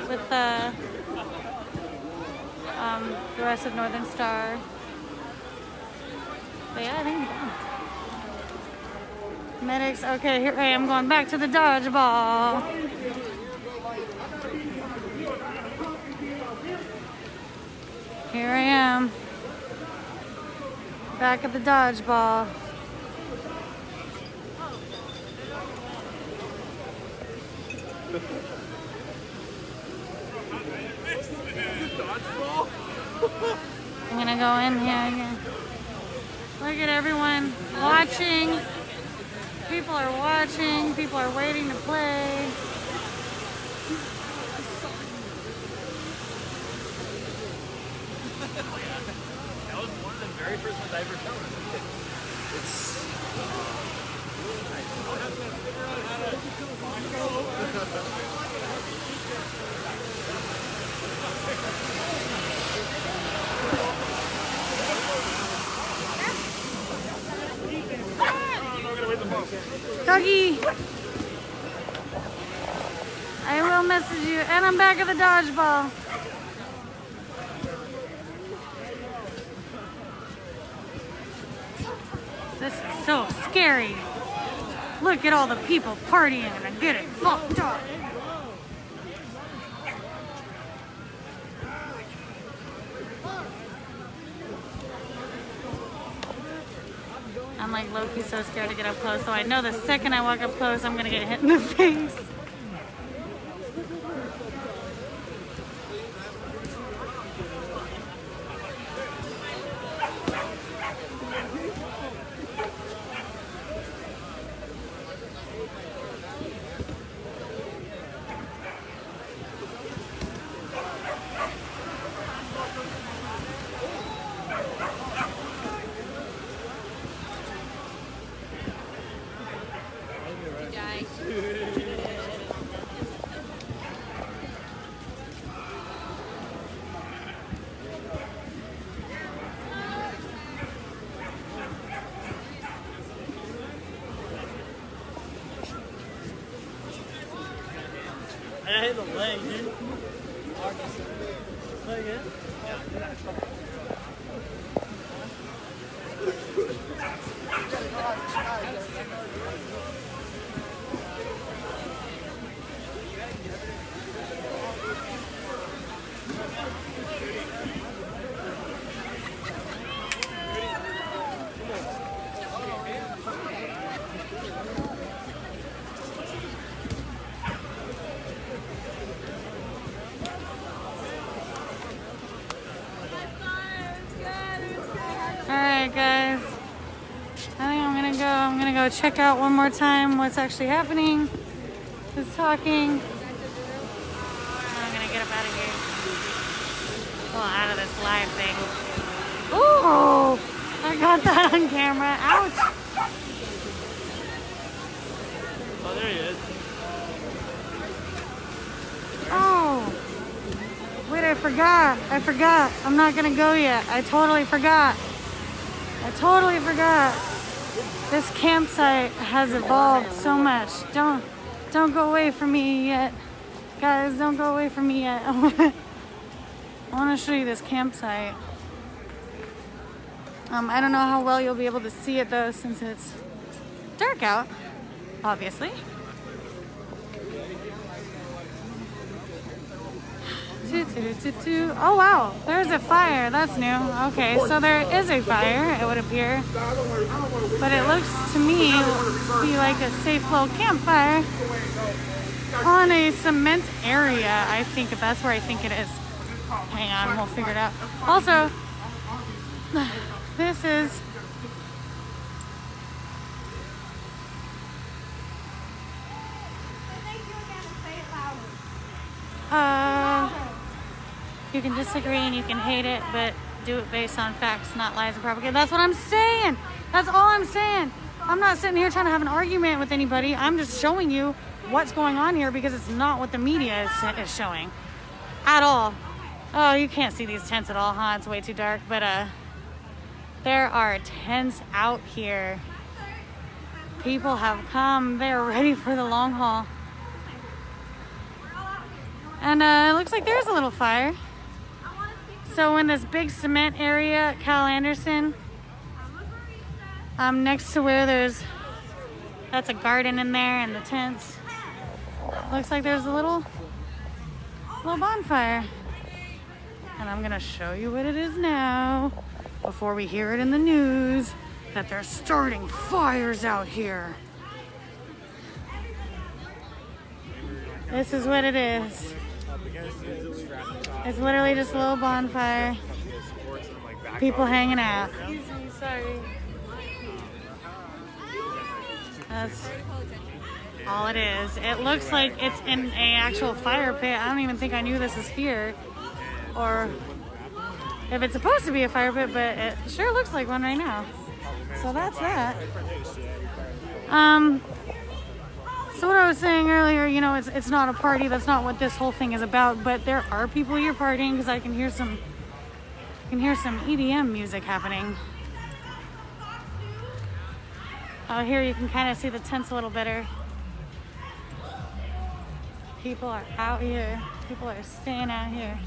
with the rest of Northern Star. But yeah, I think we're done. Medics, okay, here I am going back to the dodgeball. Here I am. Back at the dodgeball. I'm gonna go in here again. Look at everyone watching. People are watching. People are waiting to play. That was one of the very first ones I ever filmed as a kid. Dougie! I will message you. And I'm back at the dodgeball. This is so scary. Look at all the people partying and I get it fucked up. I'm like low-key so scared to get up close, so I know the second I walk up close, I'm gonna get hit in the face. I hit the leg, dude. Leg it? Alright guys, I think I'm gonna go check out one more time what's actually happening. Who's talking? I'm gonna get up out of here. Well, out of this live thing. Ooh! I got that on camera. Ouch! Oh, there he is. Oh! Wait, I forgot. I'm not gonna go yet. I totally forgot. This campsite has evolved so much. Don't go away from me yet. Guys, don't go away from me yet. I want to show you this campsite. I don't know how well you'll be able to see it though, since it's dark out, obviously. Oh wow, there's a fire. That's new. Okay, so there is a fire, it would appear. But it looks to me to be like a safe little campfire on a cement area, I think, if that's where I think it is. Hang on, we'll figure it out. Also, this is you can disagree and you can hate it, but do it based on facts, not lies and propaganda. That's what I'm saying. That's all I'm saying. I'm not sitting here trying to have an argument with anybody. I'm just showing you what's going on here because it's not what the media is showing at all. Oh, you can't see these tents at all, huh? It's way too dark. But there are tents out here. People have come. They're ready for the long haul. And it looks like there's a little fire. So in this big cement area at Cal Anderson, next to where that's a garden in there and the tents. Looks like there's a little bonfire. And I'm gonna show you what it is now before we hear it in the news that they're starting fires out here. This is what it is. It's literally just a little bonfire. People hanging out. Sorry. That's all it is. It looks like it's in an actual fire pit. I don't even think I knew this is here. Or if it's supposed to be a fire pit, but it sure looks like one right now. So that's that. So what I was saying earlier, you know, it's not a party. That's not what this whole thing is about. But there are people here partying because I can hear some EDM music happening. Oh, here you can kind of see the tents a little better. People are out here. People are staying out here.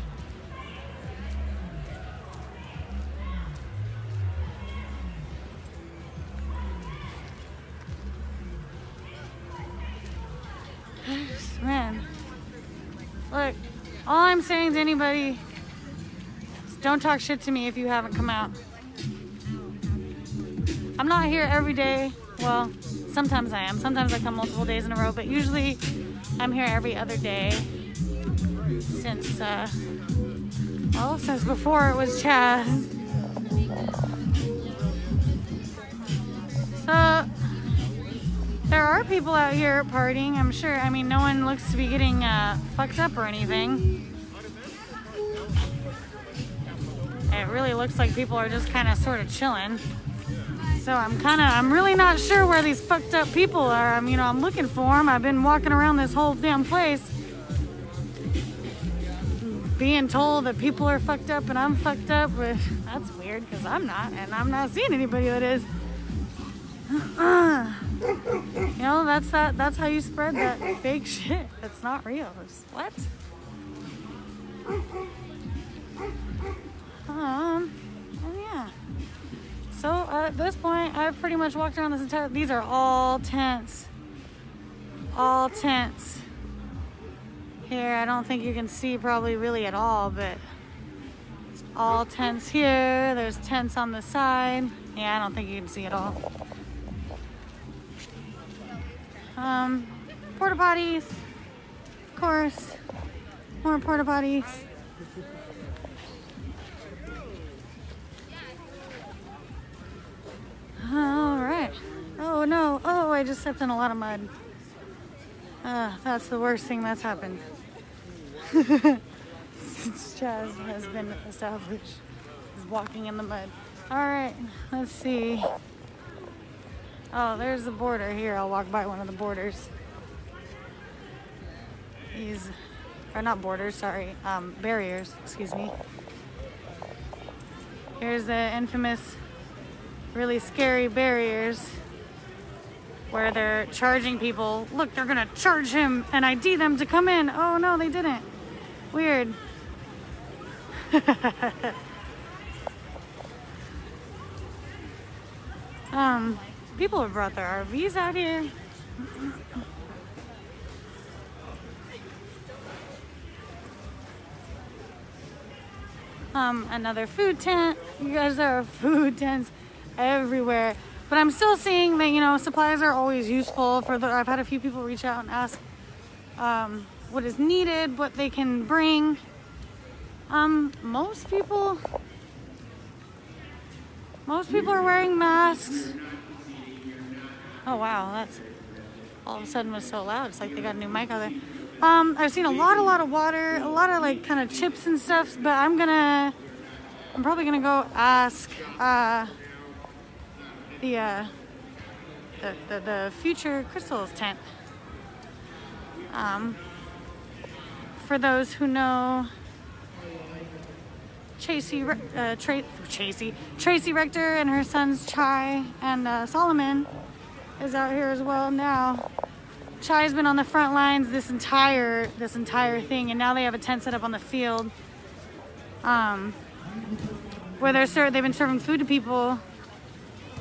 Man, look, all I'm saying to anybody is don't talk shit to me if you haven't come out. I'm not here every day. Well, sometimes I am. Sometimes I come multiple days in a row, but usually I'm here every other day since before it was CHAZ. So there are people out here partying, I'm sure. I mean, no one looks to be getting fucked up or anything. It really looks like people are just kind of sort of chilling. So I'm really not sure where these fucked up people are. I'm looking for them. I've been walking around this whole damn place being told that people are fucked up and I'm fucked up, but that's weird because I'm not, and I'm not seeing anybody that is. That's how you spread that fake shit that's not real. It's, what? And yeah. So at this point, I've pretty much walked around this entire. These are all tents. All tents. Here, I don't think you can see probably really at all, but it's all tents here. There's tents on the side. Yeah, I don't think you can see at all. Porta potties, of course. More porta potties. All right. Oh no. Oh, I just stepped in a lot of mud. That's the worst thing that's happened since CHAZ has been established. Is walking in the mud. All right. Let's see. Oh, there's the border here. I'll walk by one of the borders. Not borders, sorry. Barriers, excuse me. Here's the infamous, really scary barriers where they're charging people. Look, they're gonna charge him and ID them to come in. Oh no, they didn't. Weird. People have brought their RVs out here. Another food tent. You guys, there are food tents everywhere. But I'm still seeing that, supplies are always useful. I've had a few people reach out and ask what is needed, what they can bring. Most people are wearing masks. Oh wow, that's all of a sudden was so loud. It's like they got a new mic out there. I've seen a lot of water, a lot of kind of chips and stuff, but I'm probably gonna go ask the the Future Crystals tent. For those who know, Tracy Rector and her sons Chai and Solomon is out here as well now. Chai's been on the front lines this entire thing, and now they have a tent set up on the field, where they've been serving food to people.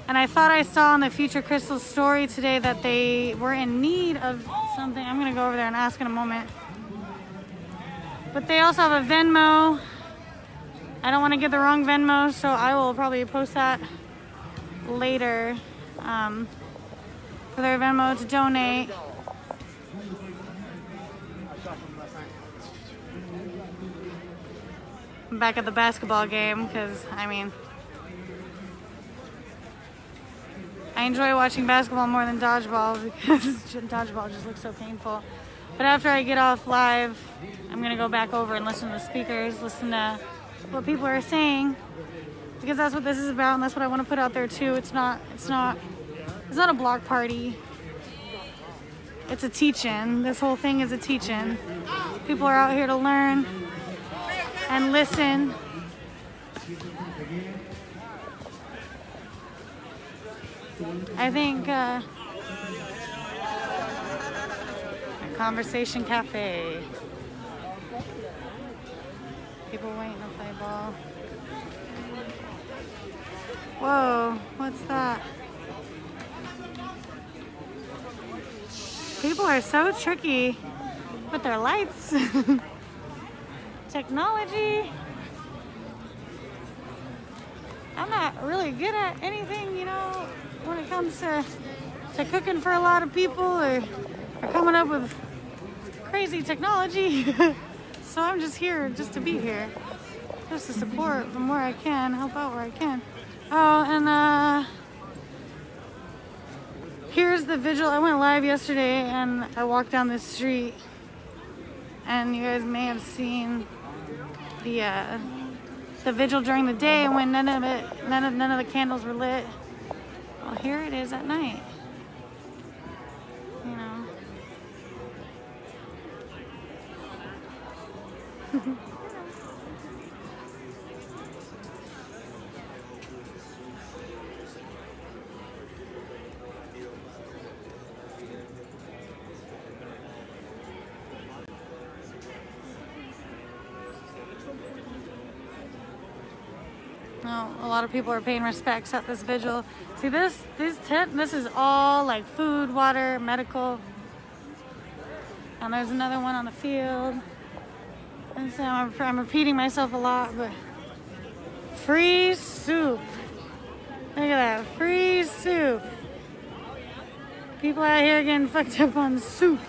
And I thought I saw on the Future Crystals story today that they were in need of something. I'm gonna go over there and ask in a moment. But they also have a Venmo. I don't want to get the wrong Venmo, so I will probably post that later for their Venmo to donate. I'm back at the basketball game because, I mean, I enjoy watching basketball more than dodgeball because dodgeball just looks so painful. But after I get off live, I'm going to go back over and listen to the speakers, listen to what people are saying, because that's what this is about, and that's what I want to put out there too. It's not a block party. It's a teach-in. This whole thing is a teach-in. People are out here to learn and listen. I think a conversation cafe. People waiting to play ball. Whoa, what's that? People are so tricky with their lights. Technology. I'm not really good at anything, you know, when it comes to cooking for a lot of people or coming up with crazy technology. So I'm just here just to be here, just to support from where I can, help out where I can. Oh, and here's the vigil. I went live yesterday and I walked down this street, and you guys may have seen the vigil during the day when none of the candles were lit. Well, here it is at night. You know. No, a lot of people are paying respects at this vigil. See this tent, this is all like food, water, medical. And there's another one on the field. And so I'm repeating myself a lot, but free soup. Look at that, free soup. People out here getting fucked up on soup.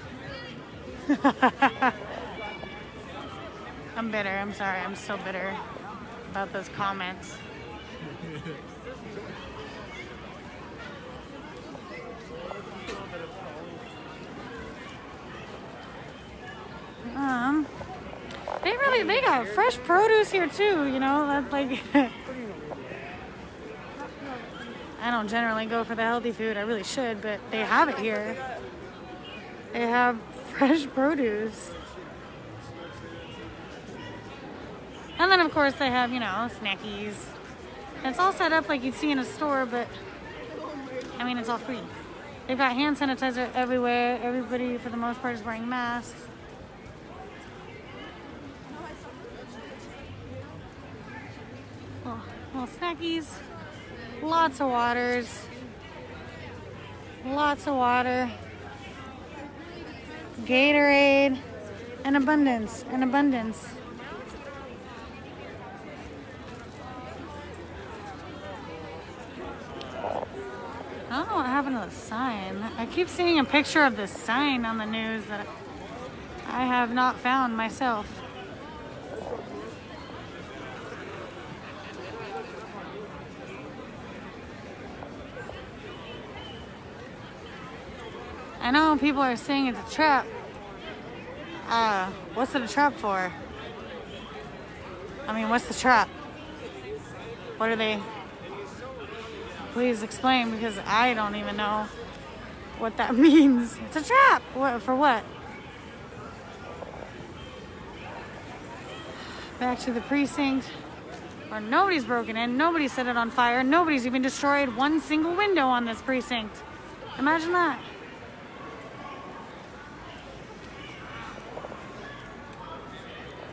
I'm bitter, I'm sorry, I'm still bitter about those comments. They got fresh produce here too, you know, that's like I don't generally go for the healthy food, I really should, but they have it here. They have fresh produce. And then of course they have, you know, snackies. And it's all set up like you'd see in a store, but I mean, it's all free. They've got hand sanitizer everywhere. Everybody for the most part is wearing masks. Little snackies, lots of waters, lots of water, Gatorade, and abundance, and abundance. I don't know what happened to the sign. I keep seeing a picture of this sign on the news that I have not found myself. I know people are saying it's a trap. What's it a trap for? I mean, what's the trap? What are they? Please explain, because I don't even know. what that means. It's a trap. What, for what? Back to the precinct where nobody's broken in, nobody's set it on fire, nobody's even destroyed one single window on this precinct. Imagine that.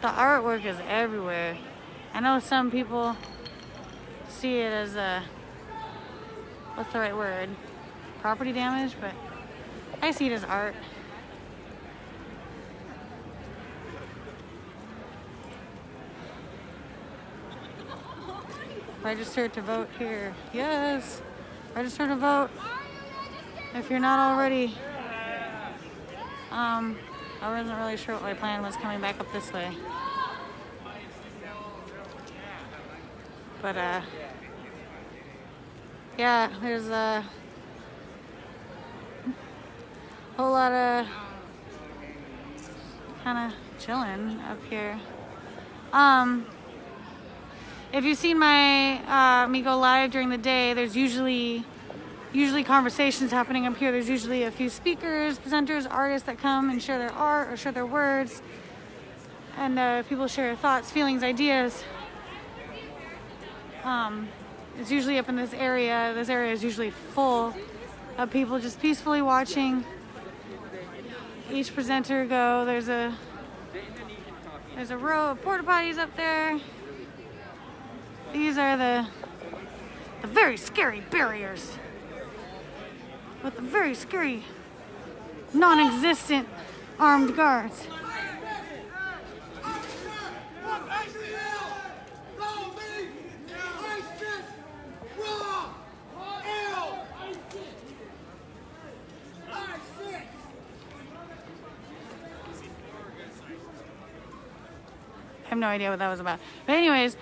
The artwork is everywhere. I know some people see it as a, what's the right word? Property damage, but I see it as art. Register to vote here. Yes. Register to vote. If you're not already. I wasn't really sure what my plan was coming back up this way. But yeah, there's a whole lot of kind of chilling up here. If you've seen my me go live during the day, there's usually conversations happening up here. There's usually a few speakers, presenters, artists that come and share their art or share their words, and people share thoughts, feelings, ideas. It's usually up in this area. This area is usually full of people just peacefully watching each presenter go. There's a row of porta potties up there. These are the very scary barriers with the very scary non-existent armed guards. I have no idea what that was about. But anyways,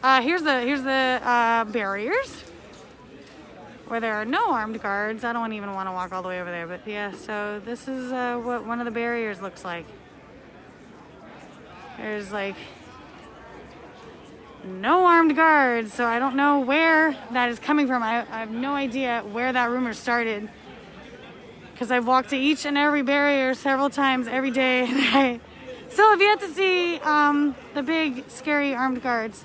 here's the barriers where there are no armed guards. I don't even want to walk all the way over there, but yeah, so this is what one of the barriers looks like. There's like no armed guards, so I don't know where that is coming from. I have no idea where that rumor started, because I've walked to each and every barrier several times every day, and I still have yet to see the big, scary armed guards.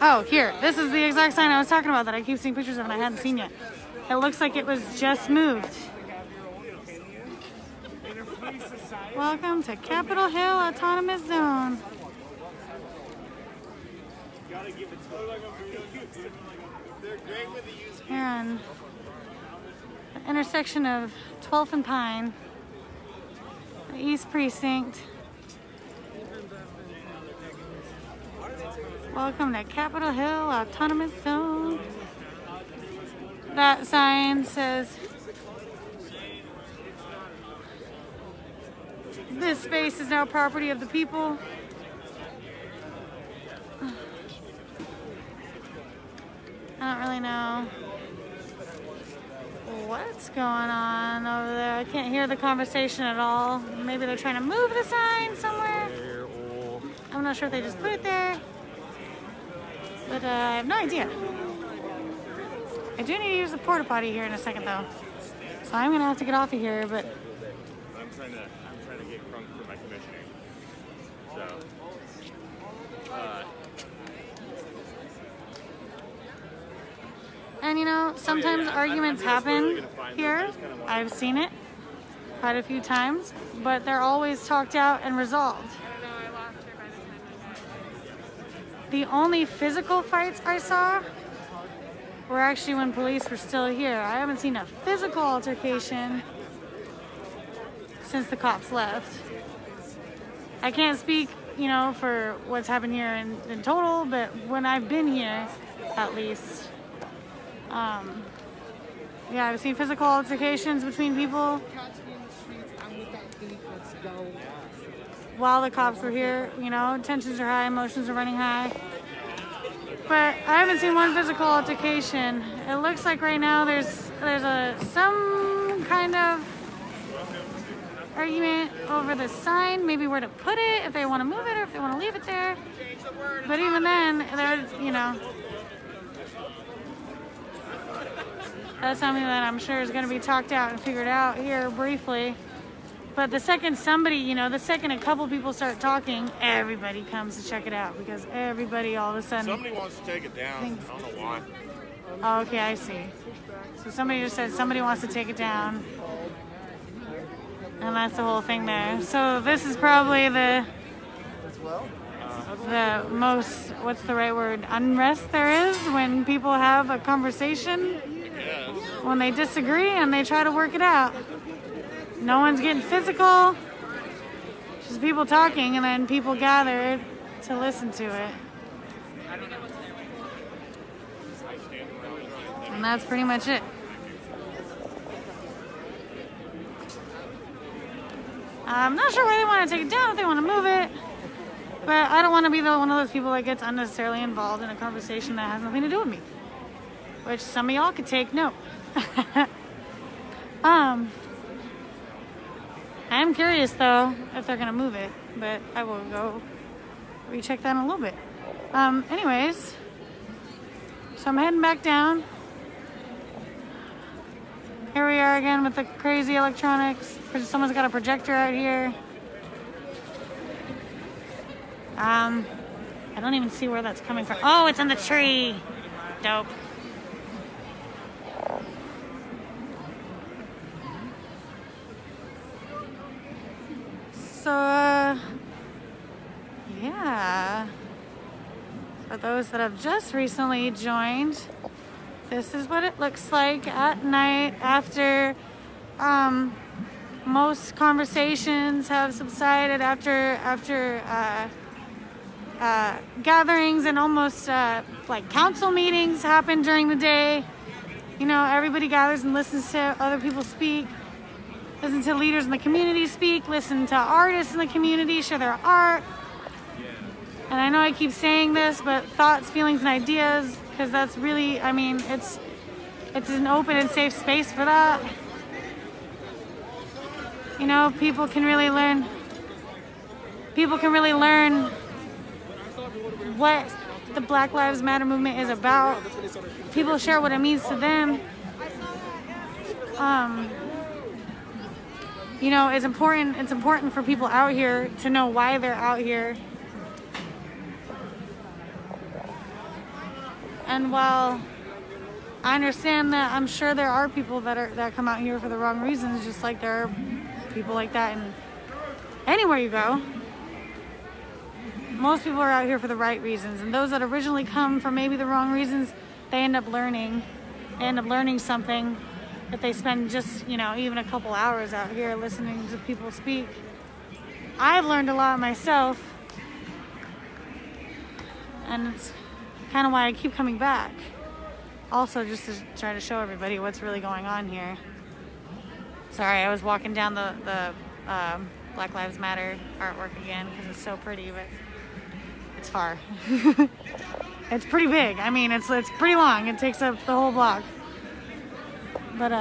Oh, here. This is the exact sign I was talking about that I keep seeing pictures of and I hadn't seen yet. It looks like it was just moved. Welcome to Capitol Hill Autonomous Zone. Here on the intersection of 12th and Pine, the East Precinct. Welcome to Capitol Hill Autonomous Zone. That sign says, "This space is now property of the people." I don't really know what's going on over there. I can't hear the conversation at all. Maybe they're trying to move the sign somewhere. I'm not sure if they just put it there. But I have no idea. I do need to use the porta potty here in a second though. So I'm gonna have to get off of here, but I'm trying to get crunk for my commissioning. So and you know, sometimes arguments happen here. I've seen it quite a few times, but they're always talked out and resolved. The only physical fights I saw were actually when police were still here. I haven't seen a physical altercation since the cops left. I can't speak, you know, for what's happened here in total, but when I've been here, at least, yeah, I've seen physical altercations between people while the cops were here. You know, tensions are high, emotions are running high. But I haven't seen one physical altercation. It looks like right now there's some kind of argument over the sign, maybe where to put it, if they want to move it or if they want to leave it there. But even then, there's, you know, That's something that I'm sure is going to be talked out and figured out here briefly. But the second somebody, you know, the second a couple people start talking, everybody comes to check it out because everybody all of a sudden... Somebody wants to take it down. I don't know why. Oh, okay, I see. So somebody just said somebody wants to take it down. And that's the whole thing there. So this is probably the most, what's the right word, unrest there is when people have a conversation, when they disagree and they try to work it out. No one's getting physical, just people talking, and then people gather to listen to it. And that's pretty much it. I'm not sure why they want to take it down, if they want to move it. But I don't want to be one of those people that gets unnecessarily involved in a conversation that has nothing to do with me. Which some of y'all could take note. I'm curious though if they're gonna move it, but I will go recheck that in a little bit. Anyways, so I'm heading back down. Here we are again with the crazy electronics. Someone's got a projector out here. I don't even see where that's coming from. Oh, it's in the tree. Dope. So, yeah. For those that have just recently joined, this is what it looks like at night after most conversations have subsided, after gatherings and almost like council meetings happen during the day. You know, everybody gathers and listens to other people speak. Listen to leaders in the community speak, listen to artists in the community share their art. And I know I keep saying this, but thoughts, feelings, and ideas, because that's really, I mean, it's an open and safe space for that. You know, people can really learn what the Black Lives Matter movement is about. People share what it means to them. You know, it's important for people out here to know why they're out here. And while I understand that, I'm sure there are people that come out here for the wrong reasons, just like there are people like that in anywhere you go. Most people are out here for the right reasons, and those that originally come for maybe the wrong reasons, they end up learning something. If they spend just, you know, even a couple hours out here listening to people speak. I've learned a lot myself, and it's kind of why I keep coming back. Also, just to try to show everybody what's really going on here. Sorry, I was walking down the Black Lives Matter artwork again because it's so pretty, but it's far. It's pretty big. I mean, it's pretty long. It takes up the whole block. But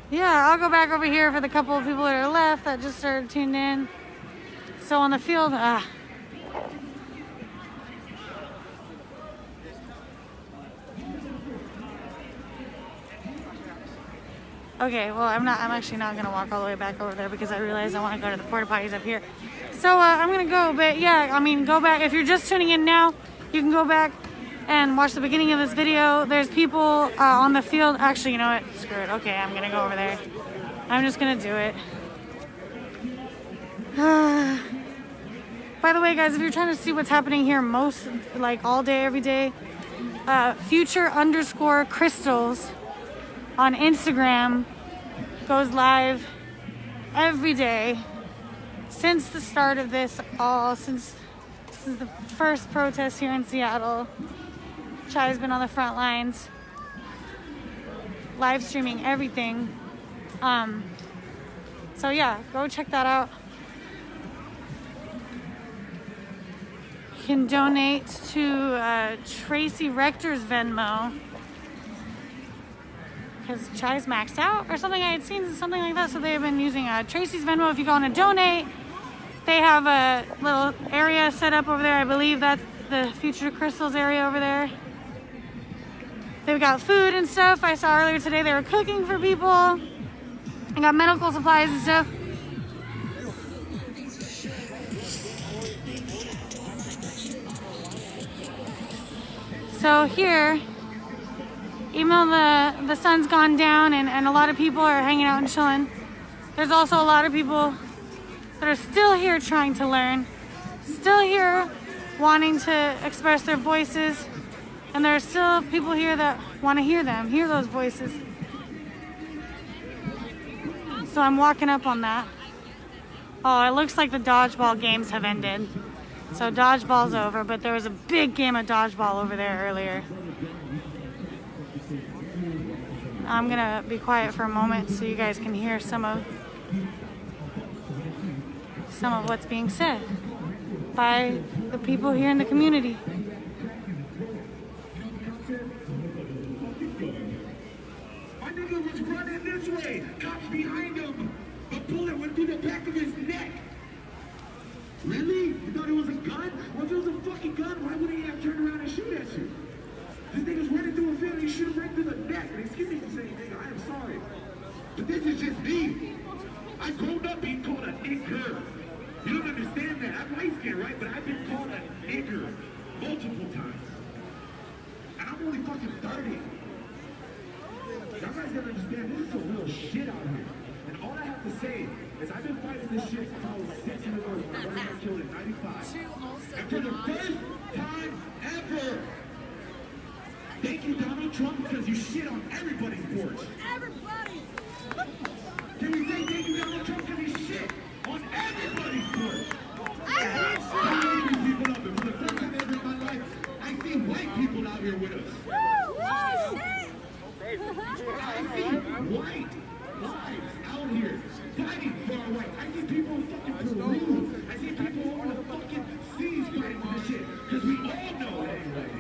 yeah, I'll go back over here for the couple of people that are left that just started tuned in. So on the field, okay, well, I'm actually not gonna walk all the way back over there because I realize I want to go to the porta potties up here. So I'm gonna go, but yeah, I mean, go back. If you're just tuning in now, you can go back and watch the beginning of this video. There's people on the field. Actually, you know what? Screw it. Okay, I'm gonna go over there. I'm just gonna do it. By the way, guys, if you're trying to see what's happening here like all day, every day, future_crystals on Instagram goes live every day since the start of this since the first protest here in Seattle. CHAZ has been on the front lines, live streaming everything. So yeah, go check that out. You can donate to Tracy Rector's Venmo because CHAZ maxed out or something. I had seen something like that, so they have been using Tracy's Venmo. If you go on to donate, they have a little area set up over there. I believe that's the Future Crystals area over there. They've got food and stuff. I saw earlier today they were cooking for people. They got medical supplies and stuff. So here, even though the sun's gone down and a lot of people are hanging out and chilling, there's also a lot of people that are still here trying to learn, still here wanting to express their voices, and there are still people here that want to hear them, hear those voices. So I'm walking up on that. Oh, it looks like the dodgeball games have ended. So dodgeball's over, but there was a big game of dodgeball over there earlier. I'm gonna be quiet for a moment so you guys can hear some of what's being said by the people here in the community. My nigga was running this way, cops behind him. A bullet went through the back of his neck. Really? You thought it was a gun? Well, if it was a fucking gun, why wouldn't he have turned around and shoot at you? This nigga's running through a field and he shoot him right through the neck. And excuse me for saying, nigga, I am sorry. But this is just me. I grown up being called a nigger. You don't understand that. I'm light skinned, right? But I've been called a nigger multiple times. And I'm only fucking 30. Y'all guys gotta understand, this is some real shit out here. And all I have to say is I've been fighting this shit since I was 6 years old when my brother got killed in 95. And for the first time ever, thank you, Donald Trump, because you shit on everybody's porch. Everybody! Can we say thank you, Donald Trump, because he shit on everybody's porch? I'm waking people up, and for the first time ever in my life, I see white people out here with us. I see white lives out here fighting for our rights. I see people in fucking Peru. I see people over the fucking seas fighting for this shit. Because we all know it anyway.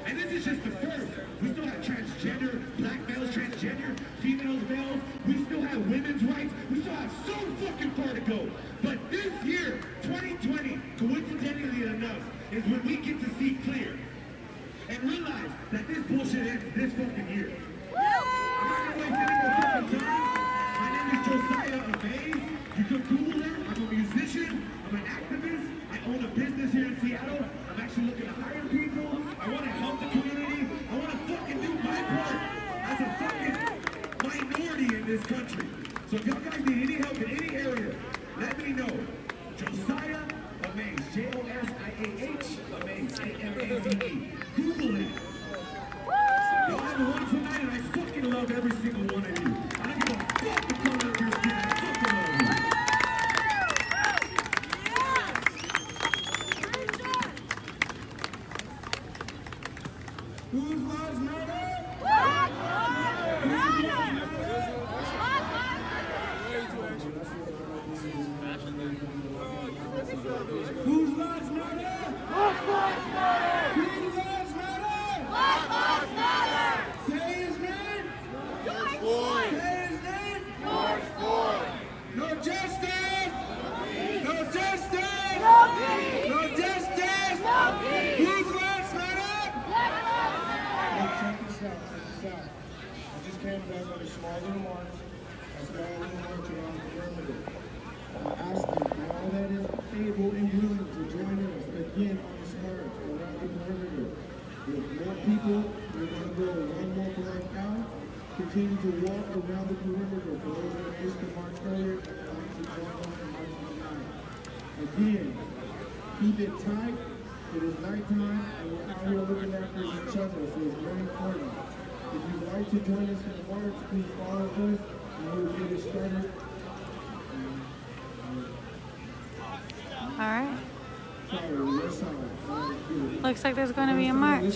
And this is just the first. We still have transgender, black males, transgender, females, males. We still have women's rights. We still have so fucking far to go. But this year, 2020, coincidentally enough, is when we get to see clear. And realize that this bullshit ends this fucking year. I'm not gonna waste any more fucking time. My name is Josiah Amaze. You can Google that. I'm a musician. I'm an activist. I own a business here in Seattle. I'm actually looking to hire people. I want to help the community. I want to fucking do my part as a fucking minority in this country. So if y'all guys need any help in any area, let me know. Josiah Amaze. Josiah Amaze. A-M-A-Z-E. Google it. Y'all have a wonderful night, and I fucking love every single one of you. I don't give a fuck the color of your skin. I fucking love you. Whose lives matter? Black lives matter! Whose lives matter? Black lives matter! Whose lives matter? Black lives matter! Say his name! George Floyd! Say his name! George Floyd! No justice! No justice! No peace! No justice! No peace! Whose lives matter? Black lives matter! Check this out, check this out. I just came back on a small little march. A small little march around the perimeter. I'm asking all that is able and willing to join us again on this march around the perimeter. With more people, we're going to go one more block out. Continue to walk around the perimeter for those that missed the march earlier and want to join us in March tonight. Again, keep it tight. It is nighttime and we're out here looking after each other, so it's very important. If you'd like to join us in the march, please follow us and we'll get it started. All right. Looks like there's going to be a march.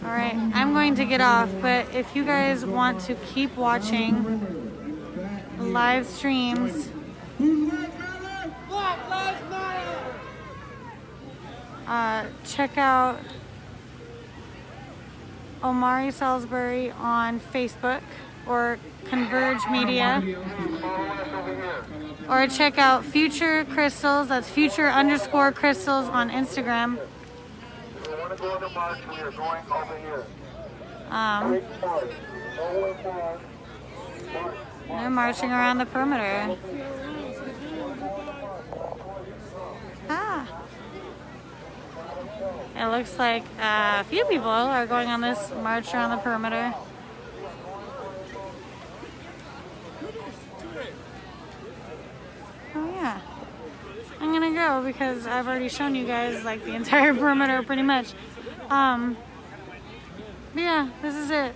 All right, I'm going to get off, but if you guys want to keep watching live streams, check out Omari Salisbury on Facebook or Converge Media, or check out Future Crystals, that's Future_Crystals on Instagram. going to march, we are going over here. They're marching around the perimeter. It looks like a few people are going on this march around the perimeter. Oh yeah. I'm gonna go because I've already shown you guys like the entire perimeter pretty much. But yeah, this is it.